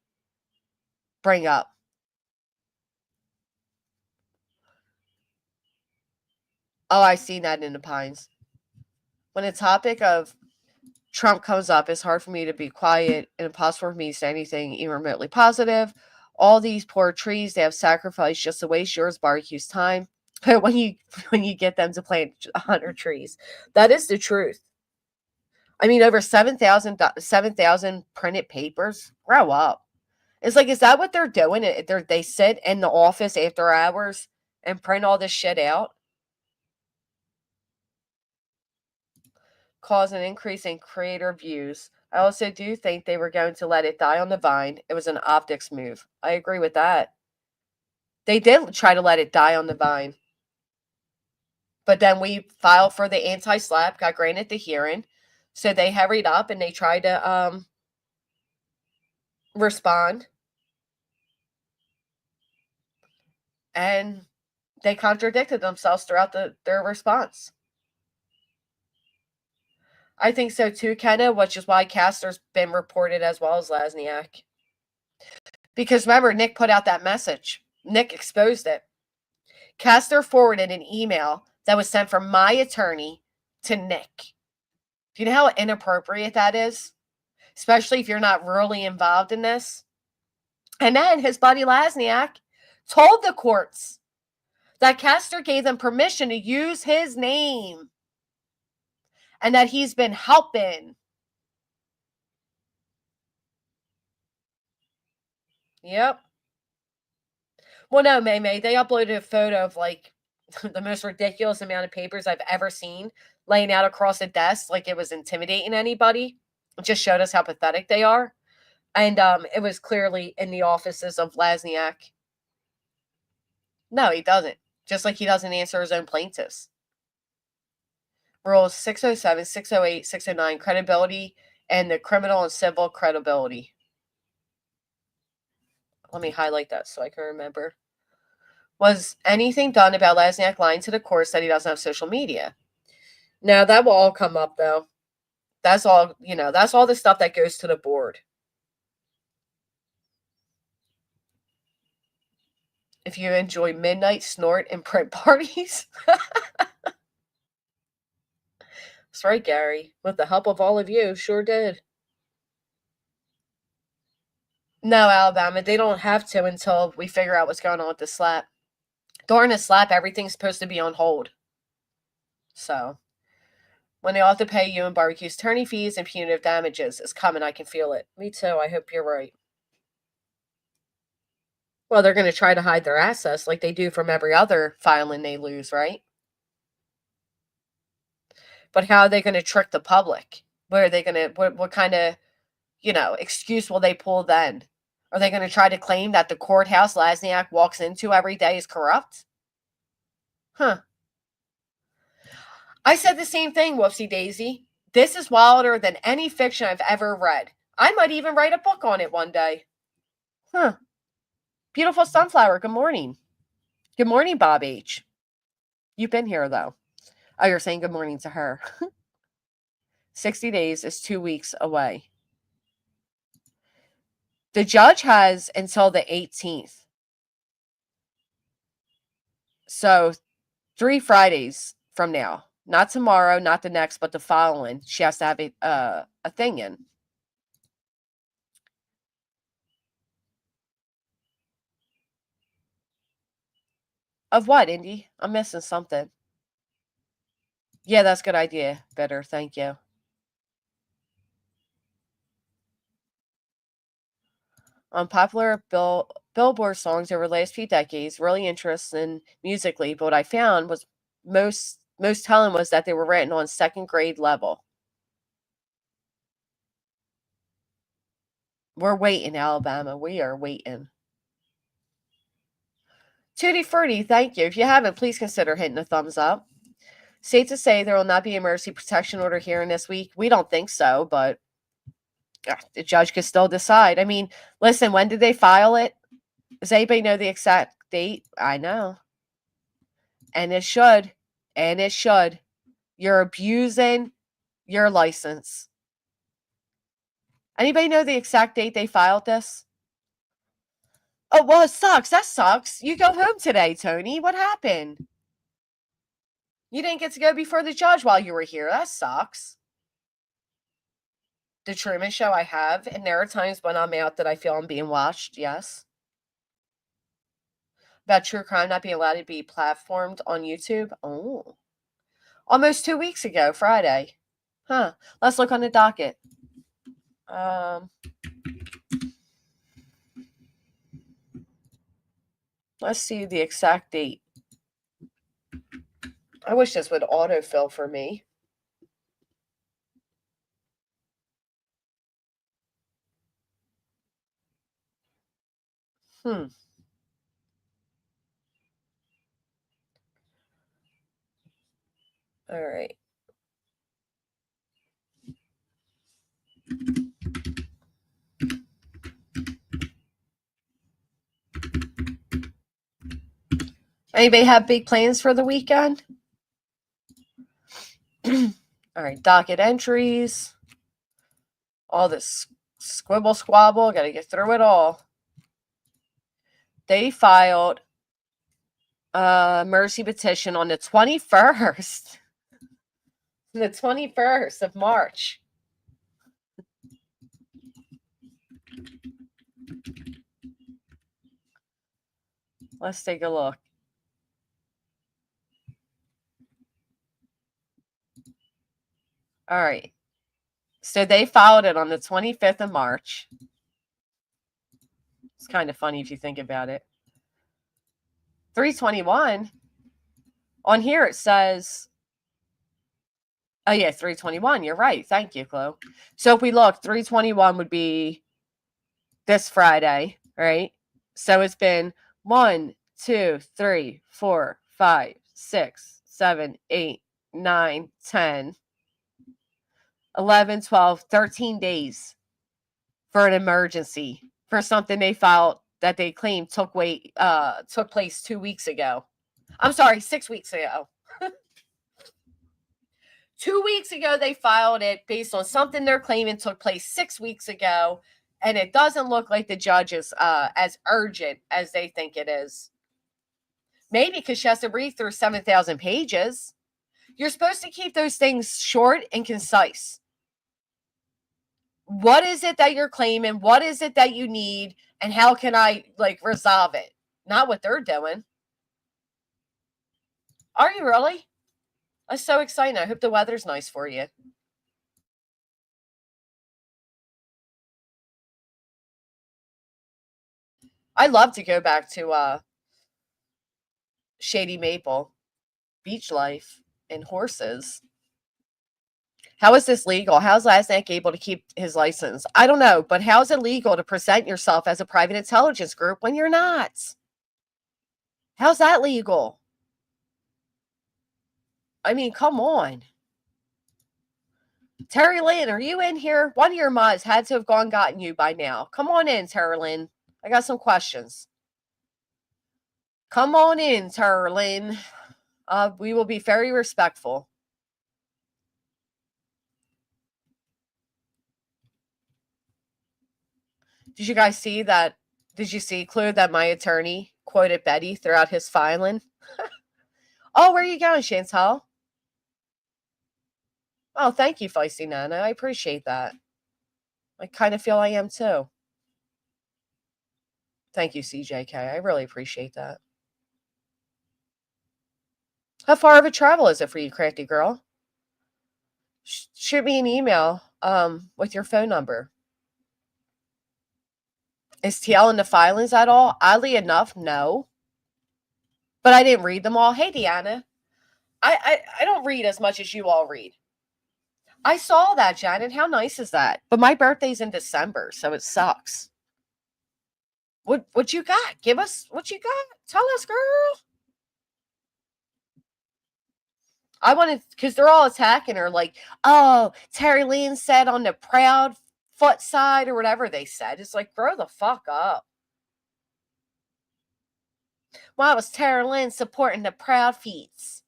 bring up. Oh, I seen that in the Pines. When a topic of Trump comes up, it's hard for me to be quiet and impossible for me to say anything even remotely positive. All these poor trees they have sacrificed just to waste yours barbecue's time. when you get them to plant 100 trees, that is the truth. I mean, over 7,000 printed papers. Grow up. It's like, is that what they're doing? They sit in the office after hours and print all this shit out? Cause an increase in creator views. I also do think they were going to let it die on the vine. It was an optics move. I agree with that. They did try to let it die on the vine. But then we filed for the anti-slap, got granted the hearing. So they hurried up and they tried to respond. And they contradicted themselves throughout their response. I think so too, Kenna, which is why Castor's been reported as well as Lasniak. Because remember, Nick put out that message. Nick exposed it. Castor forwarded an email that was sent from my attorney to Nick. Do you know how inappropriate that is? Especially if you're not really involved in this. And then his buddy Lasniak told the courts that Castor gave them permission to use his name. And that he's been helping. Yep. Well, no, May. They uploaded a photo of, like, the most ridiculous amount of papers I've ever seen laying out across a desk, like it was intimidating anybody. It just showed us how pathetic they are. And it was clearly in the offices of Lasniak. No, he doesn't. Just like he doesn't answer his own plaintiffs. Rules 607, 608, 609, credibility, and the criminal and civil credibility. Let me highlight that so I can remember. Was anything done about Lasniak lying to the courts that he doesn't have social media? No, that will all come up, though. That's all, that's all the stuff that goes to the board. If you enjoy midnight snort and print parties. That's right, Gary. With the help of all of you, sure did. No, Alabama, they don't have to until we figure out what's going on with the slap. During the slap, everything's supposed to be on hold. So, when they all have to pay you and barbecue's attorney fees and punitive damages, it's coming. I can feel it. Me too. I hope you're right. Well, they're going to try to hide their assets like they do from every other filing they lose, right? But how are they going to trick the public? What are they going to, what kind of, excuse will they pull then? Are they going to try to claim that the courthouse Lasniak walks into every day is corrupt? Huh. I said the same thing, Whoopsie Daisy. This is wilder than any fiction I've ever read. I might even write a book on it one day. Huh. Beautiful Sunflower, good morning. Good morning, Bob H. You've been here, though. Oh, you're saying good morning to her. 60 days is 2 weeks away. The judge has until the 18th. So 3 Fridays from now. Not tomorrow, not the next, but the following. She has to have a thing in. Of what, Indy? I'm missing something. Yeah, that's a good idea. Better, thank you. Popular Billboard songs over the last few decades, really interesting musically, but what I found was most telling was that they were written on second grade level. We're waiting, Alabama. We are waiting. Tutti Frutti, thank you. If you haven't, please consider hitting a thumbs up. Safe to say there will not be a mercy protection order hearing this week. We don't think so, but the judge could still decide. I mean, listen, when did they file it? Does anybody know the exact date? I know. And it should. And it should. You're abusing your license. Anybody know the exact date they filed this? Oh, well, it sucks. That sucks. You go home today, Tony. What happened? You didn't get to go before the judge while you were here. That sucks. The Truman Show I have, and there are times when I'm out that I feel I'm being watched, yes. About true crime not being allowed to be platformed on YouTube. Oh. Almost 2 weeks ago, Friday. Huh. Let's look on the docket. Let's see the exact date. I wish this would autofill for me. All right. Anybody have big plans for the weekend? All right, docket entries. All this squibble squabble. Got to get through it all. They filed a mercy petition on the 21st. The 21st of March. Let's take a look. All right. So they filed it on the 25th of March. It's kind of funny if you think about it. 321. On here it says, oh yeah, 321. You're right. Thank you, Chloe. So if we look, 321 would be this Friday, right? So it's been 1, 2, 3, 4, 5, 6, 7, 8, 9, 10, 11, 12, 13 days for an emergency for something they filed that they claimed took place 2 weeks ago. I'm sorry, 6 weeks ago. 2 weeks ago, they filed it based on something they're claiming took place 6 weeks ago, and it doesn't look like the judge is as urgent as they think it is. Maybe because she has to read through 7,000 pages. You're supposed to keep those things short and concise. What is it that you're claiming? What is it that you need? And how can I, resolve it? Not what they're doing. Are you really? That's so exciting. I hope the weather's nice for you. I love to go back to Shady Maple, beach life, and horses. How is this legal? How's Lasnik able to keep his license? I don't know, but how is it legal to present yourself as a private intelligence group when you're not? How's that legal? I mean, come on. Terry Lynn, are you in here? One of your mods had to have gotten you by now. Come on in, Terry Lynn. I got some questions. Come on in, Terry Lynn. We will be very respectful. Did you guys see that? Did you see, Clue, that my attorney quoted Betty throughout his filing? Oh, where are you going, Chantal? Oh, thank you, Feisty Nana. I appreciate that. I kind of feel I am too. Thank you, CJK. I really appreciate that. How far of a travel is it for you, Crafty Girl? Shoot me an email with your phone number. Is TL in the filings at all? Oddly enough, no. But I didn't read them all. Hey, Deanna. I don't read as much as you all read. I saw that, Janet. How nice is that? But my birthday's in December, so it sucks. What you got? Give us what you got. Tell us, girl. I wanted, because they're all attacking her, like, oh, Terry Lynn said on the proud foot side or whatever they said. It's like, grow the fuck up. Why was Terry Lynn supporting the proud feets?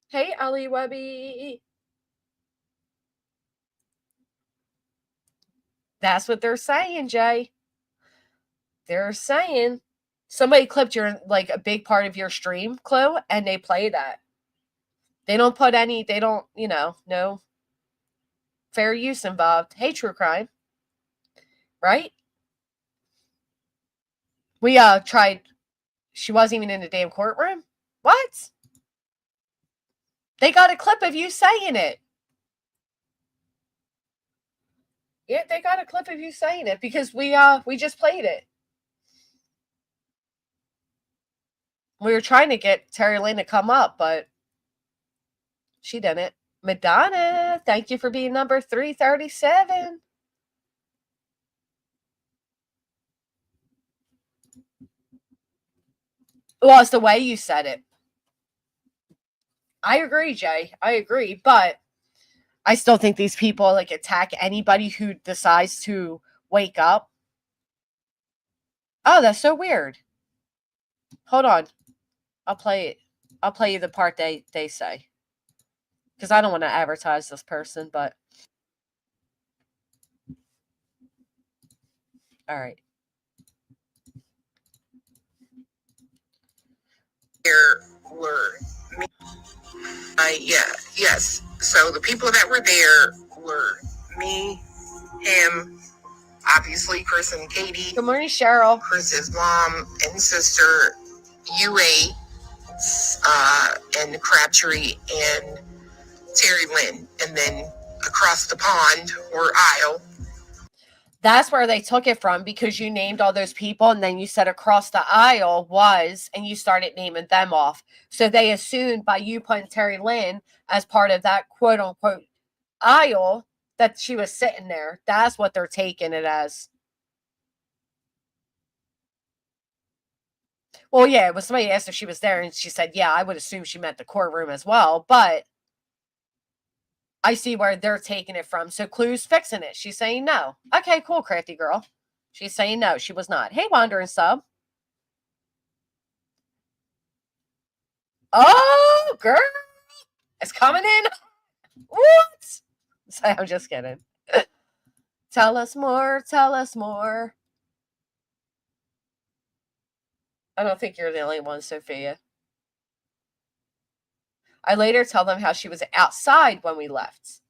Hey, Ali Webby. That's what they're saying, Jay. They're saying somebody clipped your, like, a big part of your stream, Clue, and they play that. They don't put any, they don't, no fair use involved. Hey, true crime. Right? We tried, she wasn't even in the damn courtroom? What? They got a clip of you saying it. Yeah, they got a clip of you saying it because we just played it. We were trying to get Terry Lynn to come up, but she didn't. Madonna, thank you for being number 337. Well, it's the way you said it. I agree, Jay. I agree, but I still think these people like attack anybody who decides to wake up. Oh, that's so weird. Hold on. I'll play it. I'll play you the part they say. Because I don't want to advertise this person, but all right. There were me. Yes. So the people that were there were me, him, obviously Chris and Katie. Good morning, Cheryl. Chris's mom and sister, UA, and Crabtree and Terry Lynn, and then across the pond or aisle. That's where they took it from because you named all those people and then you said across the aisle was, and you started naming them off. So they assumed by you putting Terry Lynn as part of that quote unquote aisle that she was sitting there. That's what they're taking it as. Well, yeah, it was somebody asked if she was there and she said, yeah, I would assume she meant the courtroom as well, but I see where they're taking it from. So Clue's fixing it. She's saying no. Okay, cool, Crafty Girl. She's saying no, she was not. Hey, Wandering Sub. Oh, girl. It's coming in. What? So, I'm just kidding. Tell us more. Tell us more. I don't think you're the only one, Sophia. I later tell them how she was outside when we left.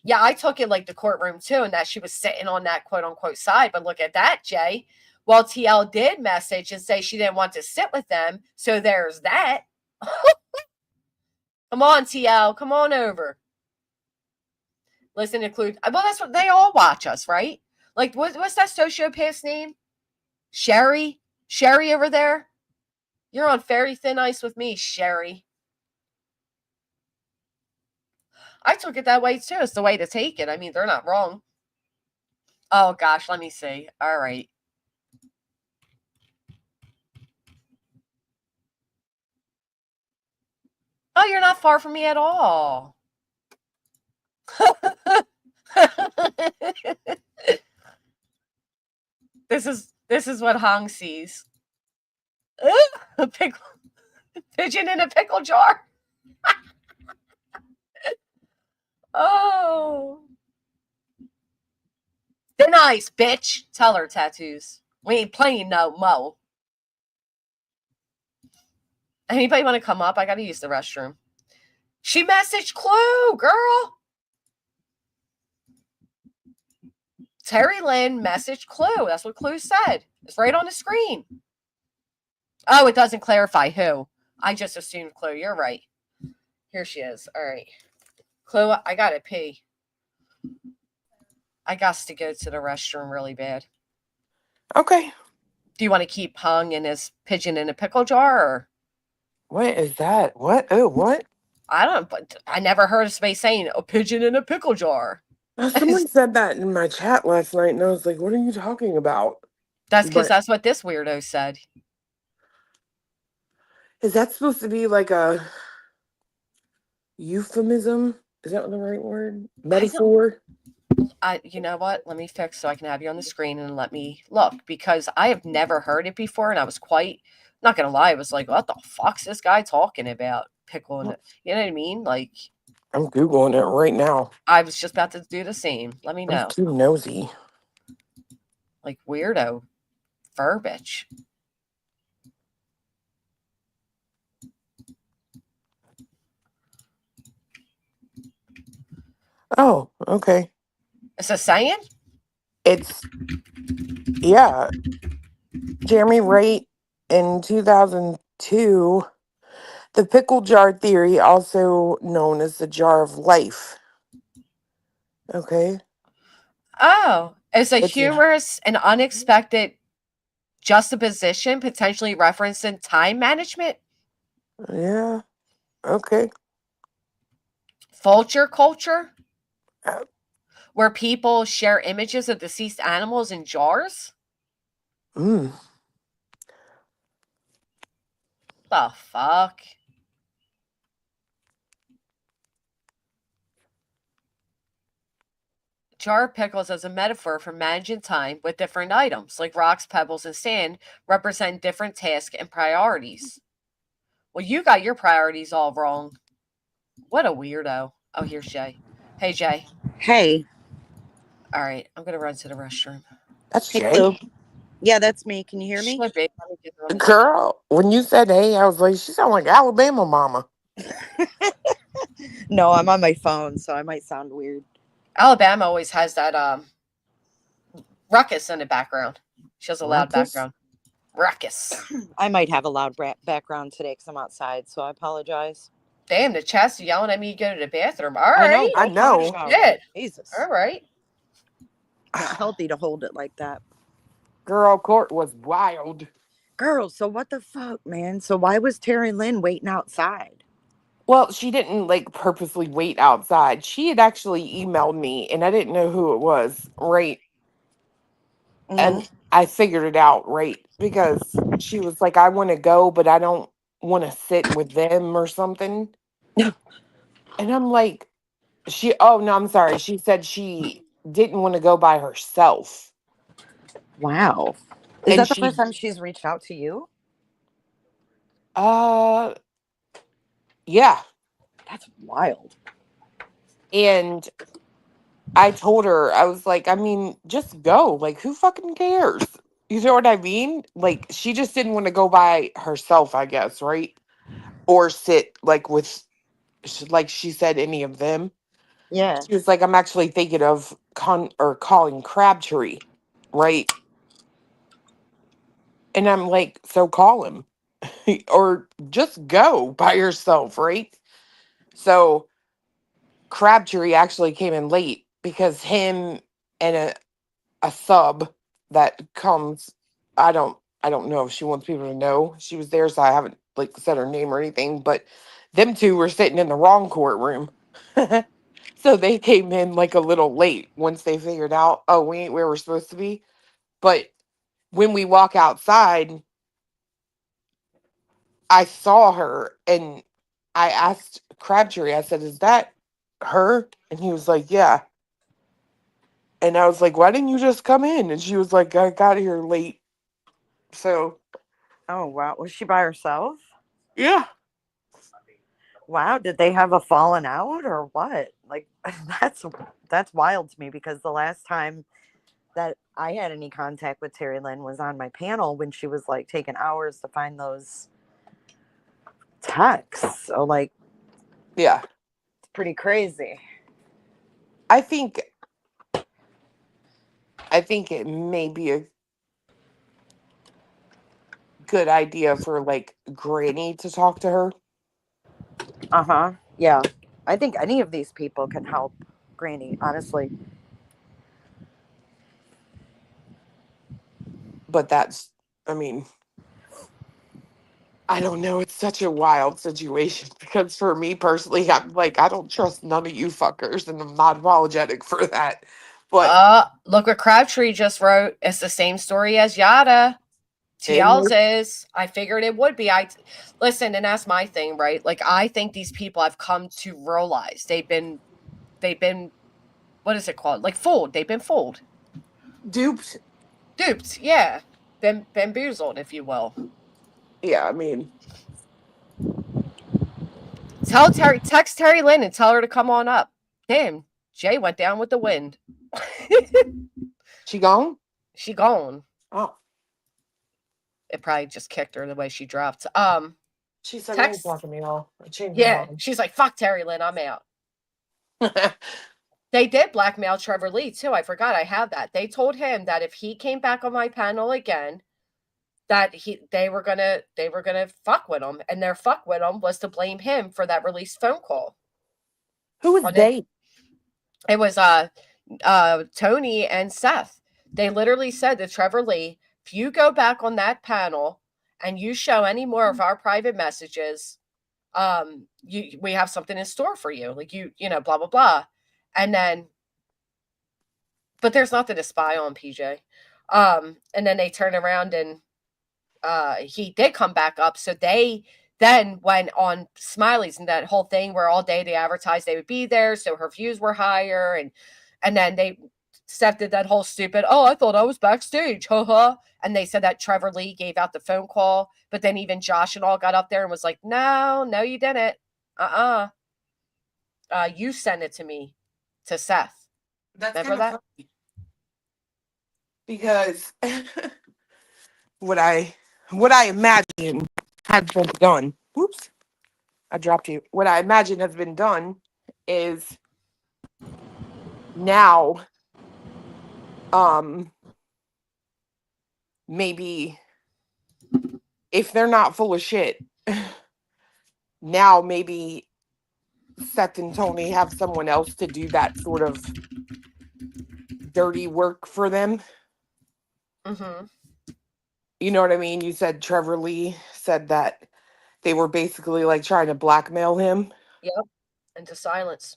Yeah, I took it like the courtroom too, and that she was sitting on that quote unquote side. But look at that, Jay. Well, TL did message and say she didn't want to sit with them. So there's that. Come on, TL. Come on over. Listen to Clue. Well, that's what they all watch us, right? Like, what's that sociopath's name? Sherry? Sherry over there? You're on very thin ice with me, Sherry. I took it that way too. It's the way to take it. I mean, they're not wrong. Oh, gosh. Let me see. All right. Oh, you're not far from me at all. This is what Hong sees. A pigeon in a pickle jar. Oh. They're nice, bitch. Tell her, tattoos. We ain't playing no mo. Anybody want to come up? I gotta use the restroom. She messaged Clue, girl. Terry Lynn messaged Clue. That's what Clue said. It's right on the screen. Oh, it doesn't clarify who. I just assumed Clue. You're right. Here she is. All right. Clue, I gotta pee. I got to go to the restroom really bad. Okay. Do you want to keep Hung and his pigeon in a pickle jar, or? What is that? What? Oh, what? I don't, but I never heard of somebody saying a pigeon in a pickle jar. Someone said that in my chat last night, and I was like, what are you talking about? That's because But that's what this weirdo said. is that supposed to be like a euphemism? Is that the right word? Metaphor? You know what? Let me fix so I can have you on the screen and let me look, because I have never heard it before, and I was quite, not gonna lie, I was like, what the fuck's this guy talking about? Pickle in it. You know what I mean? Like, I'm Googling it right now. I was just about to do the same. Let me know. I'm too nosy. Like, weirdo verbiage. Oh, okay. It's a saying? It's, yeah. Jeremy Wright in 2002, the pickle jar theory, also known as the jar of life. Okay. Oh, it's a It's humorous and unexpected juxtaposition, potentially referencing time management. Yeah. Okay. Vulture culture, Uh, where people share images of deceased animals in jars. mm. The fuck? Jar of pickles as a metaphor for managing time with different items, like rocks, pebbles, and sand, represent different tasks and priorities. Well, you got your priorities all wrong. What a weirdo. Oh, here's Jay. Hey, Jay. Hey. All right, I'm going to run to the restroom. That's Hey, Jay. Clue. Yeah, that's me. Can you hear me? Should be. Let me get on the- Girl, when you said hey, I was like, she sound like Alabama mama. No, I'm on my phone, so I might sound weird. Alabama always has that ruckus in the background. She has a loud Ruckus? background. Ruckus. I might have a loud background today because I'm outside, so I apologize. Damn, the chat's yelling at me to go to the bathroom. All I know. right. I know. Shit. Jesus. All right. Not healthy to hold it like that. Girl, court was wild. Girl, so what the fuck, man? So why was Terry Lynn waiting outside? Well, she didn't like purposely wait outside. She had actually emailed me and I didn't know who it was, right? And I figured it out, right? Because she was like, I want to go, but I don't want to sit with them or something. And I'm like, oh no, I'm sorry. She said she didn't want to go by herself. Wow. Is And that the first time she's reached out to you? Yeah. That's wild. And I told her, I was like, I mean, just go. Like, who fucking cares? You know what I mean? Like, she just didn't want to go by herself, I guess, right? Or sit like with, like she said, any of them. Yeah. She was like, I'm actually thinking of calling Crabtree, right? And I'm like, so call him. Or just go by yourself, right? So Crabtree actually came in late because him and a sub that comes, I don't know if she wants people to know she was there, so I haven't like said her name or anything, but them two were sitting in the wrong courtroom. So they came in like a little late once they figured out, oh, we ain't where we're supposed to be. But when we walk outside, I saw her and I asked Crabtree, I said, is that her? And he was like, yeah. And I was like, why didn't you just come in? And she was like, I got here late. So, Oh, wow. Was she by herself? yeah. Wow. Did they have a falling out or what? Like, that's wild to me because the last time that I had any contact with Terry Lynn was on my panel when she was like taking hours to find those texts. So, like, Yeah. it's pretty crazy. I think it may be a good idea for like Granny to talk to her. Uh-huh. Yeah. I think any of these people can help Granny, honestly. But that's, I mean, I don't know. It's such a wild situation because for me personally, I'm like, I don't trust none of you fuckers, and I'm not apologetic for that. But Look what Crabtree just wrote. It's the same story as Yada. TL's is. I figured it would be. Listen, and that's my thing, right? Like, I think these people have come to realize they've been, what is it called? Like, fooled. They've been fooled. duped. Duped, yeah. Bamboozled, if you will. Yeah, I mean, Text Terry Lynn and tell her to come on up. Damn, Jay went down with the wind. she gone? She gone. Oh. It probably just kicked her the way she dropped. She said, text. "You talking to me all." Yeah, she's like, "Fuck Terry Lynn, I'm out." They did blackmail Trevor Lee too. I forgot I have that. They told him that if he came back on my panel again, that they were gonna fuck with him, and their fuck with him was to blame him for that released phone call. Who was they? It was Tony and Seth. They literally said to Trevor Lee, if you go back on that panel and you show any more of our private messages, we have something in store for you. Like, you know, blah, blah, blah. And then, but there's nothing to spy on, PJ. And then they turn around and he did come back up. So they then went on Smiley's and that whole thing where all day they advertised they would be there. So her views were higher. And then they did that whole stupid, oh, I thought I was backstage. And they said that Trevor Lee gave out the phone call. But then even Josh and all got up there and was like, no, you didn't. You sent it to me, to Seth. That's remember that? Funny. Because what I imagine has been done. Whoops. I dropped you. What I imagine has been done is now maybe if they're not full of shit, now maybe Seth and Tony have someone else to do that sort of dirty work for them. Mm-hmm. You know what I mean? You said Trevor Lee said that they were basically like trying to blackmail him. Yep. Into silence.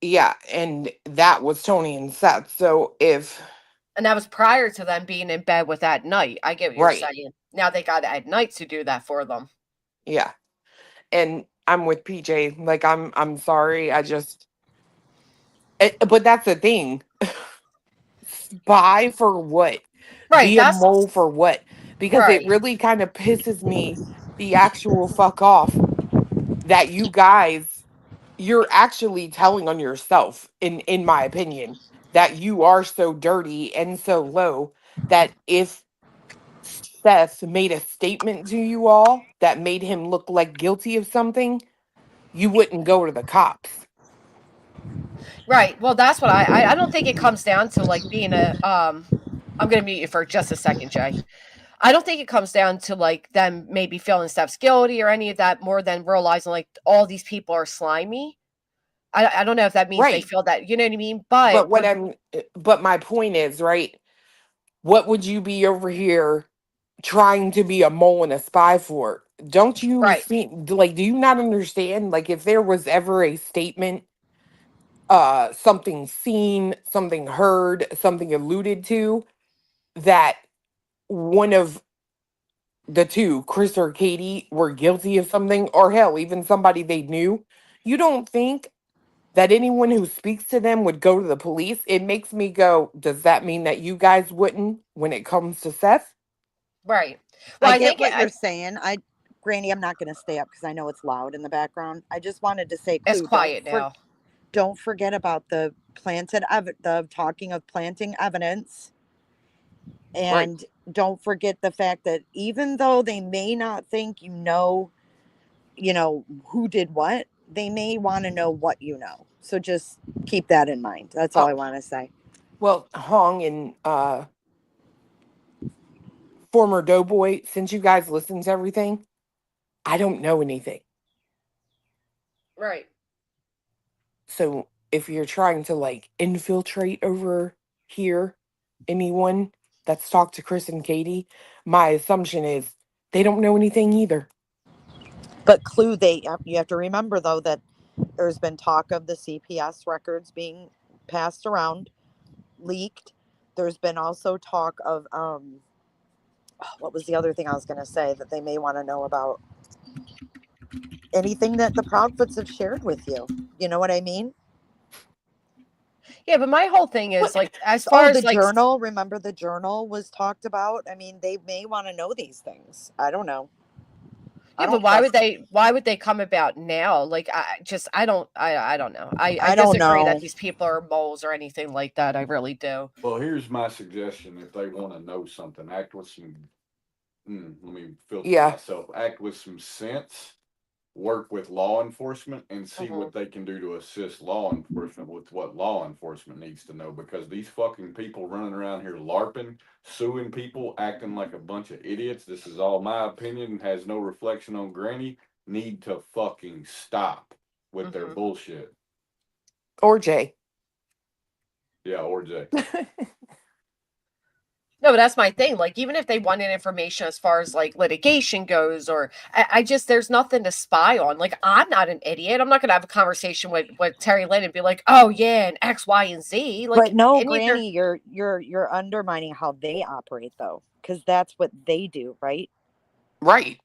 Yeah, and that was Tony and Seth. So and that was prior to them being in bed with Atnight. I get what you're saying. Now they got Atnight to do that for them. Yeah. And I'm with PJ. Like, I'm sorry. But that's the thing. Spy for what? Right. Be a mole for what? Because it really kind of pisses me the actual fuck off that you guys, you're actually telling on yourself, in my opinion, that you are so dirty and so low that if Seth made a statement to you all that made him look like guilty of something, you wouldn't go to the cops. Right. Well, that's what I don't think it comes down to like being a I'm gonna mute you for just a second, Jay. I don't think it comes down to like them maybe feeling Steph's guilty or any of that more than realizing like all these people are slimy. I don't know if that means they feel that, you know what I mean? But my point is, right, what would you be over here trying to be a mole and a spy for? Don't you see, like, do you not understand? Like, if there was ever a statement, something seen, something heard, something alluded to, that one of the two, Chris or Katie, were guilty of something, or hell, even somebody they knew, you don't think that anyone who speaks to them would go to the police, it makes me go, does that mean that you guys wouldn't when it comes to Seth? Right. Well, I I get think what you're saying. Granny, I'm not going to stay up because I know it's loud in the background. I just wanted to say, it's Clue, quiet now. don't forget about the talking of planting evidence. And don't forget the fact that even though they may not think you know who did what, they may want to know what you know. So just keep that in mind. That's all I want to say. Well, Hong and former Doughboy, since you guys listen to everything, I don't know anything. Right. So if you're trying to like infiltrate over here anyone that's talked to Chris and Katie, my assumption is they don't know anything either. But Clue, you have to remember though that there's been talk of the CPS records being passed around, leaked. There's been also talk of what was the other thing I was going to say that they may want to know about? Anything that the Proudfoots have shared with you. You know what I mean? Yeah, but my whole thing is like, as far as the journal, remember the journal was talked about? I mean, they may want to know these things. I don't know. Yeah, but why would they come about now? Like, I don't know. I don't disagree know that these people are moles or anything like that. I really do. Well, here's my suggestion. If they want to know something, act with some, let me filter myself, act with some sense, work with law enforcement, and see what they can do to assist law enforcement with what law enforcement needs to know. Because these fucking people running around here LARPing, suing people, acting like a bunch of idiots, this is all my opinion, has no reflection on Granny, need to fucking stop with their bullshit. Or Jay. Yeah, or Jay. No, but that's my thing. Like, even if they wanted information as far as like litigation goes, or I just, there's nothing to spy on. Like, I'm not an idiot. I'm not going to have a conversation with Terry Lynn and be like, oh yeah, and X, Y, and Z. Like, but no, Granny, you're undermining how they operate though, because that's what they do, right? Right.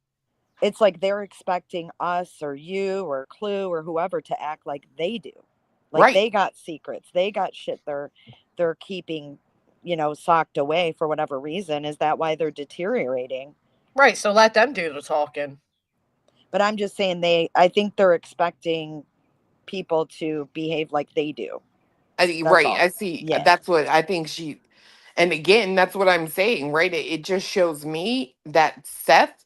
It's like they're expecting us or you or Clue or whoever to act like they do. Like they got secrets. They got shit they're keeping, socked away for whatever reason. Is that why they're deteriorating? Right. So let them do the talking. But I'm just saying I think they're expecting people to behave like they do. Right. All. I see. Yeah. That's what I think and again, that's what I'm saying, right? It just shows me that Seth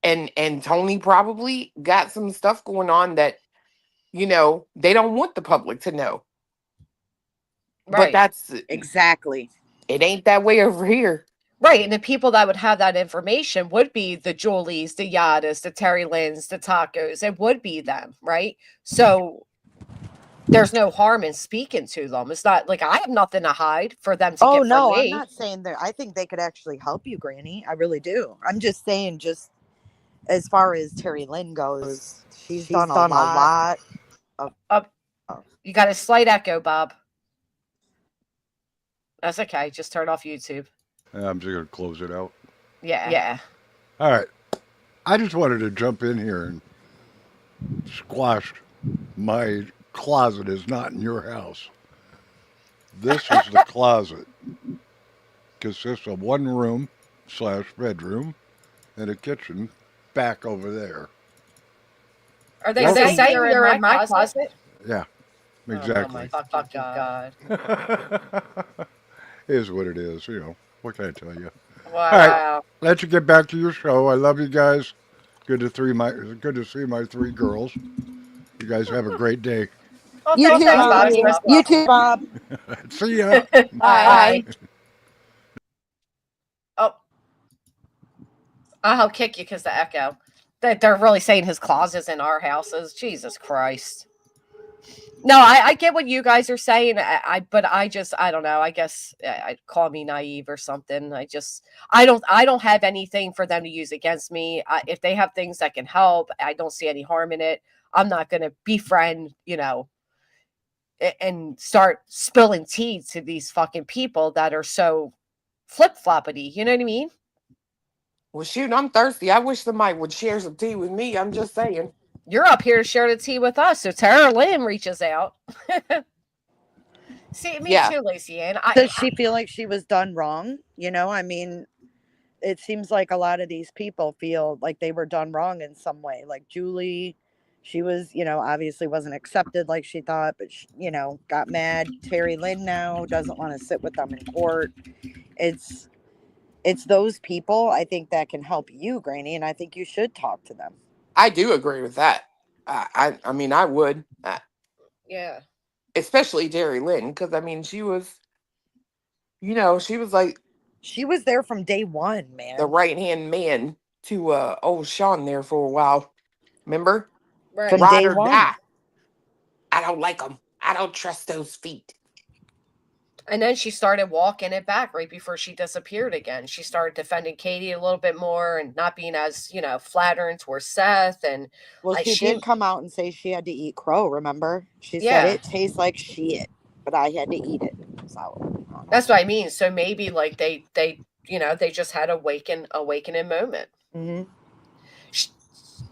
and Tony probably got some stuff going on that, they don't want the public to know. Right. But that's exactly. It ain't that way over here. Right. And the people that would have that information would be the Julies, the Yadas, the Terry Lynn's, the Tacos. It would be them. Right. So there's no harm in speaking to them. It's not like I have nothing to hide for them to get from me. I'm not saying that. I think they could actually help you, Granny. I really do. I'm just saying, just as far as Terry Lynn goes, she's done a lot of you got a slight echo, Bob. That's okay. Just turn off YouTube. I'm just going to close it out. Yeah. All right. I just wanted to jump in here and squash my closet is not in your house. This is the closet. Consists of one room / bedroom and a kitchen back over there. Are they saying you're in my closet? Yeah, exactly. Oh my God. Is what it is, What can I tell you? Wow. All right, let you get back to your show. I love you guys. Good to see my 3 girls. You guys have a great day. Well, you too, Bob. You too, Bob. See ya. Bye. Oh, I'll kick you because the echo. They're really saying his closet's in our houses. Jesus Christ. No, I get what you guys are saying. But I don't know. I guess I'd call me naive or something. I don't have anything for them to use against me. If they have things that can help, I don't see any harm in it. I'm not going to befriend, and start spilling tea to these fucking people that are so flip-floppity. You know what I mean? Well, shoot, I'm thirsty. I wish somebody would share some tea with me. I'm just saying. You're up here to share the tea with us. So Tara Lynn reaches out. See, me Yeah. too, Lacey Ann. Does she feel like she was done wrong? You know, I mean, it seems like a lot of these people feel like they were done wrong in some way. Like Julie, she was, you know, obviously wasn't accepted like she thought, but she, you know, got mad. Terry Lynn now doesn't want to sit with them in court. It's those people I think that can help you, Granny, and I think you should talk to them. I do agree with that. I mean, I would. Yeah. Especially Terry Lynn, because I mean, she was, you know, she was like She was there from day one, man. the right hand man to old Sean there for a while. Remember? Right. From Ride day or one. die. I don't like them. I don't trust those feet. And then she started walking it back right before she disappeared again. She started defending Katie a little bit more and not being as, you know, flattering towards Seth. And Well, she did come out and say she had to eat crow, remember? She said it tastes like shit, but I had to eat it. So that's what I mean. So maybe like they you know, they just had awakening moment. Mm-hmm.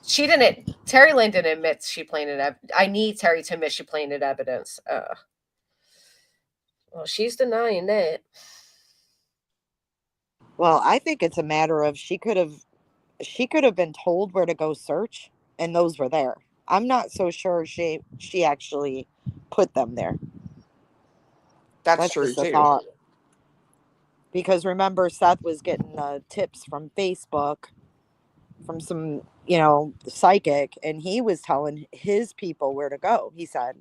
She didn't. Terry Lynn didn't admit she planted. I need Terry to admit she planted evidence. Well, she's denying that. Well, I think it's a matter of she could have been told where to go search, and those were there. I'm not so sure she actually put them there. That's true just a too. thought. Because remember, Seth was getting tips from Facebook from some, you know, psychic, and he was telling his people where to go, he said.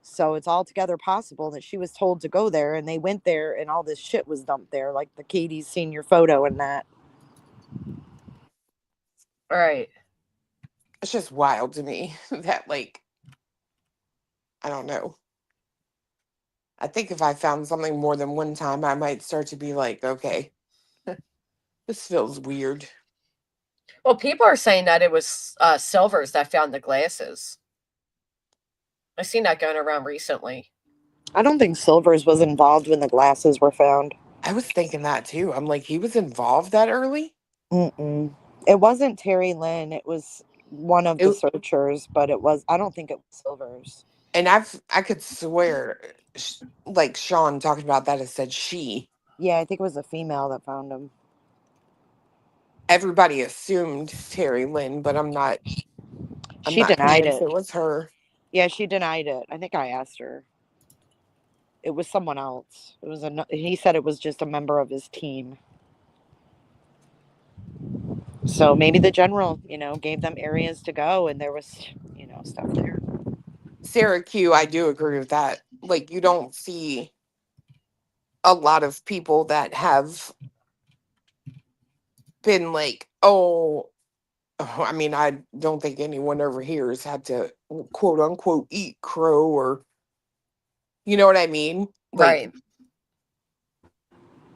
So it's altogether possible that she was told to go there, and they went there, and all this shit was dumped there, like the Katie's senior photo and that. All right. It's just wild to me that, like, I don't know. I think if I found something more than one time, I might start to be like, okay, this feels weird. Well, people are saying that it was Silvers that found the glasses. I've seen that going around recently. I don't think Silvers was involved when the glasses were found. I was thinking that too. I'm like, he was involved that early? Mm-mm. It wasn't Terry Lynn. It was one of the searchers, but I don't think it was Silvers. And I could swear, like Sean talking about that, it said she. Yeah, I think it was a female that found him. Everybody assumed Terry Lynn, but I'm not. She denied convinced it. It was her. Yeah, she denied it. I think I asked her. It was someone else. He said it was just a member of his team. So maybe the general, you know, gave them areas to go, and there was, you know, stuff there. Sarah Q, I do agree with that. Like, you don't see a lot of people that have been like, I mean, I don't think anyone over here has had to quote unquote eat crow, or you know what I mean? Like, right.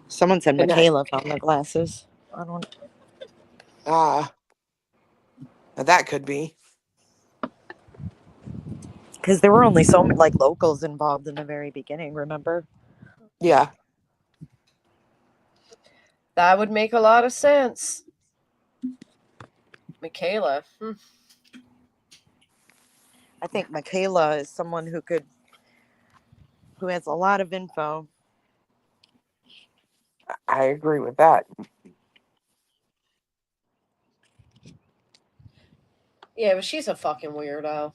Someone said Michaela found the glasses. I don't. That could be. Because there were only so many, like, locals involved in the very beginning, remember? Yeah. That would make a lot of sense. Michaela. I think Michaela is someone who has a lot of info. I agree with that. Yeah, but she's a fucking weirdo.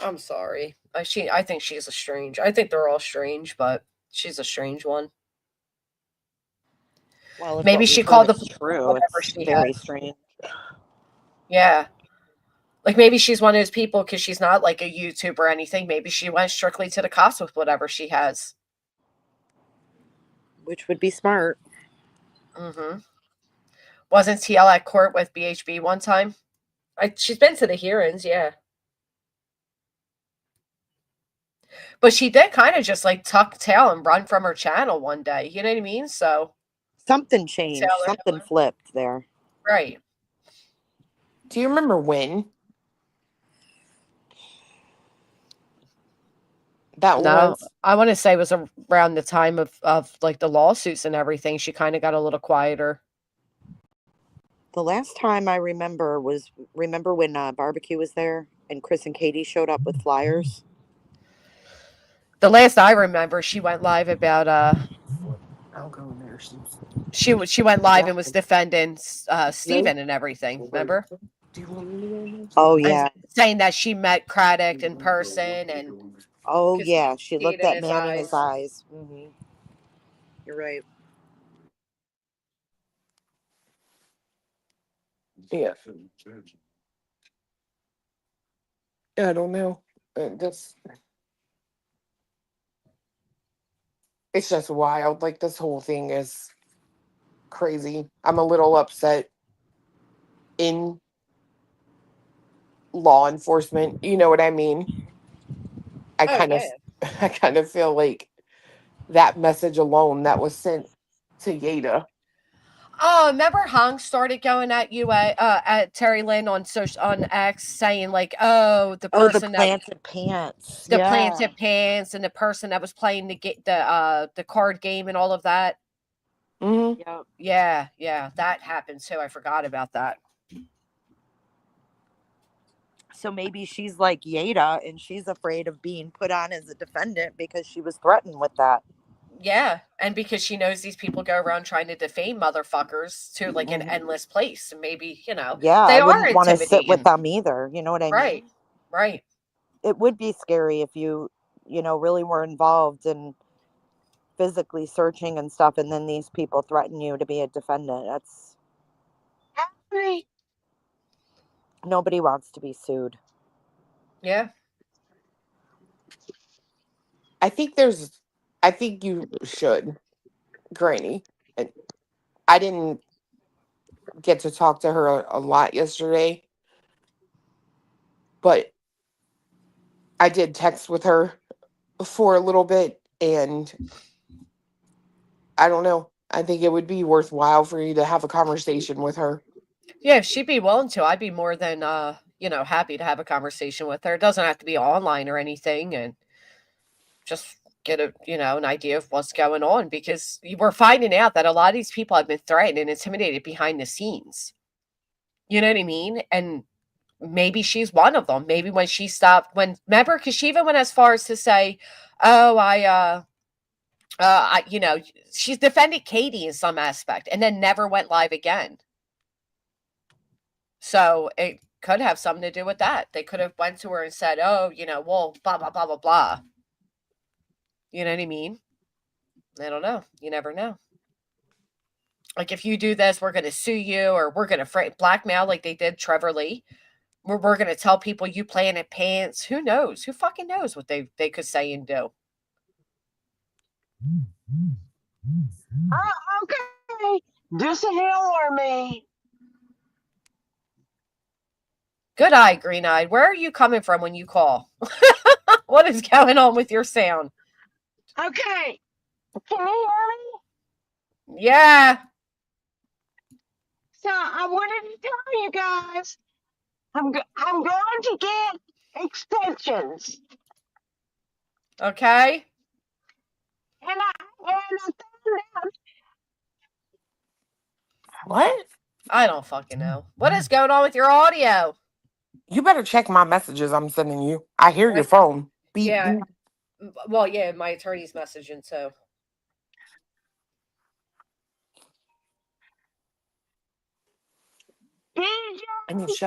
I'm sorry. I think she's a strange. I think they're all strange, but she's a strange one. Well, maybe she called the true. It's very strange. Yeah. Like maybe she's one of those people because she's not like a YouTuber or anything. Maybe she went strictly to the cops with whatever she has. Which would be smart. Mm-hmm. Wasn't TL at court with BHB one time? She's been to the hearings, yeah. But she did kind of just like tuck tail and run from her channel one day. You know what I mean? So something changed. Something flipped there. Right. Do you remember when? That was. I want to say it was around the time of like the lawsuits and everything. She kind of got a little quieter. The last time I remember was when barbecue was there and Chris and Katie showed up with flyers. The last I remember, she went live about I'll go in there. she went live Yeah. and was defending Steven and everything. Remember? Do you want me to go in there? Oh And yeah. saying that she met Craddock in person and Oh could yeah. She see it looked in that his man in his eyes. eyes. You're right. Yeah. I don't know. That's it's just wild. Like this whole thing is crazy. I'm a little upset in law enforcement. You know what I mean? I Oh kind of yeah. I kind of feel like that message alone that was sent to Yada. Oh, remember Hung started going at at Terry Lynn on X saying like, oh, the Oh, the person that planted pants. the Yeah. planted pants and the person that was playing the card game and all of that. Mm-hmm. Yep. Yeah, that happened too. I forgot about that. So maybe she's like Yada and she's afraid of being put on as a defendant because she was threatened with that. Yeah, and because she knows these people go around trying to defame motherfuckers to like an endless place, and maybe Yeah, they I are wouldn't want to sit with intimidating. them either. You know what I Right, mean? right. It would be scary if really were involved in physically searching and stuff, and then these people threaten you to be a defendant. That's nobody wants to be sued. Yeah. I think you should, Granny. And I didn't get to talk to her a lot yesterday, but I did text with her for a little bit, and I don't know. I think it would be worthwhile for you to have a conversation with her. Yeah, if she'd be willing to, I'd be more than happy to have a conversation with her. It doesn't have to be online or anything, and just get an idea of what's going on, because we're finding out that a lot of these people have been threatened and intimidated behind the scenes. You know what I mean? And maybe she's one of them. Maybe when she stopped, remember, because she even went as far as to say, "Oh, she's defended Katie in some aspect, and then never went live again." So it could have something to do with that. They could have went to her and said, "Oh, well, blah blah blah blah blah." You know what I mean? I don't know. You never know. Like, if you do this, we're going to sue you, or we're going to blackmail like they did Trevor Lee. We're going to tell people you planted pants. Who knows? Who fucking knows what they could say and do? Okay. Just ignore me. Good eye, green eyed. Where are you coming from when you call? What is going on with your sound? Okay. Can you hear me? Yeah. So I wanted to tell you guys, I'm going to get extensions. Okay. And I found out. What? I don't fucking know. What is going on with your audio? You better check my messages I'm sending you. I hear your phone. Beep, Yeah. beep. Well, yeah, my attorney's messaging, so. DJ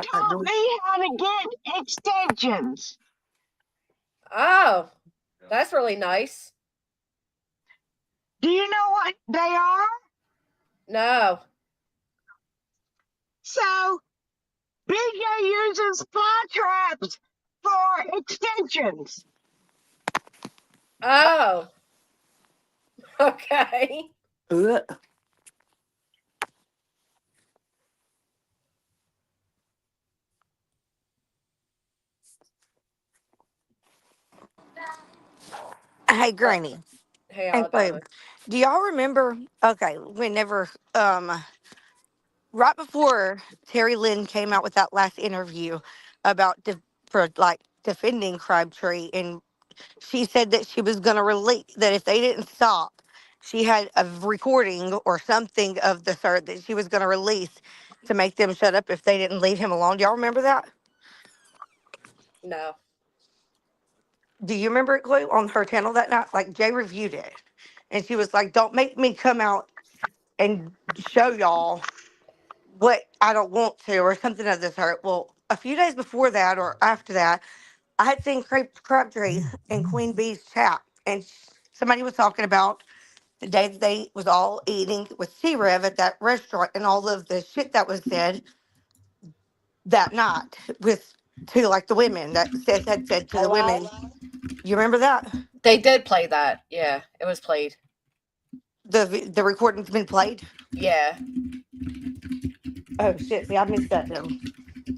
taught me how to get extensions. Oh, that's really nice. Do you know what they are? No. So, BJ uses fly traps for extensions. Oh. Okay. Ugh. Hey, Granny. Hey, Hey, Alabama. babe. Do y'all remember? Okay, whenever, right before Terry Lynn came out with that last interview about defending Crabtree, and she said that she was going to release that if they didn't stop, she had a recording or something of the third that she was going to release to make them shut up if they didn't leave him alone. Do y'all remember that? No. Do you remember it, Chloe, on her channel that night? Like, Jay reviewed it. And she was like, don't make me come out and show y'all what I don't want to, or something of this sort. Well, a few days before that, or after that, I had seen Crabtree in Queen Bee's chat. And somebody was talking about the day that they was all eating with T-Rev at that restaurant and all of the shit that was said that night with to like the women that Seth had said to the women. You remember that? They did play that. Yeah, it was played. The recording's been played. Yeah. Oh shit! See, I missed that then.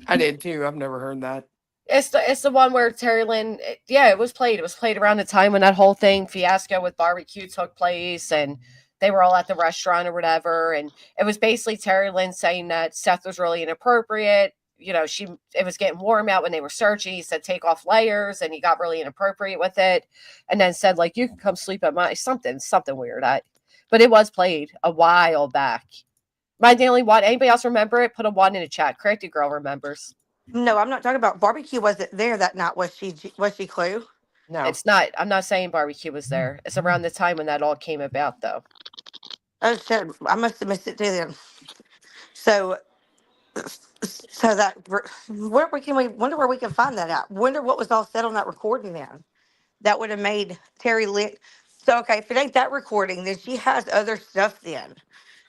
I did too. I've never heard that. It's the one where Terry Lynn, yeah, it was played. It was played around the time when that whole thing fiasco with barbecue took place, and they were all at the restaurant or whatever, and it was basically Terry Lynn saying that Seth was really inappropriate. You know, it was getting warm out when they were searching. He said take off layers, and he got really inappropriate with it, and then said like you can come sleep at my something weird. But it was played a while back. My daily one. Anybody else remember it? Put a 1 in the chat. Corrected girl remembers. No, I'm not talking about barbecue. Wasn't there that night? Was she? Was she Clue? No. It's not. I'm not saying barbecue was there. It's around the time when that all came about, though. Oh shit! I must have missed it too then. So, so that where we can we wonder where we can find that out. Wonder what was all said on that recording then. That would have made Terry Lynn. So okay, if it ain't that recording, then she has other stuff then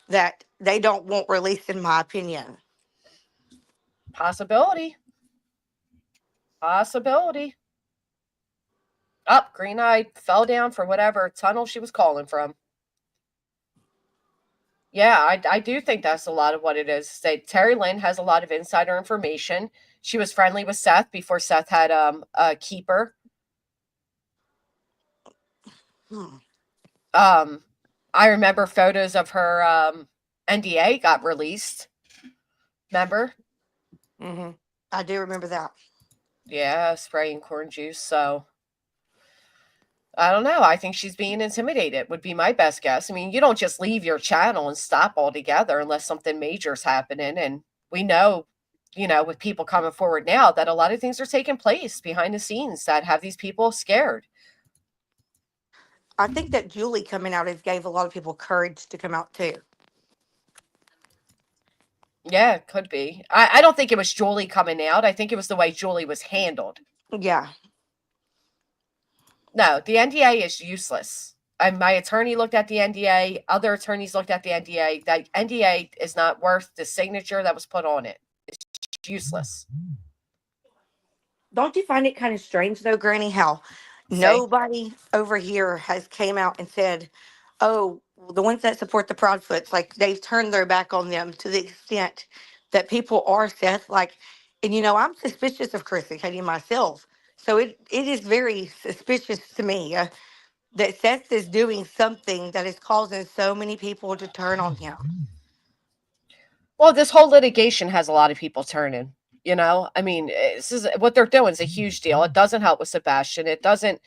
that they don't want released, in my opinion. Possibility. Possibility. Up, green eye fell down for whatever tunnel she was calling from. Yeah, I do think that's a lot of what it is. That Terry Lynn has a lot of insider information. She was friendly with Seth before Seth had a keeper. I remember photos of her NDA got released. Remember? Mm-hmm. I do remember that. Yeah, spraying corn juice. So I don't know. I think she's being intimidated, would be my best guess. I mean, you don't just leave your channel and stop altogether unless something major is happening. And we know, with people coming forward now, that a lot of things are taking place behind the scenes that have these people scared. I think that Julie coming out has gave a lot of people courage to come out too. Yeah, it could be. I don't think it was Julie coming out. I think it was the way Julie was handled. Yeah. No, the NDA is useless. My attorney looked at the NDA. Other attorneys looked at the NDA. That NDA is not worth the signature that was put on it. It's useless. Don't you find it kind of strange though, Granny, how nobody over here has came out and said, oh, the ones that support the Proudfoots, like they've turned their back on them to the extent that people are Seth, like, and I'm suspicious of Chrissy Katie myself. So it is very suspicious to me that Seth is doing something that is causing so many people to turn on him. Well, this whole litigation has a lot of people turning. I mean, this is what they're doing is a huge deal. It doesn't help with Sebastian. It doesn't,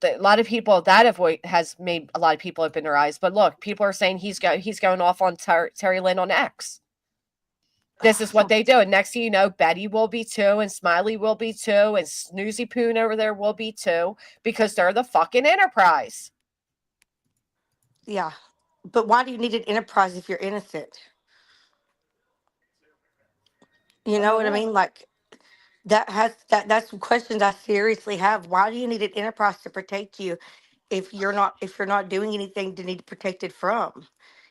a lot of people that has made a lot of people open their eyes. But look, people are saying he's going off on Terry Lynn on X. This is what they do. And next thing you know, Betty will be too, and Smiley will be too, and Snoozy Poon over there will be too, because they're the fucking Enterprise. Yeah. But why do you need an enterprise if you're innocent? You know what I mean? Like that's questions I seriously have. Why do you need an enterprise to protect you if you're not doing anything to need protected from?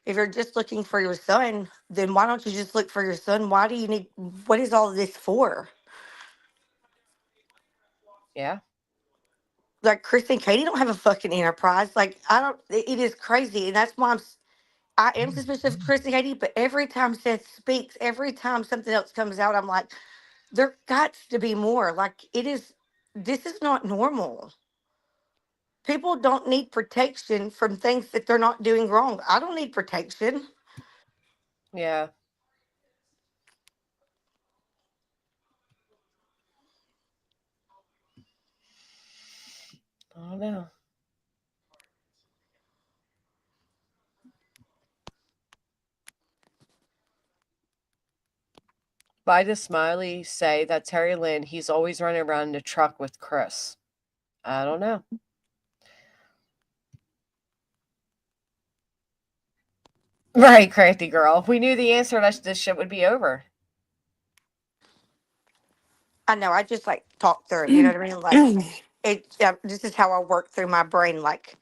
If you're just looking for your son, then why don't you just look for your son? Why do you need what is all this for? Yeah. Like Chris and Katie don't have a fucking enterprise. Like it is crazy. And that's why I am suspicious of Chris and Katie, but every time Seth speaks, every time something else comes out, I'm like, there got to be more. Like this is not normal. People don't need protection from things that they're not doing wrong. I don't need protection. Yeah. I don't know. Why does Smiley say that Terry Lynn, he's always running around in the truck with Chris? I don't know. Right, crafty girl. We knew the answer that this shit would be over. I know. I just like talk through it. You know what I mean? Like this is how I work through my brain. Like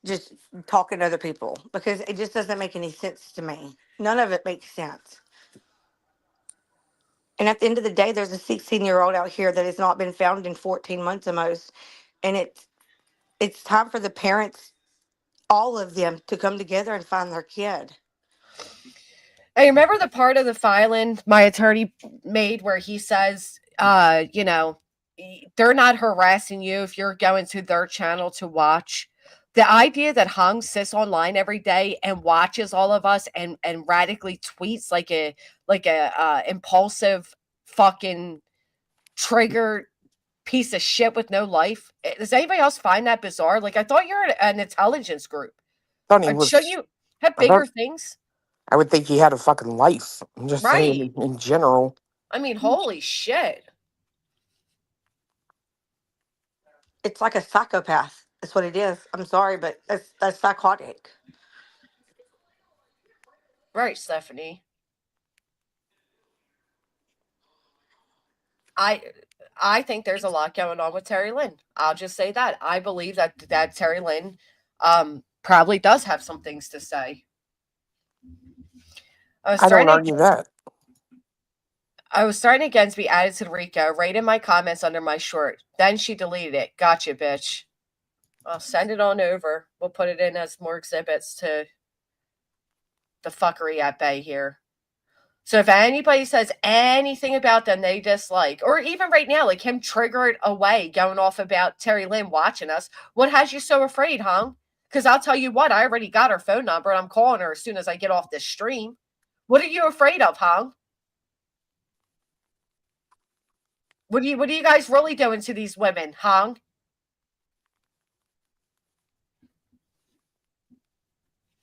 just talking to other people because it just doesn't make any sense to me. None of it makes sense. And at the end of the day, there's a 16-year-old out here that has not been found in 14 months almost, and it's time for the parents, all of them, to come together and find their kid. I remember the part of the filing my attorney made where he says, you know, they're not harassing you if you're going to their channel to watch. The idea that Hung sits online every day and watches all of us and radically tweets like a impulsive fucking trigger piece of shit with no life. Does anybody else find that bizarre? Like, I thought you're an intelligence group. Thought he Shouldn't was. you have I bigger don't. things? I would think he had a fucking life. I'm just saying Right. in general. I mean, holy shit. It's like a psychopath. That's what it is. I'm sorry, but that's psychotic. Right, Stephanie. I think there's a lot going on with Terry Lynn. I'll just say that. I believe that Terry Lynn probably does have some things to say. I don't argue that. I was starting again to be added to Rico, right in my comments under my short. Then she deleted it. Gotcha, bitch. I'll send it on over. We'll put it in as more exhibits to the fuckery at bay here. So if anybody says anything about them they dislike, or even right now, like him triggered away going off about Terry Lynn watching us, what has you so afraid, Hung? Because I'll tell you what, I already got her phone number and I'm calling her as soon as I get off this stream. What are you afraid of, Hung? What are you guys really doing to these women, Hung?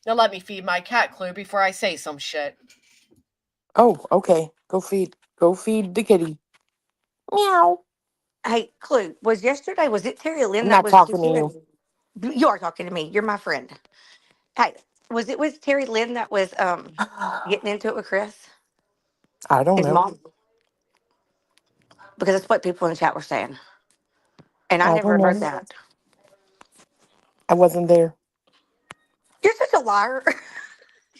Now let me feed my cat, Clue, before I say some shit. Oh, okay. Go feed the kitty. Meow. Hey, Clue, was it Terry Lynn I'm that not was talking to you. You are talking to me. You're my friend. Hey, was Terry Lynn that was getting into it with Chris? I don't His know. mom? Because that's what people in the chat were saying. And I I never don't heard know. that. I wasn't there. You're such a liar.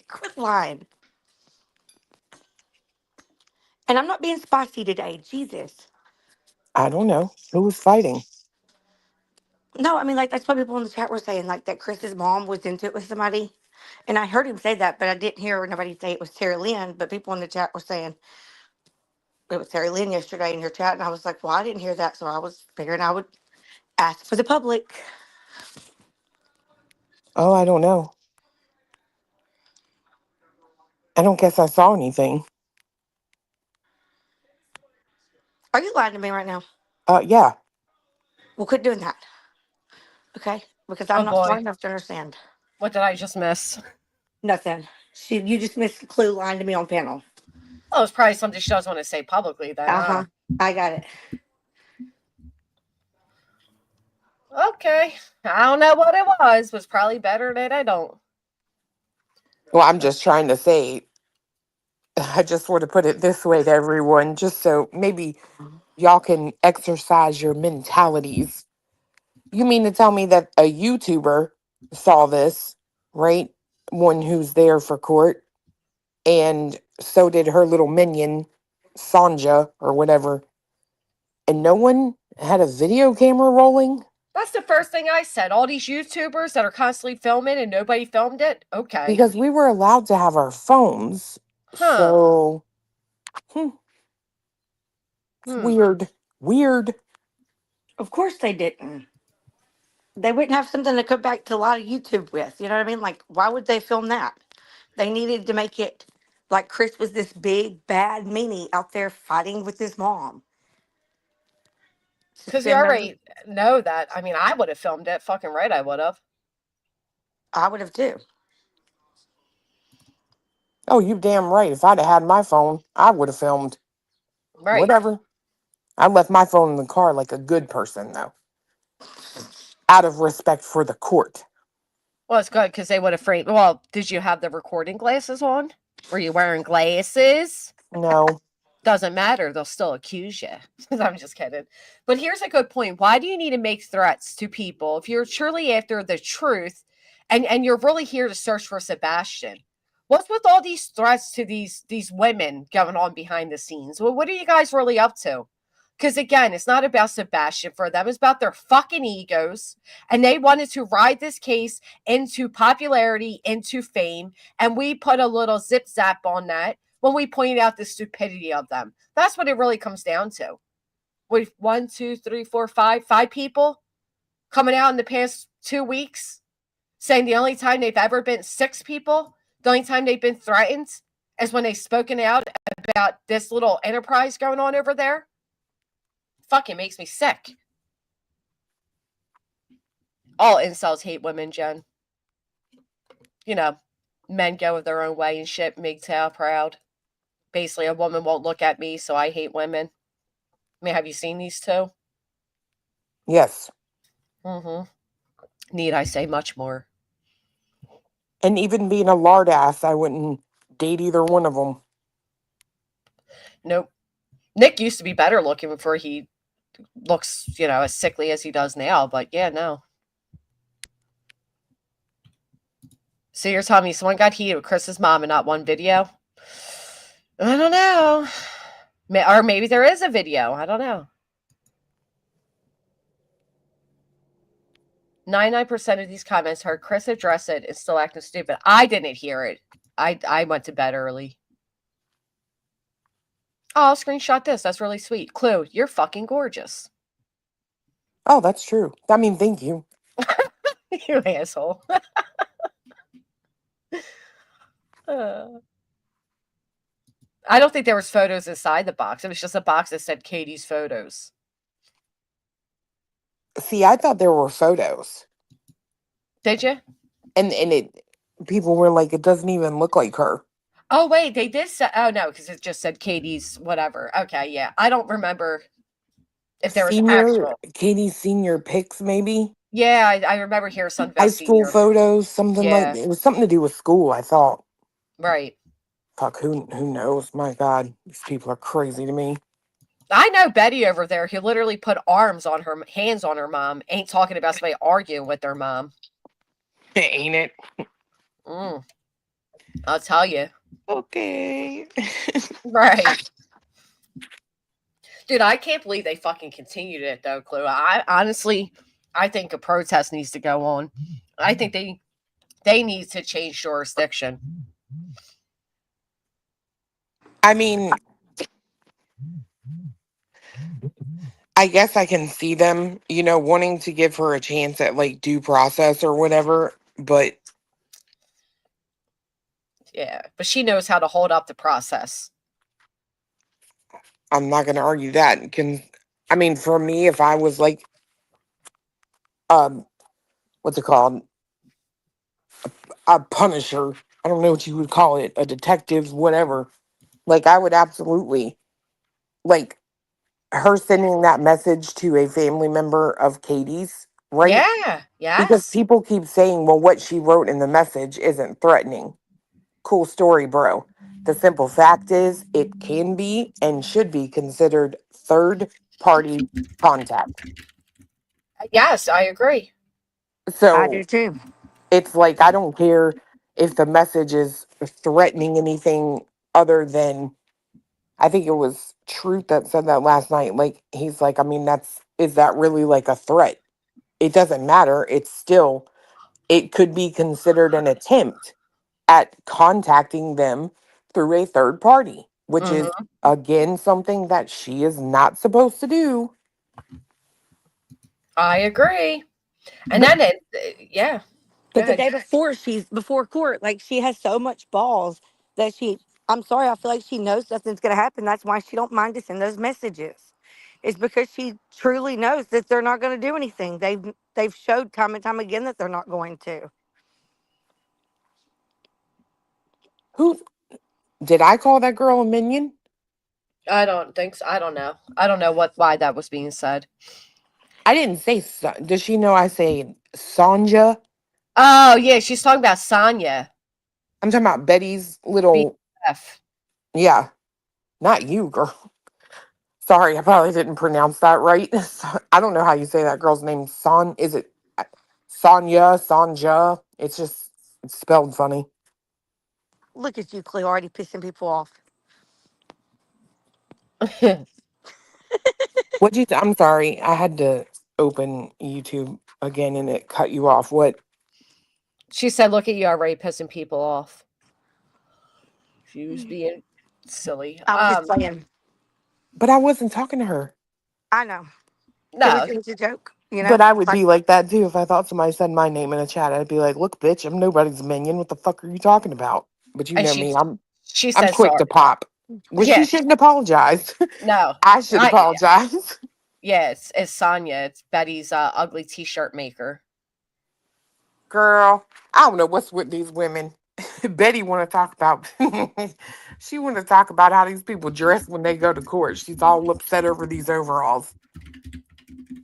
Quit lying. And I'm not being spicy today. Jesus. I don't know. Who was fighting? No, I mean, like, that's what people in the chat were saying, like, that Chris's mom was into it with somebody. And I heard him say that, but I didn't hear nobody say it was Terry Lynn. But people in the chat were saying it was Terry Lynn yesterday in your chat. And I was like, well, I didn't hear that. So I was figuring I would ask for the public. Oh, I don't know. I don't guess I saw anything. Are you lying to me right now? Yeah. Well, quit doing that. Okay? Because Oh I'm not smart boy. enough to understand. What did I just miss? Nothing. You just missed the clue lying to me on panel. Oh, it's probably something she doesn't want to say publicly then. Uh-huh. I got it. Okay. I don't know what it was probably better that I don't. Well, I'm just trying to say, I just want to put it this way to everyone, just so maybe y'all can exercise your mentalities. You mean to tell me that a YouTuber saw this, right? One who's there for court, and so did her little minion, Sanja, or whatever, and no one had a video camera rolling? That's the first thing I said. All these YouTubers that are constantly filming and nobody filmed it? Okay. Because we were allowed to have our phones. Huh. So, it's weird. Weird. Of course they didn't. They wouldn't have something to come back to a lot of YouTube with. You know what I mean? Like, why would they film that? They needed to make it like Chris was this big, bad meanie out there fighting with his mom. Because you already know that. I mean, I would have filmed it. Fucking right, I would have. I would have too. Oh, you damn right. If I'd have had my phone, I would have filmed. Right. Whatever. I left my phone in the car like a good person, though, out of respect for the court. Well, it's good because they would have framed. Well, did you have the recording glasses on? Were you wearing glasses? No. Doesn't matter. They'll still accuse you. I'm just kidding. But here's a good point. Why do you need to make threats to people if you're truly after the truth and you're really here to search for Sebastian? What's with all these threats to these women going on behind the scenes? Well, what are you guys really up to? Because again, it's not about Sebastian for them. It's about their fucking egos. And they wanted to ride this case into popularity, into fame. And we put a little zip zap on that when we pointed out the stupidity of them. That's what it really comes down to. With 1, 2, 3, 4, 5 people coming out in the past 2 weeks saying the only time they've ever been 6 people, the only time they've been threatened is when they've spoken out about this little enterprise going on over there. Fucking makes me sick. All incels hate women, Jen. You know, men go with their own way and shit, MGTOW proud. Basically, a woman won't look at me, so I hate women. I mean, have you seen these two? Yes. Mm-hmm. Need I say much more? And even being a lard ass, I wouldn't date either one of them. Nope. Nick used to be better looking before he looks, as sickly as he does now. But yeah, no. So you're telling me someone got heated with Chris's mom and not one video? I don't know. Or maybe there is a video. I don't know. 99% of these comments heard Chris address it and still acting stupid. I didn't hear it. I went to bed early. Oh, I'll screenshot this. That's really sweet. Clue, you're fucking gorgeous. Oh, that's true. I mean, thank you. You asshole. I don't think there was photos inside the box. It was just a box that said Katie's photos. See, I thought there were photos. Did you? And people were like, it doesn't even look like her. Oh, wait, they did say, oh, no, because it just said Katie's whatever. Okay, yeah. I don't remember if there was actual. Katie's senior pics, maybe? Yeah, I remember hearing something about high school photos, something like it was something to do with school, I thought. Right. Fuck, who knows? My God, these people are crazy to me. I know Betty over there who literally put hands on her mom. Ain't talking about somebody arguing with their mom. Ain't it? I'll tell you. Okay. Right. Dude, I can't believe they fucking continued it though, Clue. I think a protest needs to go on. I think they need to change jurisdiction. I mean, I guess I can see them, wanting to give her a chance at like due process or whatever, but yeah, but she knows how to hold up the process. I'm not going to argue that. I mean, for me, if I was like, what's it called? A punisher. I don't know what you would call it, a detective, whatever. Like, I would absolutely, like, her sending that message to a family member of Katie's, right? Yeah, yes. Because people keep saying, well, what she wrote in the message isn't threatening. Cool story, bro. The simple fact is, it can be and should be considered third-party contact. Yes, I agree. So I do too. It's like, I don't care if the message is threatening anything other than, I think it was Truth that said that last night. Like, he's like, I mean, is that really like a threat? It doesn't matter. It could be considered an attempt at contacting them through a third party, which is, again, something that she is not supposed to do. I agree. And then yeah. But the day before court, like, she has so much balls that I'm sorry, I feel like she knows nothing's going to happen. That's why she don't mind to send those messages. It's because she truly knows that they're not going to do anything. They've showed time and time again that they're not going to. Did I call that girl a minion? I don't think so. I don't know. I don't know why that was being said. I didn't say. Does she know I say Sonja? Oh yeah, she's talking about Sonya. I'm talking about Betty's little. BF. Yeah, not you, girl. Sorry, I probably didn't pronounce that right. I don't know how you say that girl's name. Is it Sonya, Sanja? It's spelled funny. Look at you, Clay, already pissing people off. What'd you? I'm sorry, I had to open YouTube again and it cut you off. What? She said, "Look at you already pissing people off." She was being silly. I was just playing. But I wasn't talking to her. I know. No, It was a joke, you know? But I would Like, be like that too if I thought somebody said my name in a chat. I'd be like, "Look, bitch, I'm nobody's minion. What the fuck are you talking about?" But you and know me, she I'm said quick sorry. to pop. Well, she Yeah, shouldn't apologize. no, I should apologize. yeah, it's Sonya. It's Betty's ugly T-shirt maker. Girl, I don't know what's with these women. Betty want to talk about. She want to talk about how these people dress when they go to court. She's all upset over these overalls.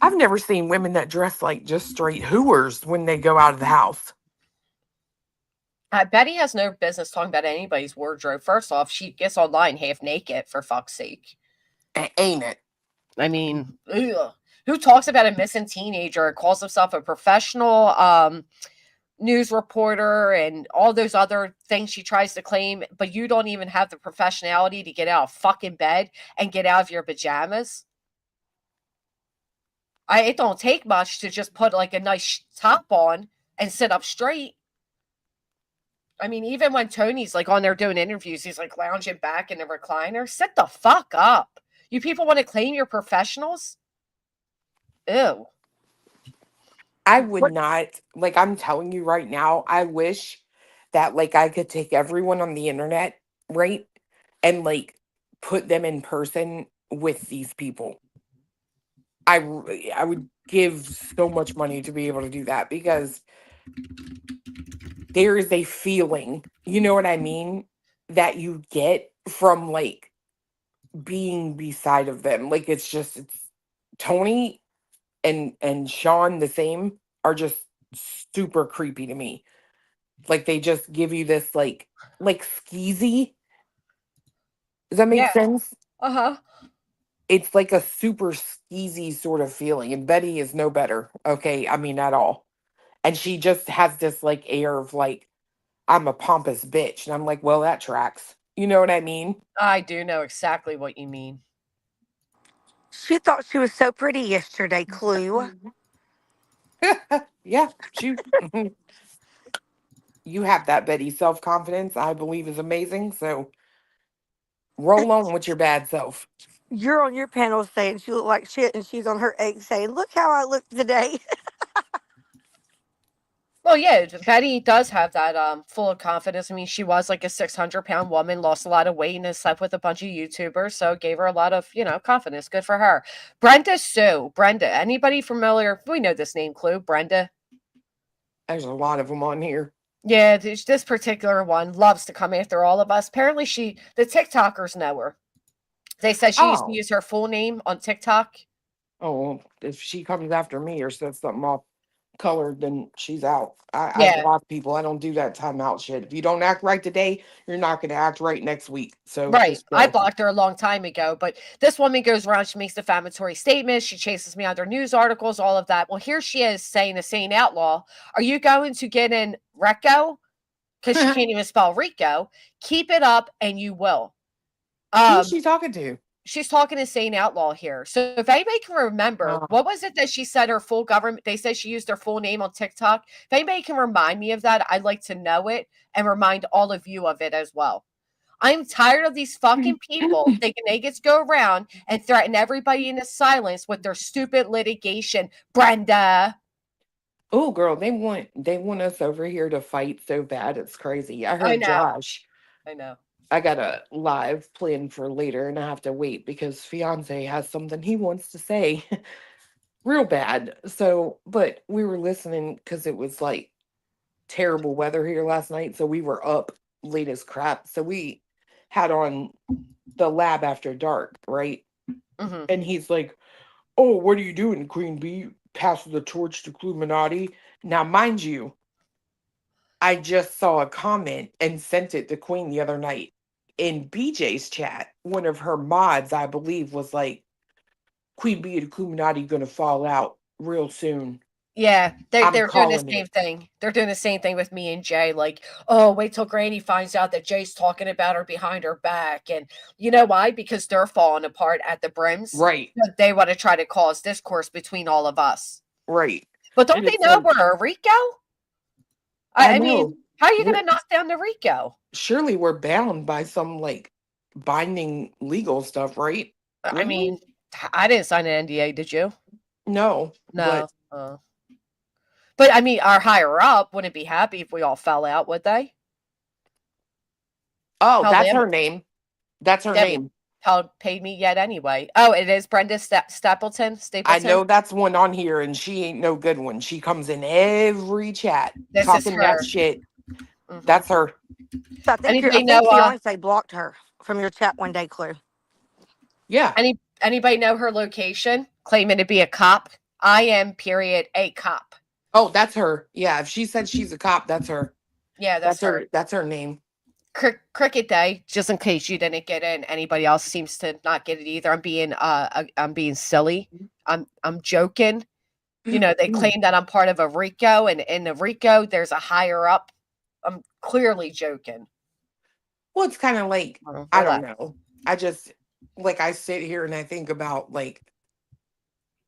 I've never seen women that dress like just straight hooers when they go out of the house. Betty has no business talking about anybody's wardrobe. First off, she gets online half naked, for fuck's sake. Ain't it? I mean, ugh. Who talks about a missing teenager, calls himself a professional news reporter and all those other things she tries to claim, but you don't even have the professionality to get out of fucking bed and get out of your pajamas? It don't take much to just put like a nice top on and sit up straight. I mean, even when Tony's like on there doing interviews, he's like lounging back in the recliner. Sit the fuck up. You people want to claim you're professionals? Ew. I would not, like, I'm telling you right now, I wish that, like, I could take everyone on the internet, right? And, like, put them in person with these people. I would give so much money to be able to do that because there is a feeling, you know what I mean, that you get from, like, being beside of them. Like, it's Tony and Sean the same are just super creepy to me. Like they just give you this like skeezy. Does that make Yeah. sense? Uh-huh. It's like a super skeezy sort of feeling. And Betty is no better. Okay. I mean, at all. And she just has this like air of like, I'm a pompous bitch. And I'm like, well, that tracks. You know what I mean? I do know exactly what you mean. she thought she was so pretty yesterday, Clue. Yeah. You have that Betty self confidence, I believe is amazing. So roll on with your bad self. You're on your panel saying she looked like shit, and she's on her egg saying, "Look how I look today." Well, yeah, Betty does have that full of confidence. I mean, she was like a 600-pound woman, lost a lot of weight, and slept with a bunch of YouTubers, so it gave her a lot of, confidence. Good for her. Brenda Sue. Brenda. Anybody familiar? We know this name, Clue. Brenda. There's a lot of them on here. Yeah, this particular one loves to come after all of us. Apparently, the TikTokers know her. They said she used to use her full name on TikTok. Oh, well, if she comes after me or says something off colored, then she's out. I Yeah. block people. I don't do that timeout shit. If you don't act right today, you're not going to act right next week. So Right. just I go. blocked her a long time ago, but this woman goes around, she makes defamatory statements, she chases me under news articles, all of that. Well, here she is saying to Sane Outlaw, are you going to get in Recco? Because she can't even spell Rico. Keep it up and you will. Who's she talking to? She's talking to Sane Outlaw here. So if anybody can remember, what was it that she said her full government, they said she used her full name on TikTok. If anybody can remind me of that, I'd like to know it and remind all of you of it as well. I'm tired of these fucking people thinking they get to go around and threaten everybody into silence with their stupid litigation. Brenda. Oh, girl, they want us over here to fight so bad. It's crazy. I heard know. Josh. I know. I got a live planned for later and I have to wait because fiance has something he wants to say real bad. So, but we were listening because it was like terrible weather here last night. So we were up late as crap. So we had on the Lab After Dark, right? Mm-hmm. And he's like, "Oh, what are you doing, Queen Bee? Passing the torch to Illuminati." Now, mind you, I just saw a comment and sent it to Queen the other night. In BJ's chat, one of her mods, I believe, was like, "Queen Bee and Illuminati gonna fall out real soon." Yeah, I'm they're doing the calling same it. thing. They're doing the same thing with me and Jay. Like, oh, wait till Granny finds out that Jay's talking about her behind her back. And you know why? Because they're falling apart at the brims. Right, But they want to try to cause discourse between all of us. right. But don't And they it's know like, we're a Rico? I I know. mean, how are you going We're, to knock down the Rico? surely we're bound by some like binding legal stuff, right? I Wouldn't we? mean, I didn't sign an NDA, did you? No, No. but But I mean, our higher up wouldn't be happy if we all fell out, would they? oh, Hell, that's they her name. That's her haven't name. paid me yet anyway. Oh, it is Brenda Stapleton. I Stapleton. know that's one on here, and she ain't no good one. She comes in every chat This is talking that her. shit. Mhm. That's her. So I think Anybody know? Fiance blocked her from your chat one day, Clue. Yeah. Anybody know her location? Claiming to be a cop. I am period a cop. Oh, that's her. Yeah. If she said she's a cop, that's her. Yeah, that's her. That's her name. Cricket Day. Just in case you didn't get it, and anybody else seems to not get it either. I'm being silly. I'm joking. You know, they claim that I'm part of a RICO, and in the RICO, there's a higher up. I'm clearly joking. Well, it's kind of like, I don't Relax. know. I just, like, I sit here and I think about, like,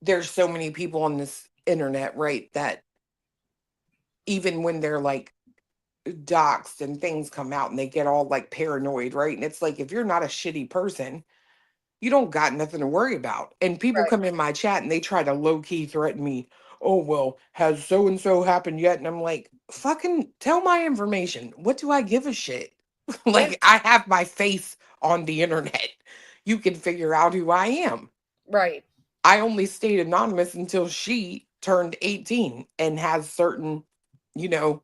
there's so many people on this internet, right, that even when they're like doxxed and things come out and they get all like paranoid, right? And it's like, if you're not a shitty person, you don't got nothing to worry about. And people Right. come in my chat and they try to low key threaten me. Oh, well, has so and so happened yet? And I'm like, fucking tell my information. What do I give a shit? Like, I have my face on the internet. You can figure out who I am. Right. I only stayed anonymous until she turned 18 and has certain, you know,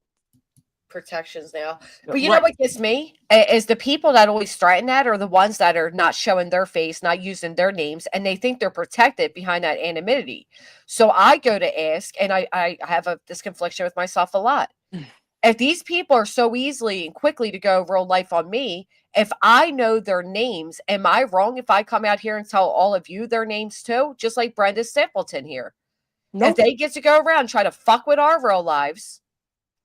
Protections now. But you know right. what gets me is the people that always threaten that are the ones that are not showing their face, not using their names, and they think they're protected behind that anonymity. So I go to ask, and I have this confliction with myself a lot. If these people are so easily and quickly to go real life on me, if I know their names, am I wrong if I come out here and tell all of you their names too? Just like Brenda Stapleton here. Nope. If they get to go around and try to fuck with our real lives,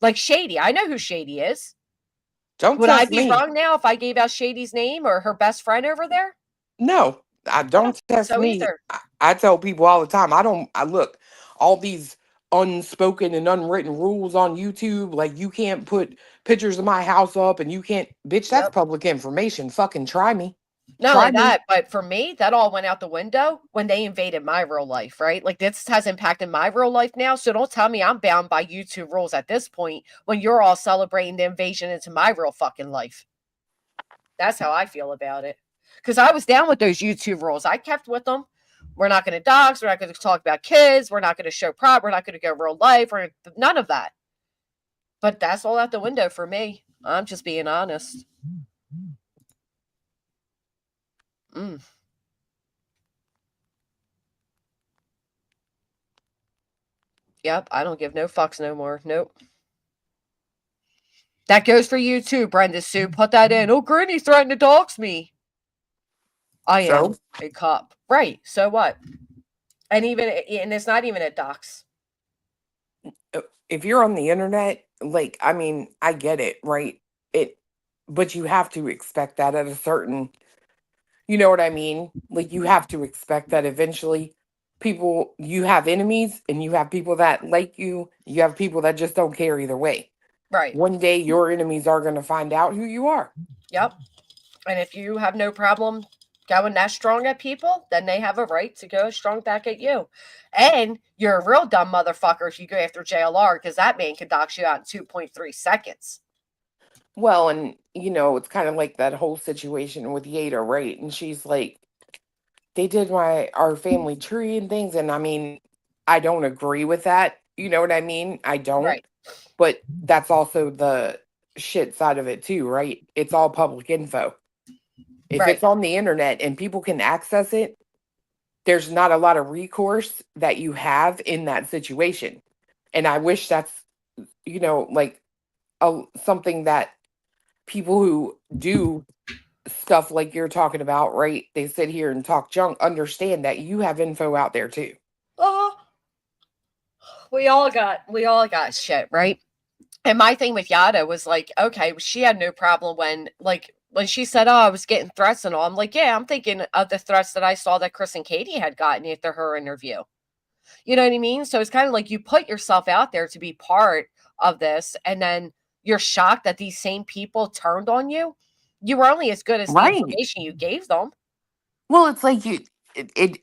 like Shady, I know who Shady is. Don't Would I test be me. wrong now if I gave out Shady's name or her best friend over there? No, I don't test So me. either. I tell people all the time, I look, all these unspoken and unwritten rules on YouTube, like you can't put pictures of my house up and you can't, bitch, that's Yep. public information. Fucking try me. Not Try only me. that, but for me, that all went out the window when they invaded my real life, right? Like this has impacted my real life now. So don't tell me I'm bound by YouTube rules at this point when you're all celebrating the invasion into my real fucking life. That's how I feel about it. Because I was down with those YouTube rules. I kept with them. We're not going to dox. We're not going to talk about kids. We're not going to show prop. We're not going to go real life. None of that. But that's all out the window for me. I'm just being honest. Yep, I don't give no fucks no more. Nope. That goes for you too, Brenda Sue. Put that in. Oh, Granny threatened to dox me. I am a cop. Right. So what? And it's not even a dox. If you're on the internet, like, I mean, I get it, right? But you have to expect that at a certain, you know what I mean? Like, you have to expect that eventually you have enemies and you have people that like you have people that just don't care either way. Right. One day your enemies are going to find out who you are. Yep. And if you have no problem going that strong at people, then they have a right to go strong back at you. And you're a real dumb motherfucker if you go after JLR because that man can dox you out in 2.3 seconds. Well, and you know, it's kind of like that whole situation with Yada, right? And she's like, they did our family tree and things, and I mean, I don't agree with that. You know what I mean? I don't. Right. But that's also the shit side of it too, right? It's all public info. If Right. it's on the internet and people can access it, there's not a lot of recourse that you have in that situation. And I wish that's, like something that people who do stuff like you're talking about, right? They sit here and talk junk, understand that you have info out there too. We all got shit, right? And my thing with Yada was like, okay, she had no problem when she said, oh, I was getting threats and all. I'm like, yeah, I'm thinking of the threats that I saw that Chris and Katie had gotten after her interview. You know what I mean? So it's kind of like you put yourself out there to be part of this, and then you're shocked that these same people turned on you. You were only as good as the information you gave them. Well, it's like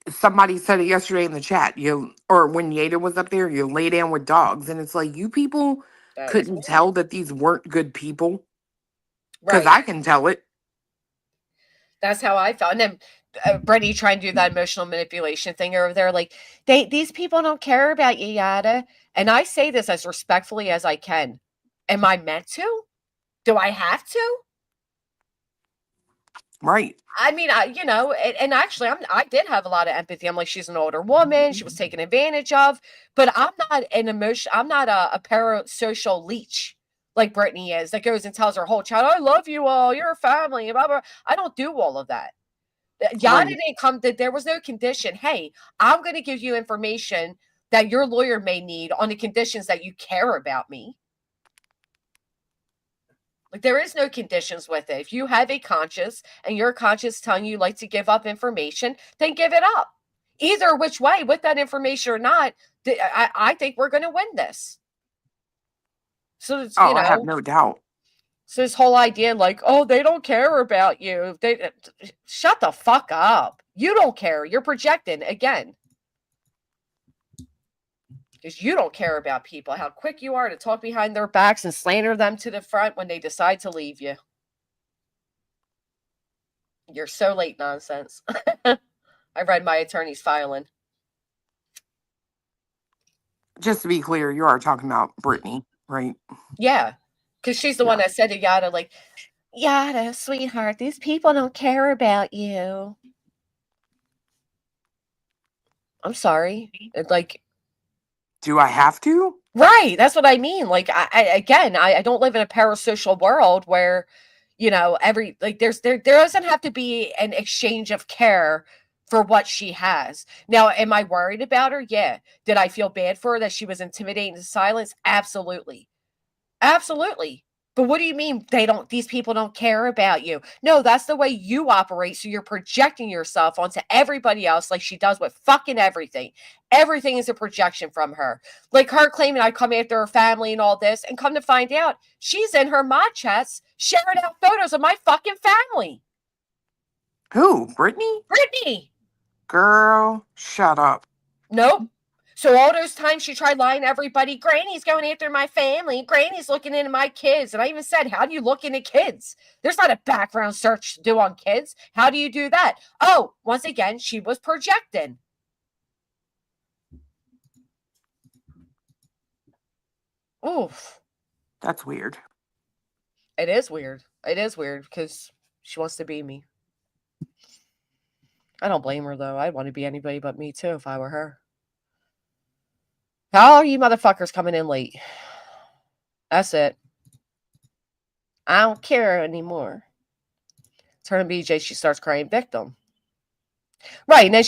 somebody said it yesterday in the chat, or when Yada was up there, you lay down with dogs. And it's like, you people couldn't tell that these weren't good people. Because I can tell it. That's how I felt. And then Brittney trying to do that emotional manipulation thing over there. Like, these people don't care about you, Yada. And I say this as respectfully as I can. Am I meant to? Do I have to? Right. I mean, and actually, I did have a lot of empathy. I'm like, she's an older woman. She was taken advantage of. But I'm not I'm not a parasocial leech like Brittney is that goes and tells her whole child, I love you all. You're a family. Blah, blah. I don't do all of that. Yada didn't come. There was no condition. Hey, I'm going to give you information that your lawyer may need on the conditions that you care about me. Like, there is no conditions with it. If you have a conscience and your conscience telling you like to give up information, then give it up. Either which way, with that information or not, I think we're going to win this. So it's, I have no doubt. So this whole idea, like, oh, they don't care about you. Shut the fuck up. You don't care. You're projecting again. Because you don't care about people. How quick you are to talk behind their backs and slander them to the front when they decide to leave you. You're so late, nonsense. I read my attorney's filing. Just to be clear, you are talking about Brittney, right? Yeah. Because she's the one that said to Yada, like, Yada, sweetheart, these people don't care about you. I'm sorry. Like, do I have to? Right. That's what I mean. Like, I don't live in a parasocial world where, there doesn't have to be an exchange of care for what she has. Now, am I worried about her? Yeah. Did I feel bad for her that she was intimidating to silence? Absolutely. Absolutely. But what do you mean these people don't care about you? No, that's the way you operate. So you're projecting yourself onto everybody else like she does with fucking everything. Everything is a projection from her. Like her claiming I come after her family and all this, and come to find out she's in her mod chats sharing out photos of my fucking family. Who? Brittney? Brittney. Girl, shut up. Nope. So all those times she tried lying to everybody, Granny's going after my family, Granny's looking into my kids. And I even said, how do you look into kids? There's not a background search to do on kids. How do you do that? Oh, once again, she was projecting. Oof. That's weird. It is weird. It is weird because she wants to be me. I don't blame her, though. I'd want to be anybody but me, too, if I were her. How are you motherfuckers coming in late? That's it. I don't care anymore. Turn to BJ, she starts crying victim. Right, and then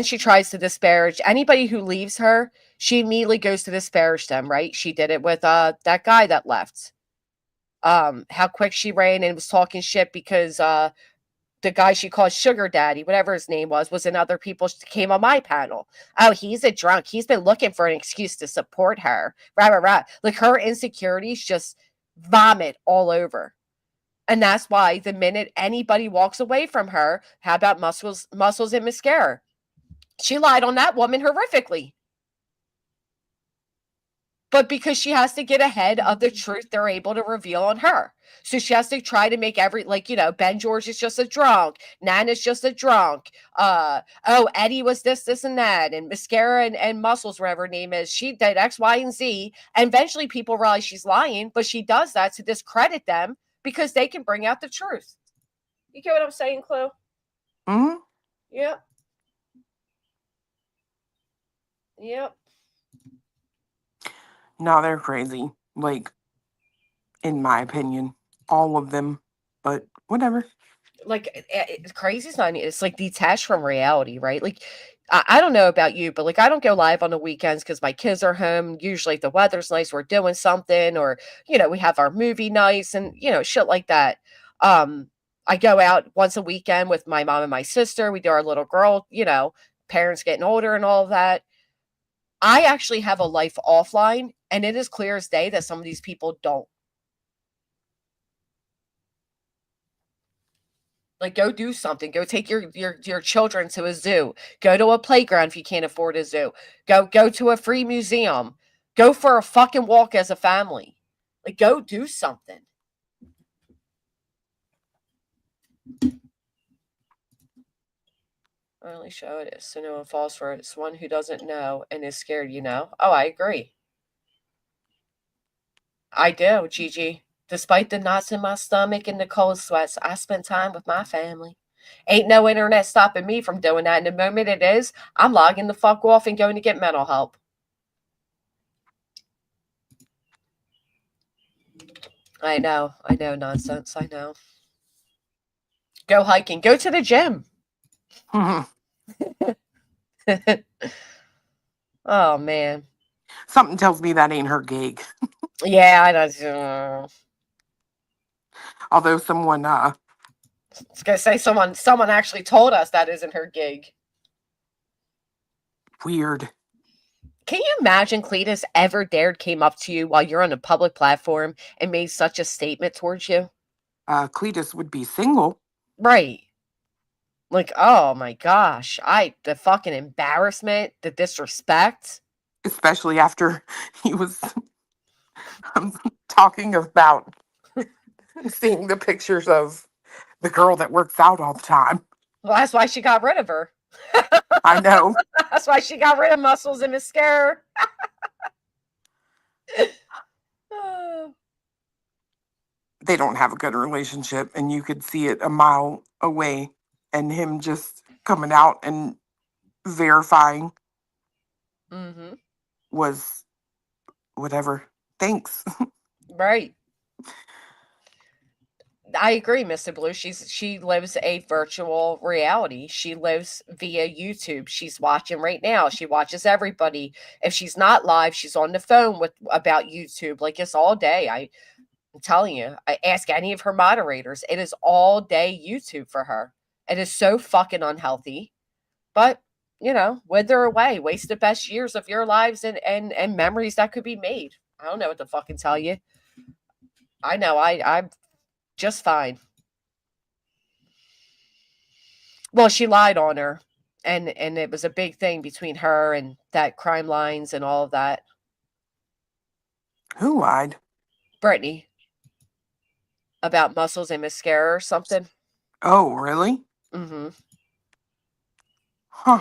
she tries to disparage anybody who leaves her. She immediately goes to disparage them, right? She did it with that guy that left. How quick she ran and was talking shit because the guy she called Sugar Daddy, whatever his name was, and other people came on my panel. Oh, he's a drunk. He's been looking for an excuse to support her. Rah, rah, rah. Like her insecurities just vomit all over. And that's why the minute anybody walks away from her, how about muscles and mascara? She lied on that woman horrifically. But because she has to get ahead of the truth they're able to reveal on her. So she has to try to make Ben George is just a drunk. Nana's just a drunk. Eddie was this, and that. And Mascara and Muscles, whatever her name is, she did X, Y, and Z. And eventually people realize she's lying, but she does that to discredit them because they can bring out the truth. You get what I'm saying, Chloe? Mm-hmm. Yep. Yep. No, they're crazy. Like, in my opinion, all of them. But whatever. Like, it's crazy. It's like detached from reality, right? Like, I don't know about you, but like, I don't go live on the weekends because my kids are home. Usually, if the weather's nice, we're doing something, or we have our movie nights and shit like that. I go out once a weekend with my mom and my sister. We do our little girl, parents getting older and all of that. I actually have a life offline, and it is clear as day that some of these people don't. Like, go do something. Go take your children to a zoo. Go to a playground if you can't afford a zoo. Go to a free museum. Go for a fucking walk as a family. Like, go do something. Only show it is so no one falls for it. It's one who doesn't know and is scared, Oh, I agree. I do, Gigi. Despite the knots in my stomach and the cold sweats, I spend time with my family. Ain't no internet stopping me from doing that. And the moment it is, I'm logging the fuck off and going to get mental help. I know nonsense. I know. Go hiking. Go to the gym. Oh, man. Something tells me that ain't her gig. Yeah, I know. Although someone, I was going to say someone actually told us that isn't her gig. Weird. Can you imagine Cletus ever came up to you while you're on a public platform and made such a statement towards you? Cletus would be single. Right. Like, oh my gosh. The fucking embarrassment, the disrespect. Especially after he was talking about seeing the pictures of the girl that works out all the time. Well, that's why she got rid of her. I know. That's why she got rid of Muscles and Mascara. They don't have a good relationship, and you could see it a mile away, and him just coming out and verifying was whatever. Thanks. Right. I agree, Mr. Blue. She lives a virtual reality. She lives via YouTube. She's watching right now. She watches everybody. If she's not live, she's on the phone about YouTube. Like, it's all day. I'm telling you. I ask any of her moderators. It is all day YouTube for her. It is so fucking unhealthy. But, wither away. Waste the best years of your lives and memories that could be made. I don't know what to fucking tell you. I know. I'm just fine. Well, she lied on her, and it was a big thing between her and that Crime Lines and all of that. Who lied? Brittney. About Muscles and Mascara or something. Oh, really? Mm-hmm. Huh.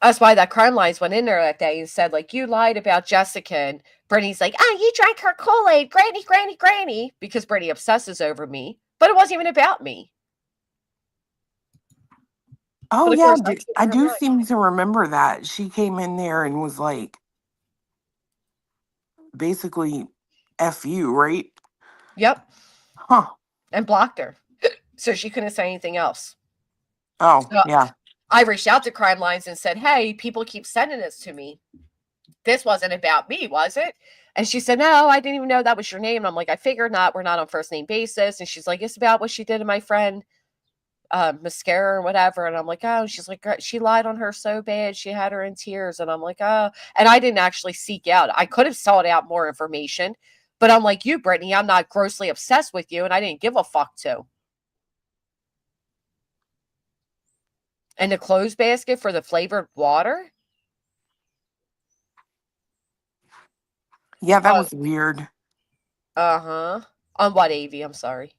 That's why that Crime Lines went in there that day and said, like, you lied about Jessica. And Brittney's like, you drank her Kool-Aid, granny, because Brittney obsesses over me. But it wasn't even about me. Oh, yeah. I do seem to remember that. She came in there and was like, basically, F you, right? Yep. Huh. And blocked her. So she couldn't say anything else. Oh, yeah. I reached out to Crime Lines and said, hey, people keep sending this to me. This wasn't about me, was it? And she said, no, I didn't even know that was your name. And I'm like, I figured not. We're not on first name basis. And she's like, it's about what she did to my friend, Mascara or whatever. And I'm like, oh, she's like, she lied on her so bad. She had her in tears. And I'm like, oh, and I didn't actually seek out. I could have sought out more information, but I'm like you, Brittney, I'm not grossly obsessed with you. And I didn't give a fuck to. And the clothes basket for the flavored water? Yeah, that was weird. Uh-huh. On what, Avi? I'm sorry.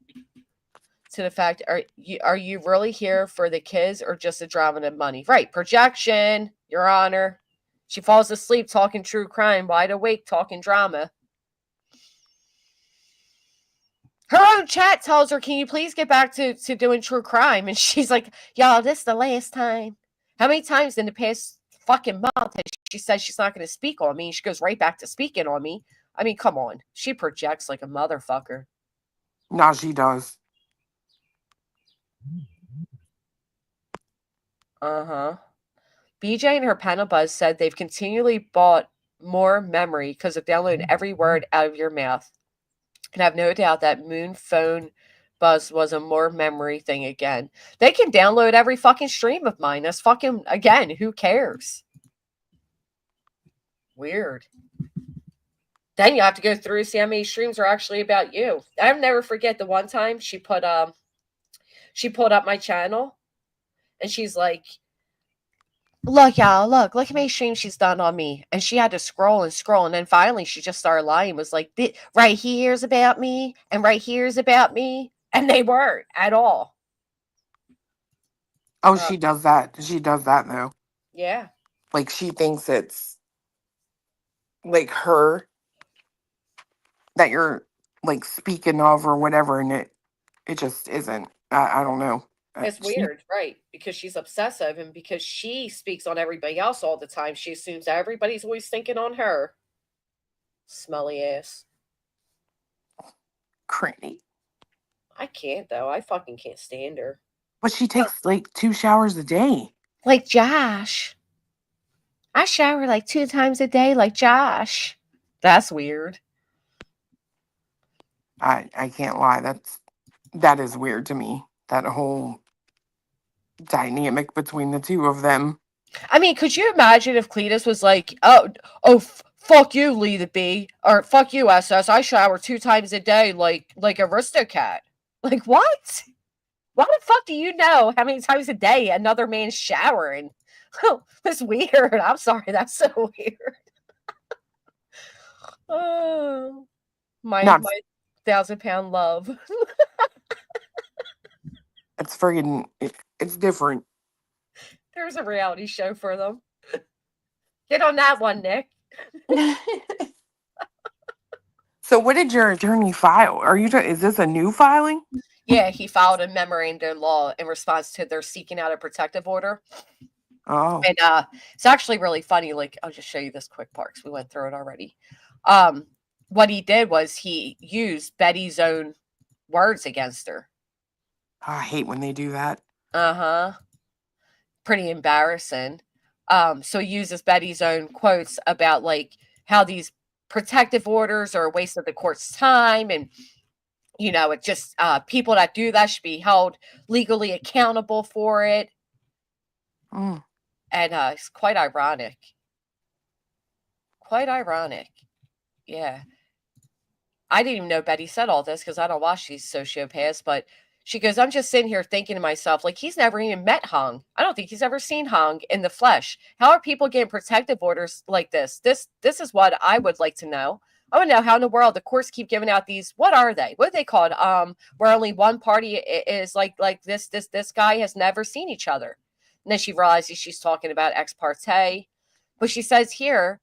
To the fact, are you really here for the kids or just the drama and money? Right. Projection, Your Honor. She falls asleep talking true crime, wide awake talking drama. Her own chat tells her, can you please get back to doing true crime? And she's like, y'all, this is the last time. How many times in the past fucking month has she said she's not going to speak on me? And she goes right back to speaking on me. I mean, come on. She projects like a motherfucker. No, she does. Uh-huh. BJ and her panel buzz said they've continually bought more memory because of downloading every word out of your mouth. And I have no doubt that Moon Phone Buzz was a more memory thing again. They can download every fucking stream of mine. That's fucking, again, who cares? Weird. Then you have to go through see how many streams are actually about you. I'll never forget the one time she pulled up my channel and she's like, look, y'all, look how many streams she's done on me. And she had to scroll and scroll. And then finally she just started lying, was like, right here's about me, and right here's about me. And they weren't at all. Oh, she does that. She does that, though. Yeah. Like, she thinks it's, like, her that you're, like, speaking of or whatever, and it just isn't. I don't know. It's weird, right? Because she's obsessive, and because she speaks on everybody else all the time, she assumes that everybody's always thinking on her. Smelly ass. Cranny. I can't, though. I fucking can't stand her. But she takes, like, 2 showers a day. Like Josh. I shower like 2 times a day like Josh. That's weird. I can't lie. That is weird to me. That whole dynamic between the two of them. I mean, could you imagine if Cletus was like, fuck you, Lee the B, or fuck you, SS, I shower 2 times a day like Aristocat. Like, what? Why the fuck do you know how many times a day another man's showering? That's weird. I'm sorry, that's so weird. Oh, my 1,000-pound love. It's friggin', it's different. There's a reality show for them. Get on that one, Nick. So what did your attorney file? Is this a new filing? Yeah, he filed a memorandum law in response to their seeking out a protective order. Oh. And it's actually really funny. Like, I'll just show you this quick part because we went through it already. What he did was he used Betty's own words against her. Oh, I hate when they do that. Uh-huh. Pretty embarrassing. So he uses Betty's own quotes about like how these protective orders are a waste of the court's time, and it just people that do that should be held legally accountable for it. Mm. And it's quite ironic. Quite ironic. Yeah. I didn't even know Betty said all this because I don't watch these sociopaths, but she goes, I'm just sitting here thinking to myself, like, he's never even met Hung. I don't think he's ever seen Hung in the flesh. How are people getting protective orders like this? This is what I would like to know. I want to know how in the world the courts keep giving out these. What are they? What are they called? Where only one party is like this guy has never seen each other. And then she realizes she's talking about ex parte. But she says here,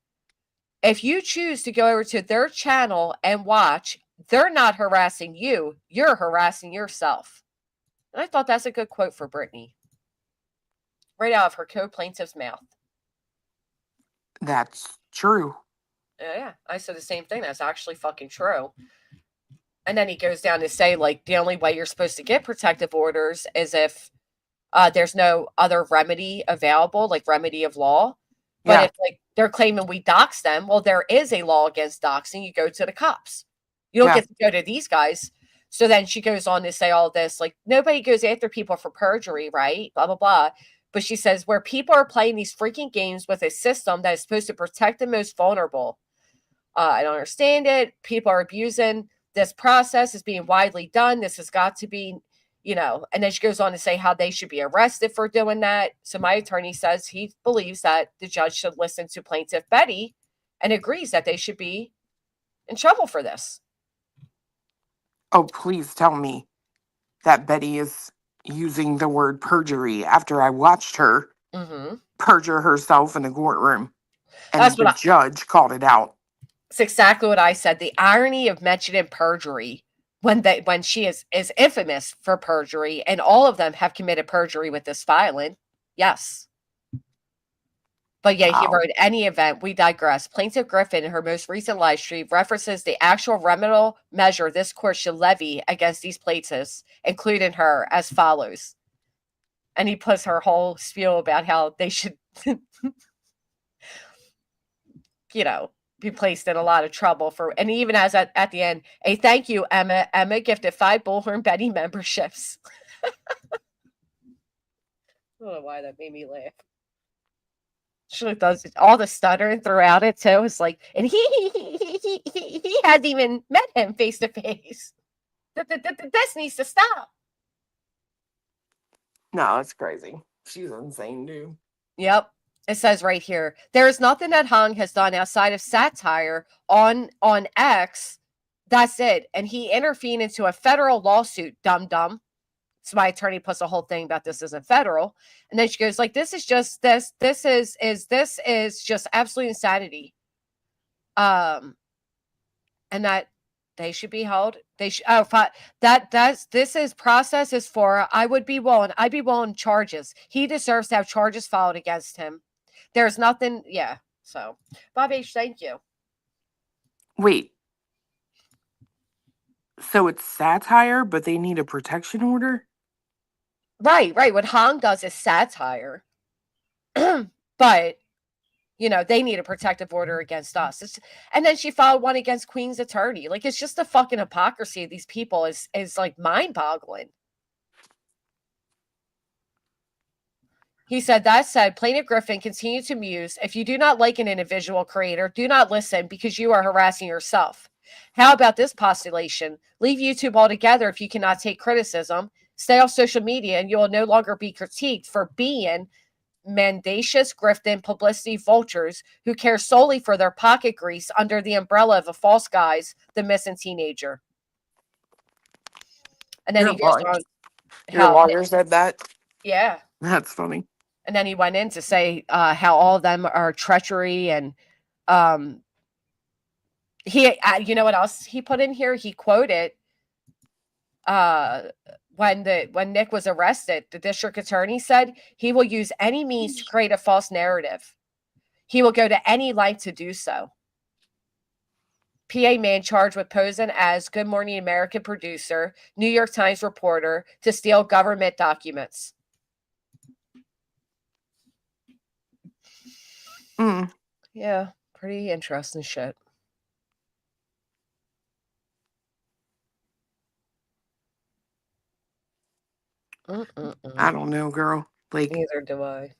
if you choose to go over to their channel and watch, they're not harassing you. You're harassing yourself. And I thought that's a good quote for Brittney. Right out of her co-plaintiff's mouth. That's true. Yeah, I said the same thing. That's actually fucking true. And then he goes down to say, like, the only way you're supposed to get protective orders is if there's no other remedy available, like remedy of law. But if like they're claiming we dox them, well, there is a law against doxing. You go to the cops. You don't get to go to these guys. So then she goes on to say all this, like, nobody goes after people for perjury, right? Blah, blah, blah. But she says, where people are playing these freaking games with a system that is supposed to protect the most vulnerable. I don't understand it. People are abusing this process. Is being widely done. This has got to be, and then she goes on to say how they should be arrested for doing that. So my attorney says he believes that the judge should listen to Plaintiff Betty and agrees that they should be in trouble for this. Oh, please tell me that Betty is using the word perjury after I watched her perjure herself in the courtroom. And that's the judge called it out. It's exactly what I said. The irony of mentioning perjury when she is infamous for perjury, and all of them have committed perjury with this filing. Yes. But yeah, he wrote, any event, we digress. Plaintiff Griffin, in her most recent live stream, references the actual remedial measure this court should levy against these plaintiffs, including her, as follows. And he puts her whole spiel about how they should, be placed in a lot of trouble for, and he even has at the end, a thank you, Emma. Emma gifted 5 Bullhorn Betty memberships. I don't know why that made me laugh. She does all the stuttering throughout it too. It's like, and he hasn't even met him face to face. This needs to stop. No, it's crazy. She's insane, dude. Yep. It says right here, there is nothing that Hung has done outside of satire on X. That's it. And he intervened into a federal lawsuit, dum-dum. So my attorney puts a whole thing about this isn't federal. And then she goes like, this is just this is just absolute insanity. And that they should be held. They should, this is process is for, I'd be willing charges. He deserves to have charges filed against him. There's nothing. Yeah. So Bob H, thank you. Wait. So it's satire, but they need a protection order? Right. What Hong does is satire. But, they need a protective order against us. And then she filed one against Queen's attorney. Like, it's just the fucking hypocrisy of these people is like mind-boggling. He said, that said, Plaintiff Griffin continued to muse, if you do not like an individual creator, do not listen because you are harassing yourself. How about this postulation? Leave YouTube altogether if you cannot take criticism. Stay off social media and you will no longer be critiqued for being mendacious, grifting, publicity vultures who care solely for their pocket grease under the umbrella of a false guise, the missing teenager. And then he goes on. Your lawyer said that? Yeah. That's funny. And then he went in to say how all of them are treachery. And he, you know what else he put in here? He quoted when Nik was arrested, the district attorney said he will use any means to create a false narrative. He will go to any length to do so. PA man charged with posing as Good Morning America producer, New York Times reporter to steal government documents. Yeah, pretty interesting shit. I don't know, girl. Like, neither do I.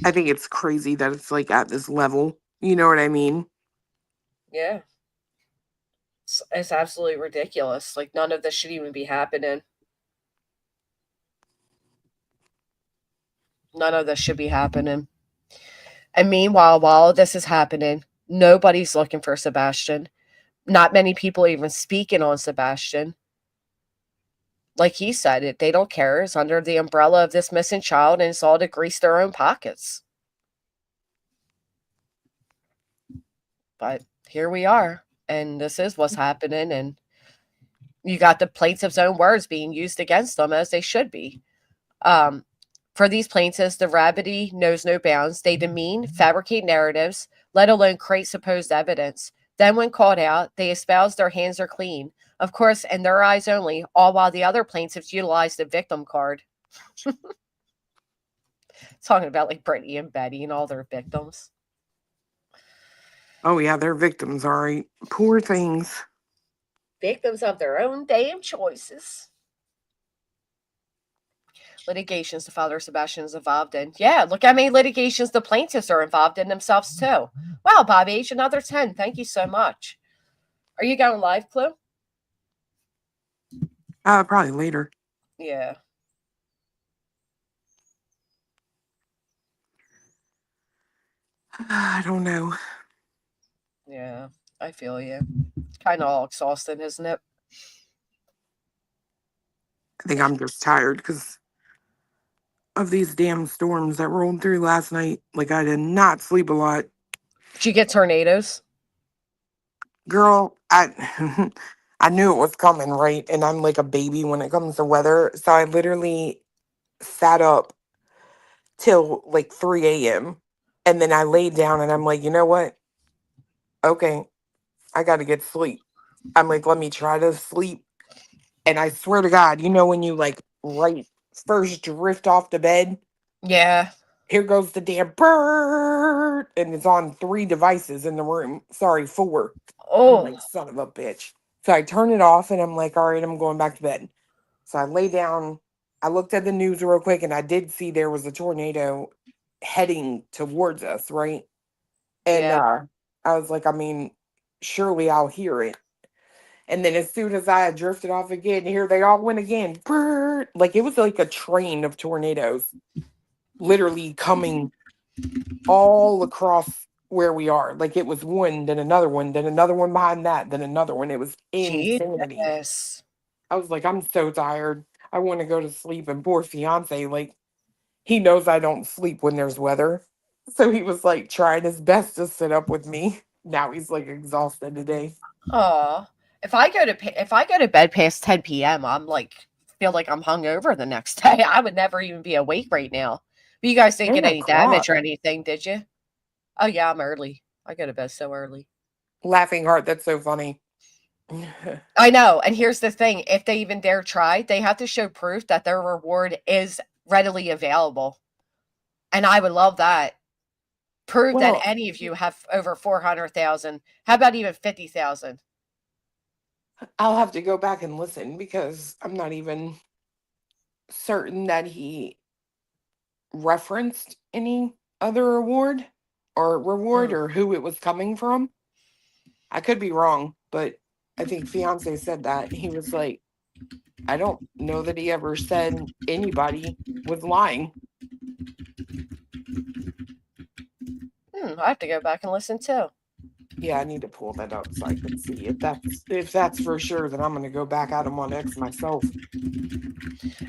I think it's crazy that it's like at this level. You know what I mean? Yeah. It's absolutely ridiculous. Like, none of this should even be happening. None of this should be happening. And meanwhile, while this is happening, nobody's looking for Sebastian. Not many people even speaking on Sebastian. Like he said, it they don't care. It's under the umbrella of this missing child, and it's all to grease their own pockets. But here we are, and this is what's happening, and you got the plaintiff's own words being used against them, as they should be. For these plaintiffs, the rabidity knows no bounds. They demean, fabricate narratives, let alone create supposed evidence. Then when called out, they espouse their hands are clean. Of course, in their eyes only, all while the other plaintiffs utilize the victim card. Talking about like Brittney and Betty and all their victims. Oh, yeah, they're victims, all right. Poor things. Victims of their own damn choices. Litigations the father Sebastian is involved in. Yeah, look how many litigations the plaintiffs are involved in themselves, too. Wow, Bob H., another 10. Thank you so much. Are you going live, Clue? Probably later. Yeah. I don't know. Yeah, I feel you. Kind of all exhausting, isn't it? I think I'm just tired because of these damn storms that rolled through last night. Like, I did not sleep a lot. Did you get tornadoes? Girl, I I knew it was coming, right? And I'm like a baby when it comes to weather. So I literally sat up till like 3 a.m. And then I laid down and I'm like, you know what? Okay, I got to get sleep. I'm like, let me try to sleep. And I swear to God, you know, when you like right first drift off the bed, Yeah. here goes the damn bird. And it's on 3 devices in the room. Sorry, 4. I'm Oh, like, son of a bitch. So I turn it off and I'm like, all right, I'm going back to bed. So I lay down. I looked at the news real quick and I did see there was a tornado heading towards us, right? And yeah. I was like, I mean, surely I'll hear it. And then as soon as I had drifted off again, here they all went again. Brrr. Like it was like a train of tornadoes literally coming all across where we are. Like it was one, then another one, then another one behind that, then another one. It was insanity. Jesus. I was like, I'm so tired. I want to go to sleep. And poor fiance, like, he knows I don't sleep when there's weather. So he was like trying his best to sit up with me. Now he's like exhausted today. Aw. If I go to bed past 10 p.m., I'm like feel like I'm hungover the next day. I would never even be awake right now. But you guys didn't 10 get any damage o'clock. or anything, did you? Oh yeah, I'm early. I go to bed so early. Laughing heart, that's so funny. I know. And here's the thing, if they even dare try, they have to show proof that their reward is readily available. And I would love that. Prove that Well, any of you have over 400,000. How about even 50,000? I'll have to go back and listen because I'm not even certain that he referenced any other award or reward Mm. or who it was coming from. I could be wrong, but I think fiance said that. He was like, I don't know that he ever said anybody was lying. I have to go back and listen too. Yeah, I need to pull that up so I can see if that's for sure. Then I'm gonna go back at him on X myself.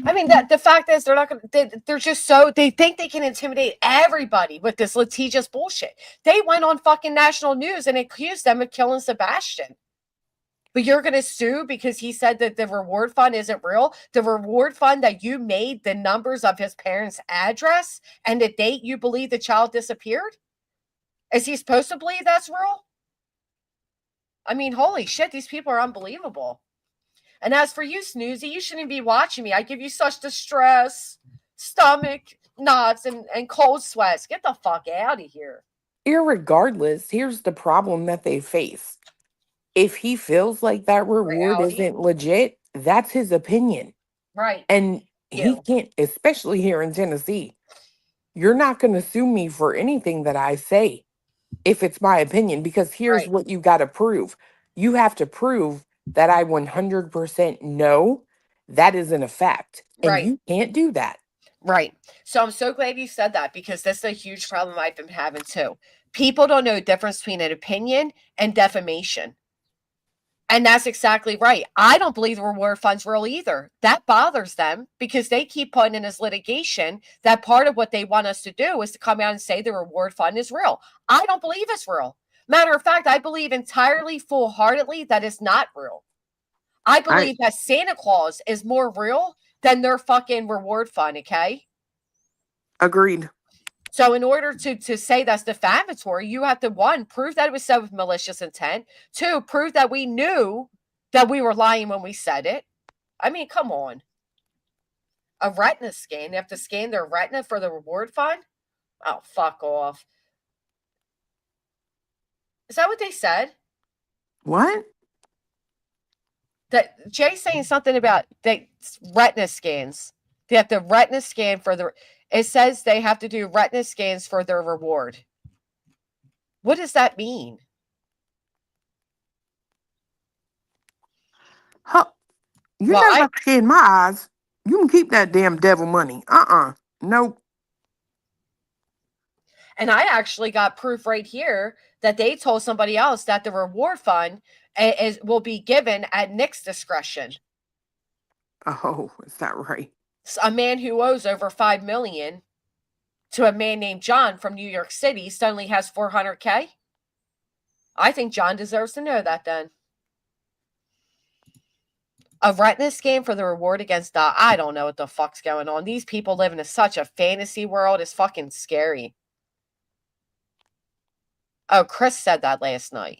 I mean, that the fact is, they're not going. They're just so they think they can intimidate everybody with this litigious bullshit. They went on fucking national news and accused them of killing Sebastian. But you're going to sue because he said that the reward fund isn't real. The reward fund that you made the numbers of his parents' address and the date you believe the child disappeared. Is he supposed to believe that's real? I mean, holy shit, these people are unbelievable. And as for you, Snoozy, you shouldn't be watching me. I give you such distress, stomach knots, and cold sweats. Get the fuck out of here. Irregardless, here's the problem that they face. If he feels like that reward Reality. isn't legit, that's his opinion. Right. And he You. can't, especially here in Tennessee, you're not going to sue me for anything that I say if it's my opinion, because here's Right. what you got to prove. You have to prove that I 100% know that isn't a fact. And Right. you can't do that. Right. So I'm so glad you said that because that's a huge problem I've been having too. People don't know the difference between an opinion and defamation. And that's exactly right. I don't believe the reward fund's real either. That bothers them because they keep putting in this litigation that part of what they want us to do is to come out and say the reward fund is real. I don't believe it's real. Matter of fact, I believe entirely full-heartedly that it's not real. I believe that Santa Claus is more real than their fucking reward fund, okay? Agreed. So in order to say that's defamatory, you have to, 1, prove that it was said with malicious intent. 2, prove that we knew that we were lying when we said it. I mean, come on. A retina scan. They have to scan their retina for the reward fund? Oh, fuck off. Is that what they said? What? That Jay's saying something about retina scans. They have to retina scan for the. It says they have to do retina scans for their reward. What does that mean? Huh. You Well, never scared my eyes. You can keep that damn devil money. Nope. And I actually got proof right here that they told somebody else that the reward fund will be given at Nik's discretion. Oh, is that right? A man who owes over $5 million to a man named John from New York City suddenly has $400K. I think John deserves to know that then. A retina scan for the reward against Doc. I don't know what the fuck's going on. These people live in such a fantasy world. It's fucking scary. Oh, Chris said that last night.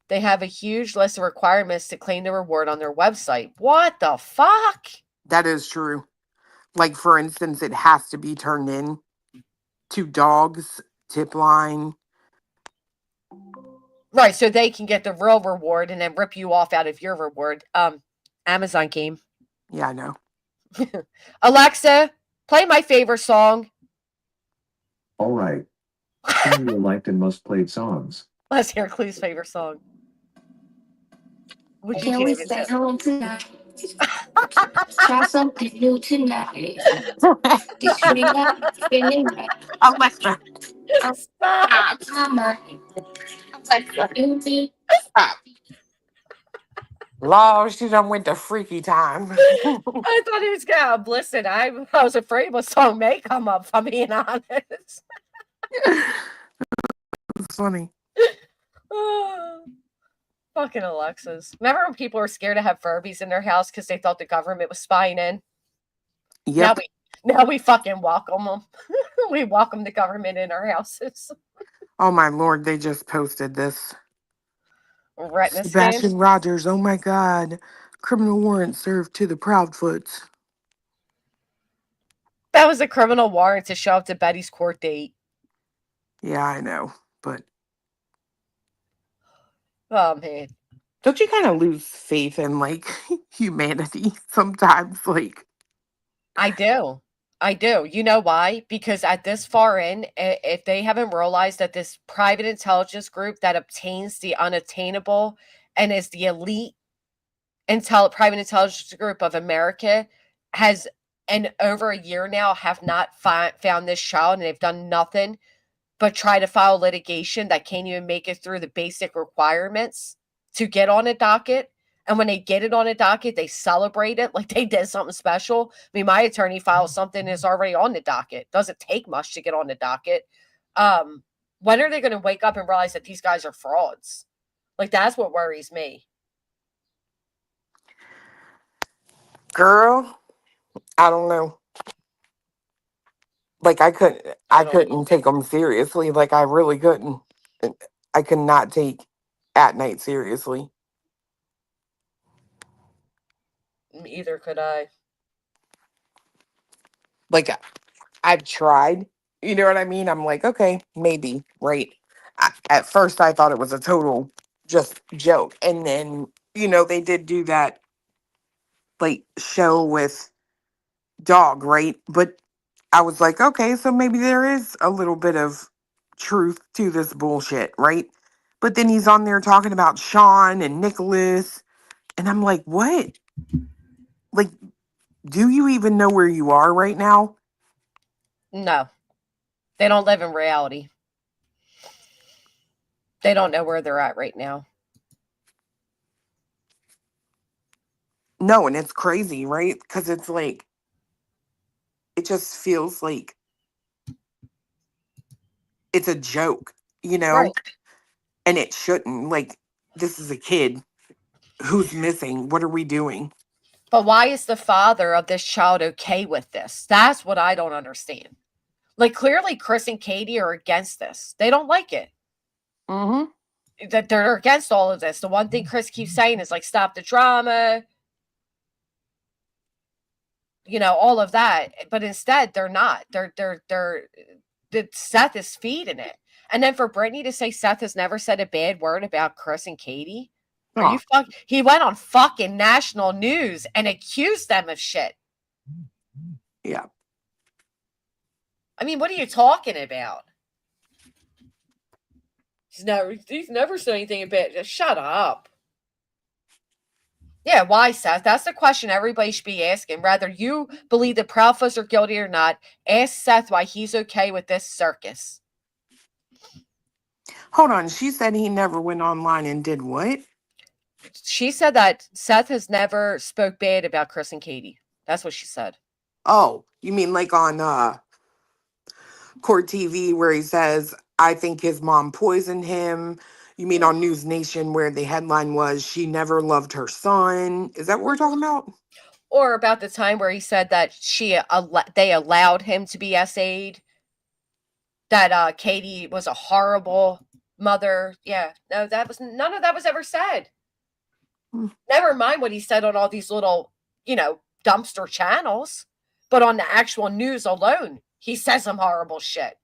They have a huge list of requirements to claim the reward on their website. What the fuck? That is true. Like, for instance, it has to be turned in to dogs, tip line. Right, so they can get the real reward and then rip you off out of your reward. Amazon game. Yeah, I know. Alexa, play my favorite song. All right. Sing your liked and most played songs. Let's hear Clue's favorite song. Would you Can we stay home tonight? Try something new tonight. This feeling like feeling right. Alexa, stop. Stop. Lord, she done went to freaky time. I thought he was gonna listen. I was afraid what song may come up, if I'm being honest. It's funny. Fucking Alexas. Remember when people were scared to have Furbies in their house because they thought the government was spying in? Yep. Now we fucking welcome them. We welcome the government in our houses. Oh my Lord, they just posted this. Retina Sebastian scan. Rogers, oh my God. Criminal warrant served to the Proudfoots. That was a criminal warrant to show up to Betty's court date. Yeah, I know, but... Oh, man. Don't you kind of lose faith in, like, humanity sometimes? Like, I do. You know why? Because at this far in, if they haven't realized that this private intelligence group that obtains the unattainable and is the elite private intelligence group of America has, and over a year now, have not found this child, and they've done nothing but try to file litigation that can't even make it through the basic requirements to get on a docket. And when they get it on a docket, they celebrate it like they did something special. I mean, my attorney files something that's already on the docket. Doesn't take much to get on the docket. When are they going to wake up and realize that these guys are frauds? Like, that's what worries me. girl, I don't know. Like, I couldn't take them seriously. Like, I really couldn't. I could not take Atnight seriously. Either could I. Like, I've tried. You know what I mean? I'm like, okay, maybe, right? At first, I thought it was a total just joke. And then, they did do that, like, show with Dog, right? But I was like, okay, so maybe there is a little bit of truth to this bullshit, right? But then he's on there talking about Sean and Nicholas. And I'm like, what? Like, do you even know where you are right now? No. They don't live in reality. They don't know where they're at right now. No, and it's crazy, right? Because it's like, it just feels like it's a joke, Right. And it shouldn't. Like, this is a kid who's missing. What are we doing? But why is the father of this child okay with this? That's what I don't understand. Like, clearly Chris and Katie are against this. They don't like it. Mm-hmm. That they're against all of this. The one thing Chris keeps saying is, like, stop the drama. All of that. But instead, they're not. Seth is feeding it. And then for Brittney to say Seth has never said a bad word about Chris and Katie. Are you he went on fucking national news and accused them of shit. Yeah. I mean, what are you talking about? He's never said anything about it. Shut up. Yeah, why, Seth? That's the question everybody should be asking. Whether you believe the Proudfoots are guilty or not, ask Seth why he's okay with this circus. Hold on. She said he never went online and did what? She said that Seth has never spoke bad about Chris and Katie. That's what she said. Oh, you mean like on Court TV where he says, I think his mom poisoned him. You mean on News Nation where the headline was, she never loved her son? Is that what we're talking about? Or about the time where he said that they allowed him to be SA'd. That Katie was a horrible mother. Yeah, no, none of that was ever said. Never mind what he said on all these little, dumpster channels. But on the actual news alone, he says some horrible shit.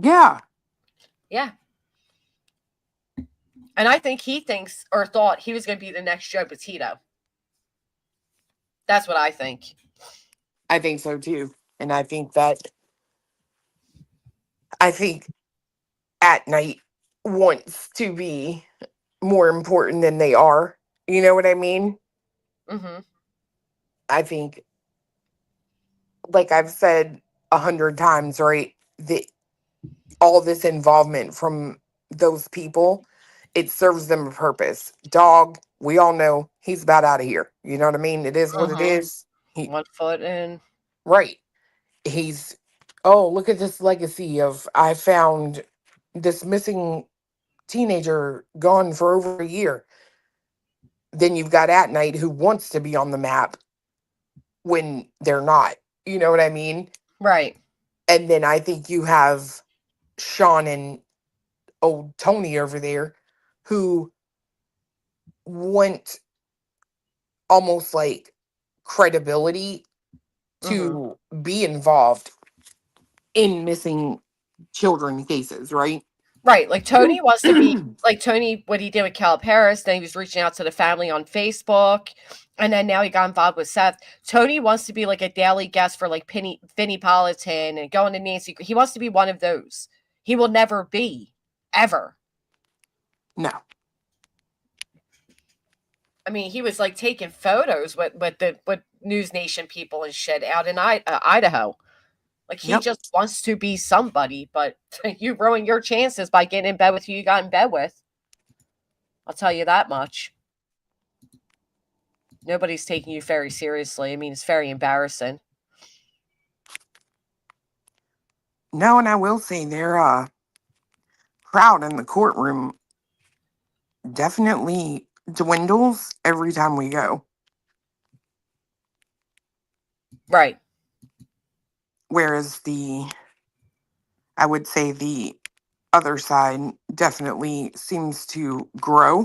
Yeah. Yeah. And I think he thinks or thought he was going to be the next Joe Petito. That's what I think. I think so too. And I think Atnight wants to be more important than they are. You know what I mean? Mm-hmm. I think, like I've said 100 times, right? That all this involvement from those people, it serves them a purpose. Dog, we all know he's about out of here. You know what I mean? It is what it is. 1 foot in. Right. He's, oh, look at this legacy of, I found this missing teenager gone for over a year. Then you've got Atnight who wants to be on the map when they're not. You know what I mean? Right. And then I think you have Sean and old Tony over there who want almost like credibility to be involved in missing children cases, right? Right. Like Tony wants to be like Tony, what he did with Caleb Harris. Then he was reaching out to the family on Facebook. And then now he got involved with Seth. Tony wants to be like a daily guest for like Vinnie Politan and going to Nancy. He wants to be one of those. He will never be, ever. No. I mean, he was like taking photos with News Nation people and shit out in Idaho. Like he just wants to be somebody, but you ruin your chances by getting in bed with who you got in bed with. I'll tell you that much. Nobody's taking you very seriously. I mean, it's very embarrassing. No, and I will say their crowd in the courtroom definitely dwindles every time we go. Right. Whereas I would say the other side definitely seems to grow.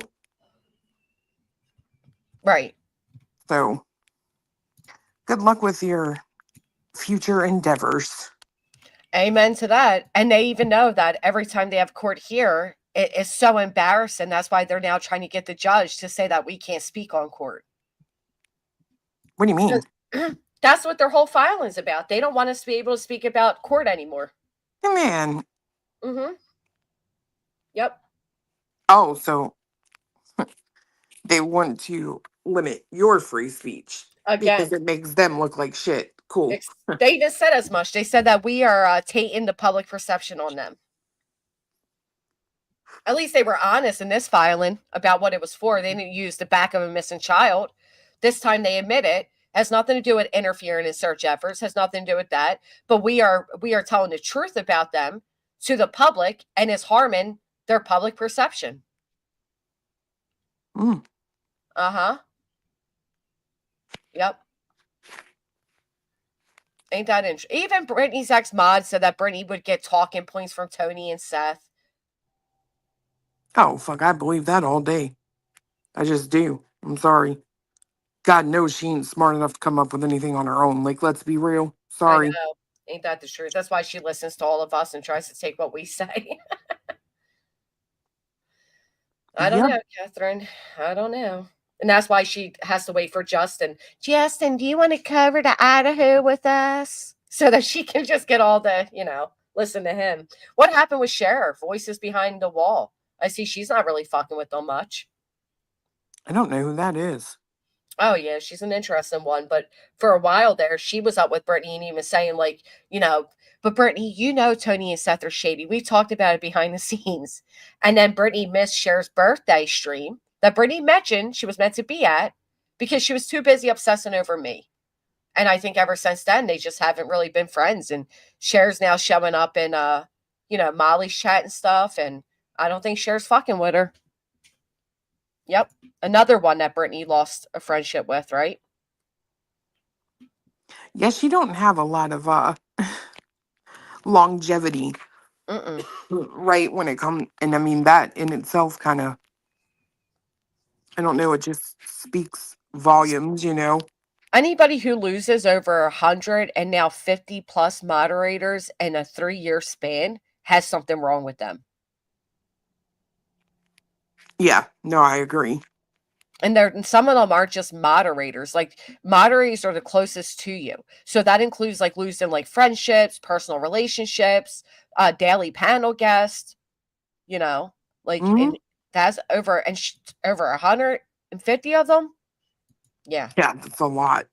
Right. So good luck with your future endeavors. Amen to that. And they even know that every time they have court here, it is so embarrassing. That's why they're now trying to get the judge to say that we can't speak on court. What do you mean? That's what their whole filing's about. They don't want us to be able to speak about court anymore. Man. Mm-hmm. Yep. Oh, so they want to limit your free speech Again, because it makes them look like shit. Cool. They just said as much. They said that we are tainting the public perception on them. At least they were honest in this filing about what it was for. They didn't use the back of a missing child. This time they admit it. Has nothing to do with interfering in search efforts. Has nothing to do with that. But we are telling the truth about them to the public, and it's harming their public perception. Uh-huh. Yep. Ain't that interesting? Even Brittany's ex-mod said that Brittany would get talking points from Tony and Seth. Oh, fuck, I believe that all day. I just do. I'm sorry. God knows she ain't smart enough to come up with anything on her own. Like, let's be real. Sorry. I know. Ain't that the truth? That's why she listens to all of us and tries to take what we say. I don't know, Catherine. I don't know. And that's why she has to wait for Justin. Justin, do you want to cover to Idaho with us? So that she can just get all the, listen to him. What happened with Sheriff? Voices behind the wall. I see she's not really fucking with them much. I don't know who that is. Oh, yeah, she's an interesting one. But for a while there, she was up with Brittany and he was saying, like, but Brittany, Tony and Seth are shady. We talked about it behind the scenes. And then Brittany missed Cher's birthday stream that Brittany mentioned she was meant to be at because she was too busy obsessing over me. And I think ever since then, they just haven't really been friends. And Cher's now showing up in, Molly's chat and stuff. And I don't think Cher's fucking with her. Yep. Another one that Brittney lost a friendship with, right? Yeah, she don't have a lot of longevity, right? When it comes, and I mean that in itself kind of, I don't know, it just speaks volumes, you know. Anybody who loses over 100 and now 50 plus moderators in a 3-year span has something wrong with them. Yeah, no, I agree. And some of them aren't just moderators. Like, moderators are the closest to you. So that includes like losing like friendships, personal relationships, daily panel guests, and that's over over 150 of them. Yeah. Yeah, that's a lot.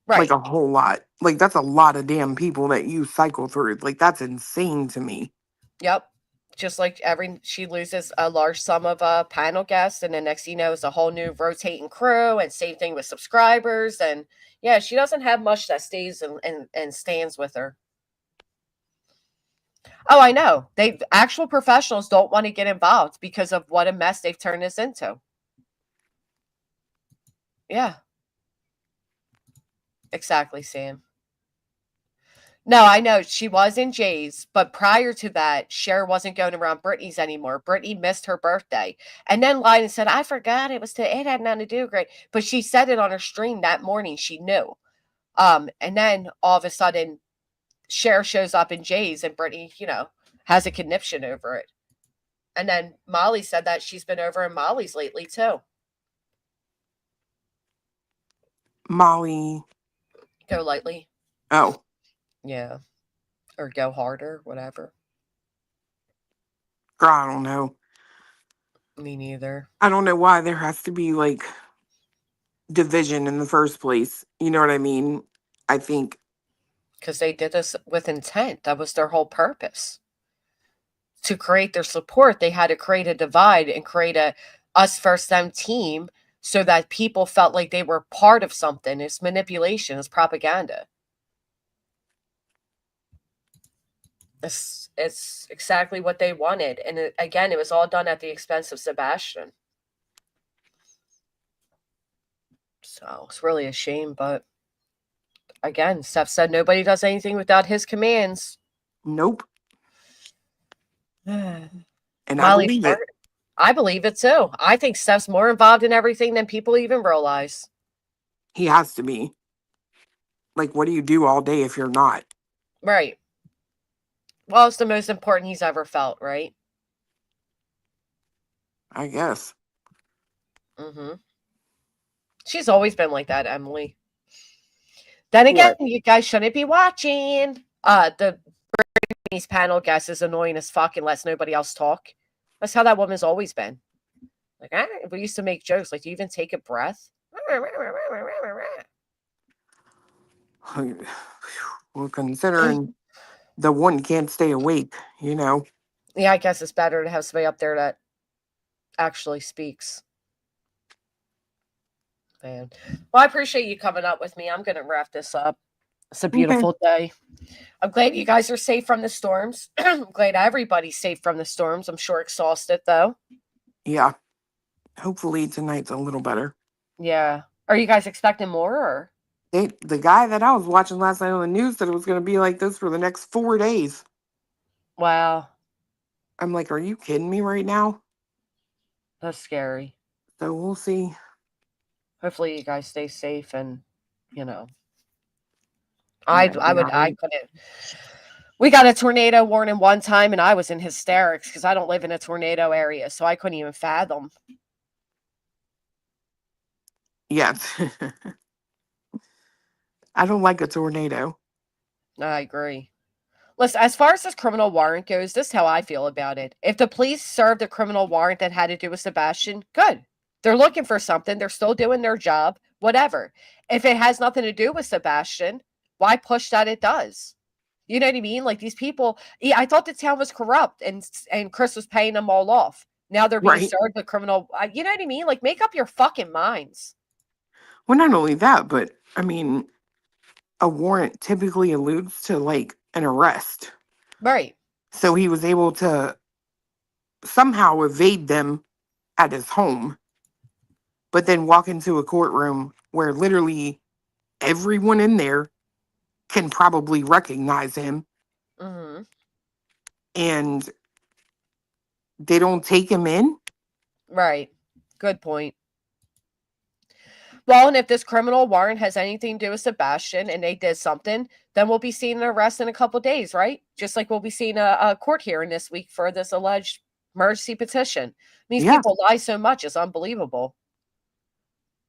Right. Like a whole lot. Like that's a lot of damn people that you cycle through. Like that's insane to me. Yep. Just like she loses a large sum of panel guests, and the next thing you know is a whole new rotating crew, and same thing with subscribers. And yeah, she doesn't have much that stays and stands with her. Oh, I know. Actual professionals don't want to get involved because of what a mess they've turned this into. Yeah. Exactly, Sam. No, I know she was in Jay's, but prior to that, Cher wasn't going around Brittney's anymore. Brittney missed her birthday and then lied and said, I forgot it had nothing to do with it. But she said it on her stream that morning. She knew. And then all of a sudden, Cher shows up in Jay's and Brittney, has a conniption over it. And then Molly said that she's been over in Molly's lately too. Molly. Go lightly. Oh. Yeah. Or go harder, whatever. Girl, I don't know. Me neither. I don't know why there has to be like division in the first place. You know what I mean? I think. Because they did this with intent. That was their whole purpose. To create their support, they had to create a divide and create a us versus them team so that people felt like they were part of something. It's manipulation. It's propaganda. It's exactly what they wanted. And it was all done at the expense of Sebastian. So it's really a shame. But again, Steph said nobody does anything without his commands. Nope. And I believe it. I believe it too. I think Steph's more involved in everything than people even realize. He has to be. Like, what do you do all day if you're not? Right. Well, it's the most important he's ever felt, right? I guess. Mm-hmm. She's always been like that, Emily. Then again, you guys shouldn't be watching. The Brittney's panel guest is annoying as fuck and lets nobody else talk. That's how that woman's always been. Like, we used to make jokes. Like, do you even take a breath? Well, considering the one can't stay awake, you know. Yeah, I guess it's better to have somebody up there that actually speaks. Man. Well, I appreciate you coming up with me. I'm going to wrap this up. It's a beautiful day. I'm glad you guys are safe from the storms. I'm glad everybody's safe from the storms. I'm sure exhausted, though. Yeah. Hopefully tonight's a little better. Yeah. Are you guys expecting more? Or? The guy that I was watching last night on the news said it was going to be like this for the next 4 days. Wow. I'm like, are you kidding me right now? That's scary. So we'll see. Hopefully you guys stay safe and, I couldn't. We got a tornado warning one time and I was in hysterics because I don't live in a tornado area, so I couldn't even fathom. Yeah. I don't like a tornado. I agree. Listen, as far as this criminal warrant goes, this is how I feel about it. If the police served a criminal warrant that had to do with Sebastian, good. They're looking for something. They're still doing their job, whatever. If it has nothing to do with Sebastian, why push that it does? You know what I mean? Like these people, I thought the town was corrupt and Chris was paying them all off. Now they're being served with criminal, you know what I mean? Like make up your fucking minds. Well, not only that, but I mean, a warrant typically alludes to like an arrest. Right. So he was able to somehow evade them at his home, but then walk into a courtroom where literally everyone in there can probably recognize him, Mm-hmm. and they don't take him in. Right. Good point. Well, and if this criminal warrant has anything to do with Sebastian and they did something, then we'll be seeing an arrest in a couple days, right? Just like we'll be seeing a court hearing this week for this alleged emergency petition. These Yeah. people lie so much, it's unbelievable.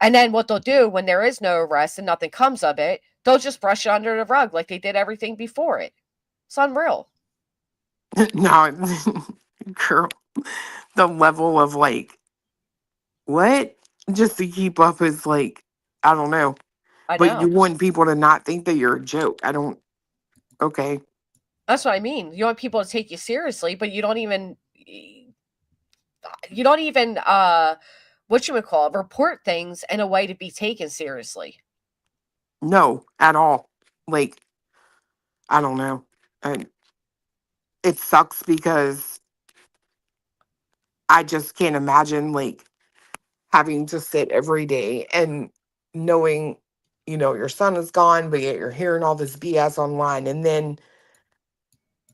And then what they'll do when there is no arrest and nothing comes of it, they'll just brush it under the rug like they did everything before it. It's unreal. No, girl, the level of like, what? Just to keep up is like, I don't know. I But you know. want people to not think that you're a joke. I don't. Okay. That's what I mean. You want people to take you seriously, but you don't even report things in a way to be taken seriously. No, at all. Like, I don't know. It sucks because I just can't imagine like having to sit every day and knowing, your son is gone, but yet you're hearing all this BS online. And then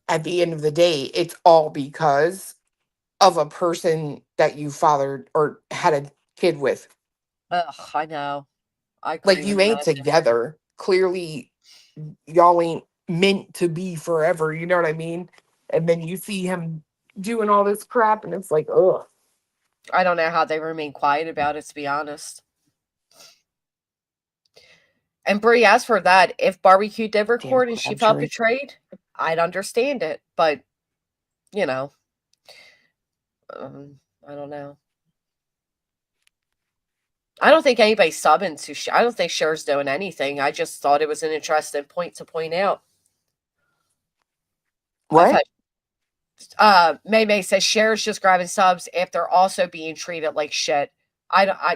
at the end of the day, it's all because of a person that you fathered or had a kid with. Ugh, I know. I couldn't Like, even you ain't imagine. together. Clearly, y'all ain't meant to be forever. You know what I mean? And then you see him doing all this crap, and it's like, ugh. I don't know how they remain quiet about it, to be honest. And Brie, as for that, if Barbecue did record and she felt betrayed, I'd understand it. But, I don't know. I don't think anybody's subbing to. I don't think Cher's doing anything. I just thought it was an interesting point to point out. What? May says Cher's just grabbing subs after also being treated like shit.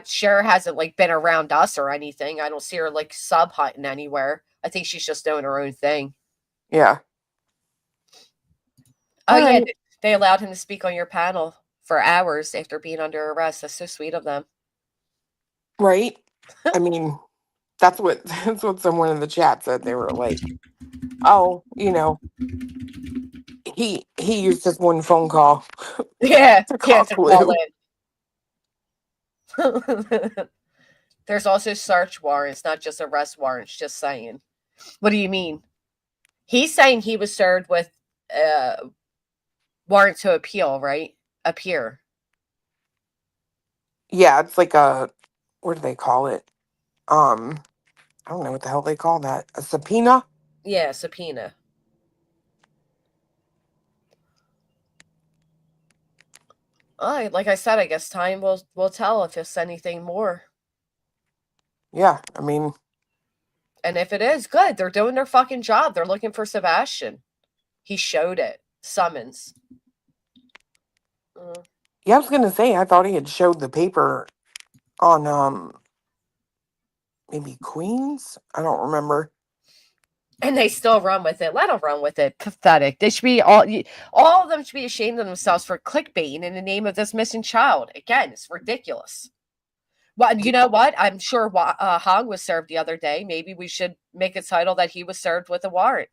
Cher hasn't like been around us or anything. I don't see her like sub hunting anywhere. I think she's just doing her own thing. Yeah. Oh All yeah, right. they allowed him to speak on your panel for hours after being under arrest. That's so sweet of them. Right? I mean, that's what someone in the chat said. They were like, oh, he used this one phone call Yeah, to call call Clue. in. There's also search warrants, not just arrest warrants. Just saying. What do you mean? He's saying he was served with warrant to appeal, right? Appear. Yeah, it's like what do they call it? I don't know what the hell they call that. A subpoena? Yeah, subpoena. Like I said, I guess time will tell if it's anything more. Yeah, I mean, and if it is, good. They're doing their fucking job. They're looking for Sebastian. He showed it. Summons. Yeah, I was gonna say I thought he had showed the paper on maybe Queens. I don't remember. And they still run with it. Let them run with it. Pathetic. They should be all of them should be ashamed of themselves for clickbaiting in the name of this missing child. Again, it's ridiculous. Well, you know what? I'm sure Hong was served the other day. Maybe we should make a title that he was served with a warrant.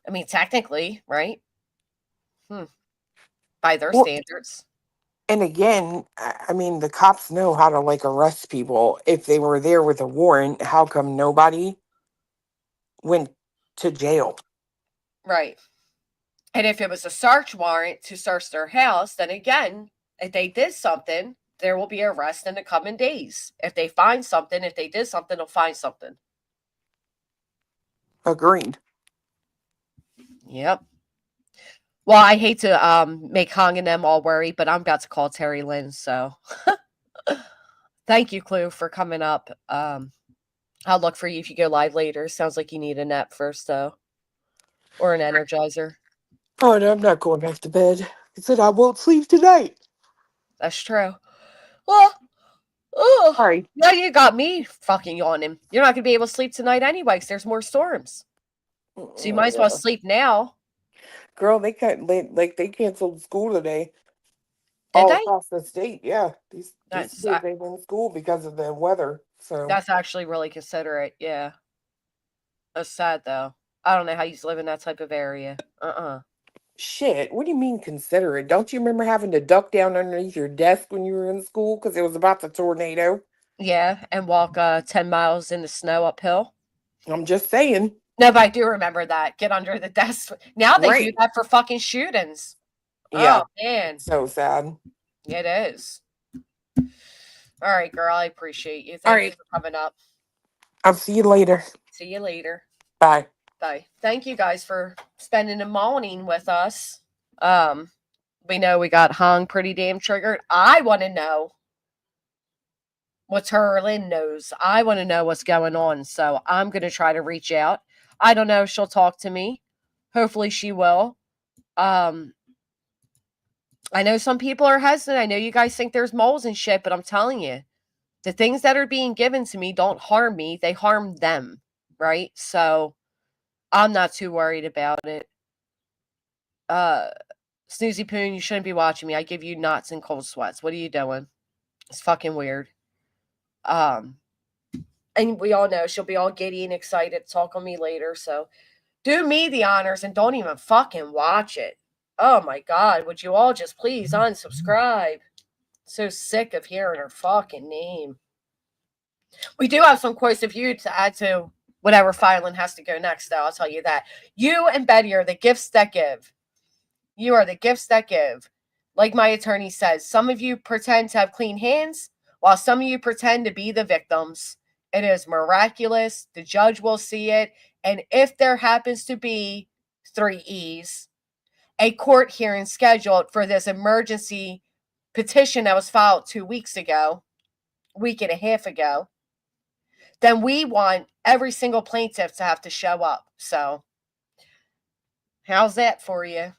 I mean, technically, right? By their standards. And again, I mean, the cops know how to like arrest people. If they were there with a warrant, how come nobody went to jail? Right. And if it was a search warrant to search their house, then again, if they did something, there will be arrest in the coming days. If they find something, if they did something, they'll find something. Agreed. Yep. Well, I hate to make Hong and them all worry, but I'm about to call Terry Lynn, so thank you, Clue, for coming up. I'll look for you if you go live later. Sounds like you need a nap first, though. Or an energizer. Oh, no, I'm not going back to bed. I said I won't sleep tonight. That's true. Well, Sorry. Now you got me fucking yawning. You're not going to be able to sleep tonight anyway because there's more storms. So you might as well sleep now. Girl, they canceled school today. Did All they? across the state, yeah. These That's kids ain't in school because of the weather. So that's actually really considerate. Yeah. That's sad though. I don't know how you live in that type of area. shit. What do you mean considerate? Don't you remember having to duck down underneath your desk when you were in school because it was about to tornado? Yeah, and walk 10 miles in the snow uphill. I'm just saying. No, but I do remember that. Get under the desk. Now they do Right. that for fucking shootings. Yeah. Oh man, So sad. it is. All right, girl. I appreciate you. All Thank you right. for coming up. I'll see you later. See you later. Bye. Bye. Thank you guys for spending the morning with us. We know we got hung pretty damn triggered. I want to know what Lynn knows. I want to know what's going on. So I'm going to try to reach out. I don't know if she'll talk to me. Hopefully she will. I know some people are hesitant. I know you guys think there's moles and shit, but I'm telling you, the things that are being given to me don't harm me. They harm them, right? So I'm not too worried about it. Snoozy Poon, you shouldn't be watching me. I give you knots and cold sweats. What are you doing? It's fucking weird. And we all know she'll be all giddy and excited to talk on me later. So do me the honors and don't even fucking watch it. Oh my God. Would you all just please unsubscribe? So sick of hearing her fucking name. We do have some quotes of you to add to whatever filing has to go next, though. I'll tell you that. You and Betty are the gifts that give. You are the gifts that give. Like my attorney says, some of you pretend to have clean hands, while some of you pretend to be the victims. It is miraculous. The judge will see it. And if there happens to be 3 E's, a court hearing scheduled for this emergency petition that was filed 2 weeks ago, week and a half ago, then we want every single plaintiff to have to show up. So, how's that for you?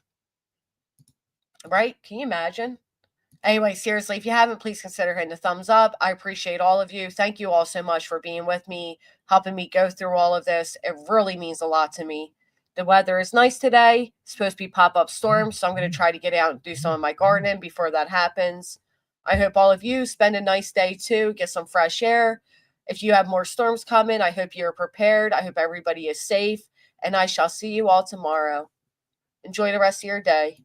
Right? Can you imagine? Anyway, seriously, if you haven't, please consider hitting the thumbs up. I appreciate all of you. Thank you all so much for being with me, helping me go through all of this. It really means a lot to me. The weather is nice today. It's supposed to be pop-up storms, so I'm going to try to get out and do some of my gardening before that happens. I hope all of you spend a nice day too, get some fresh air. If you have more storms coming, I hope you're prepared. I hope everybody is safe, and I shall see you all tomorrow. Enjoy the rest of your day.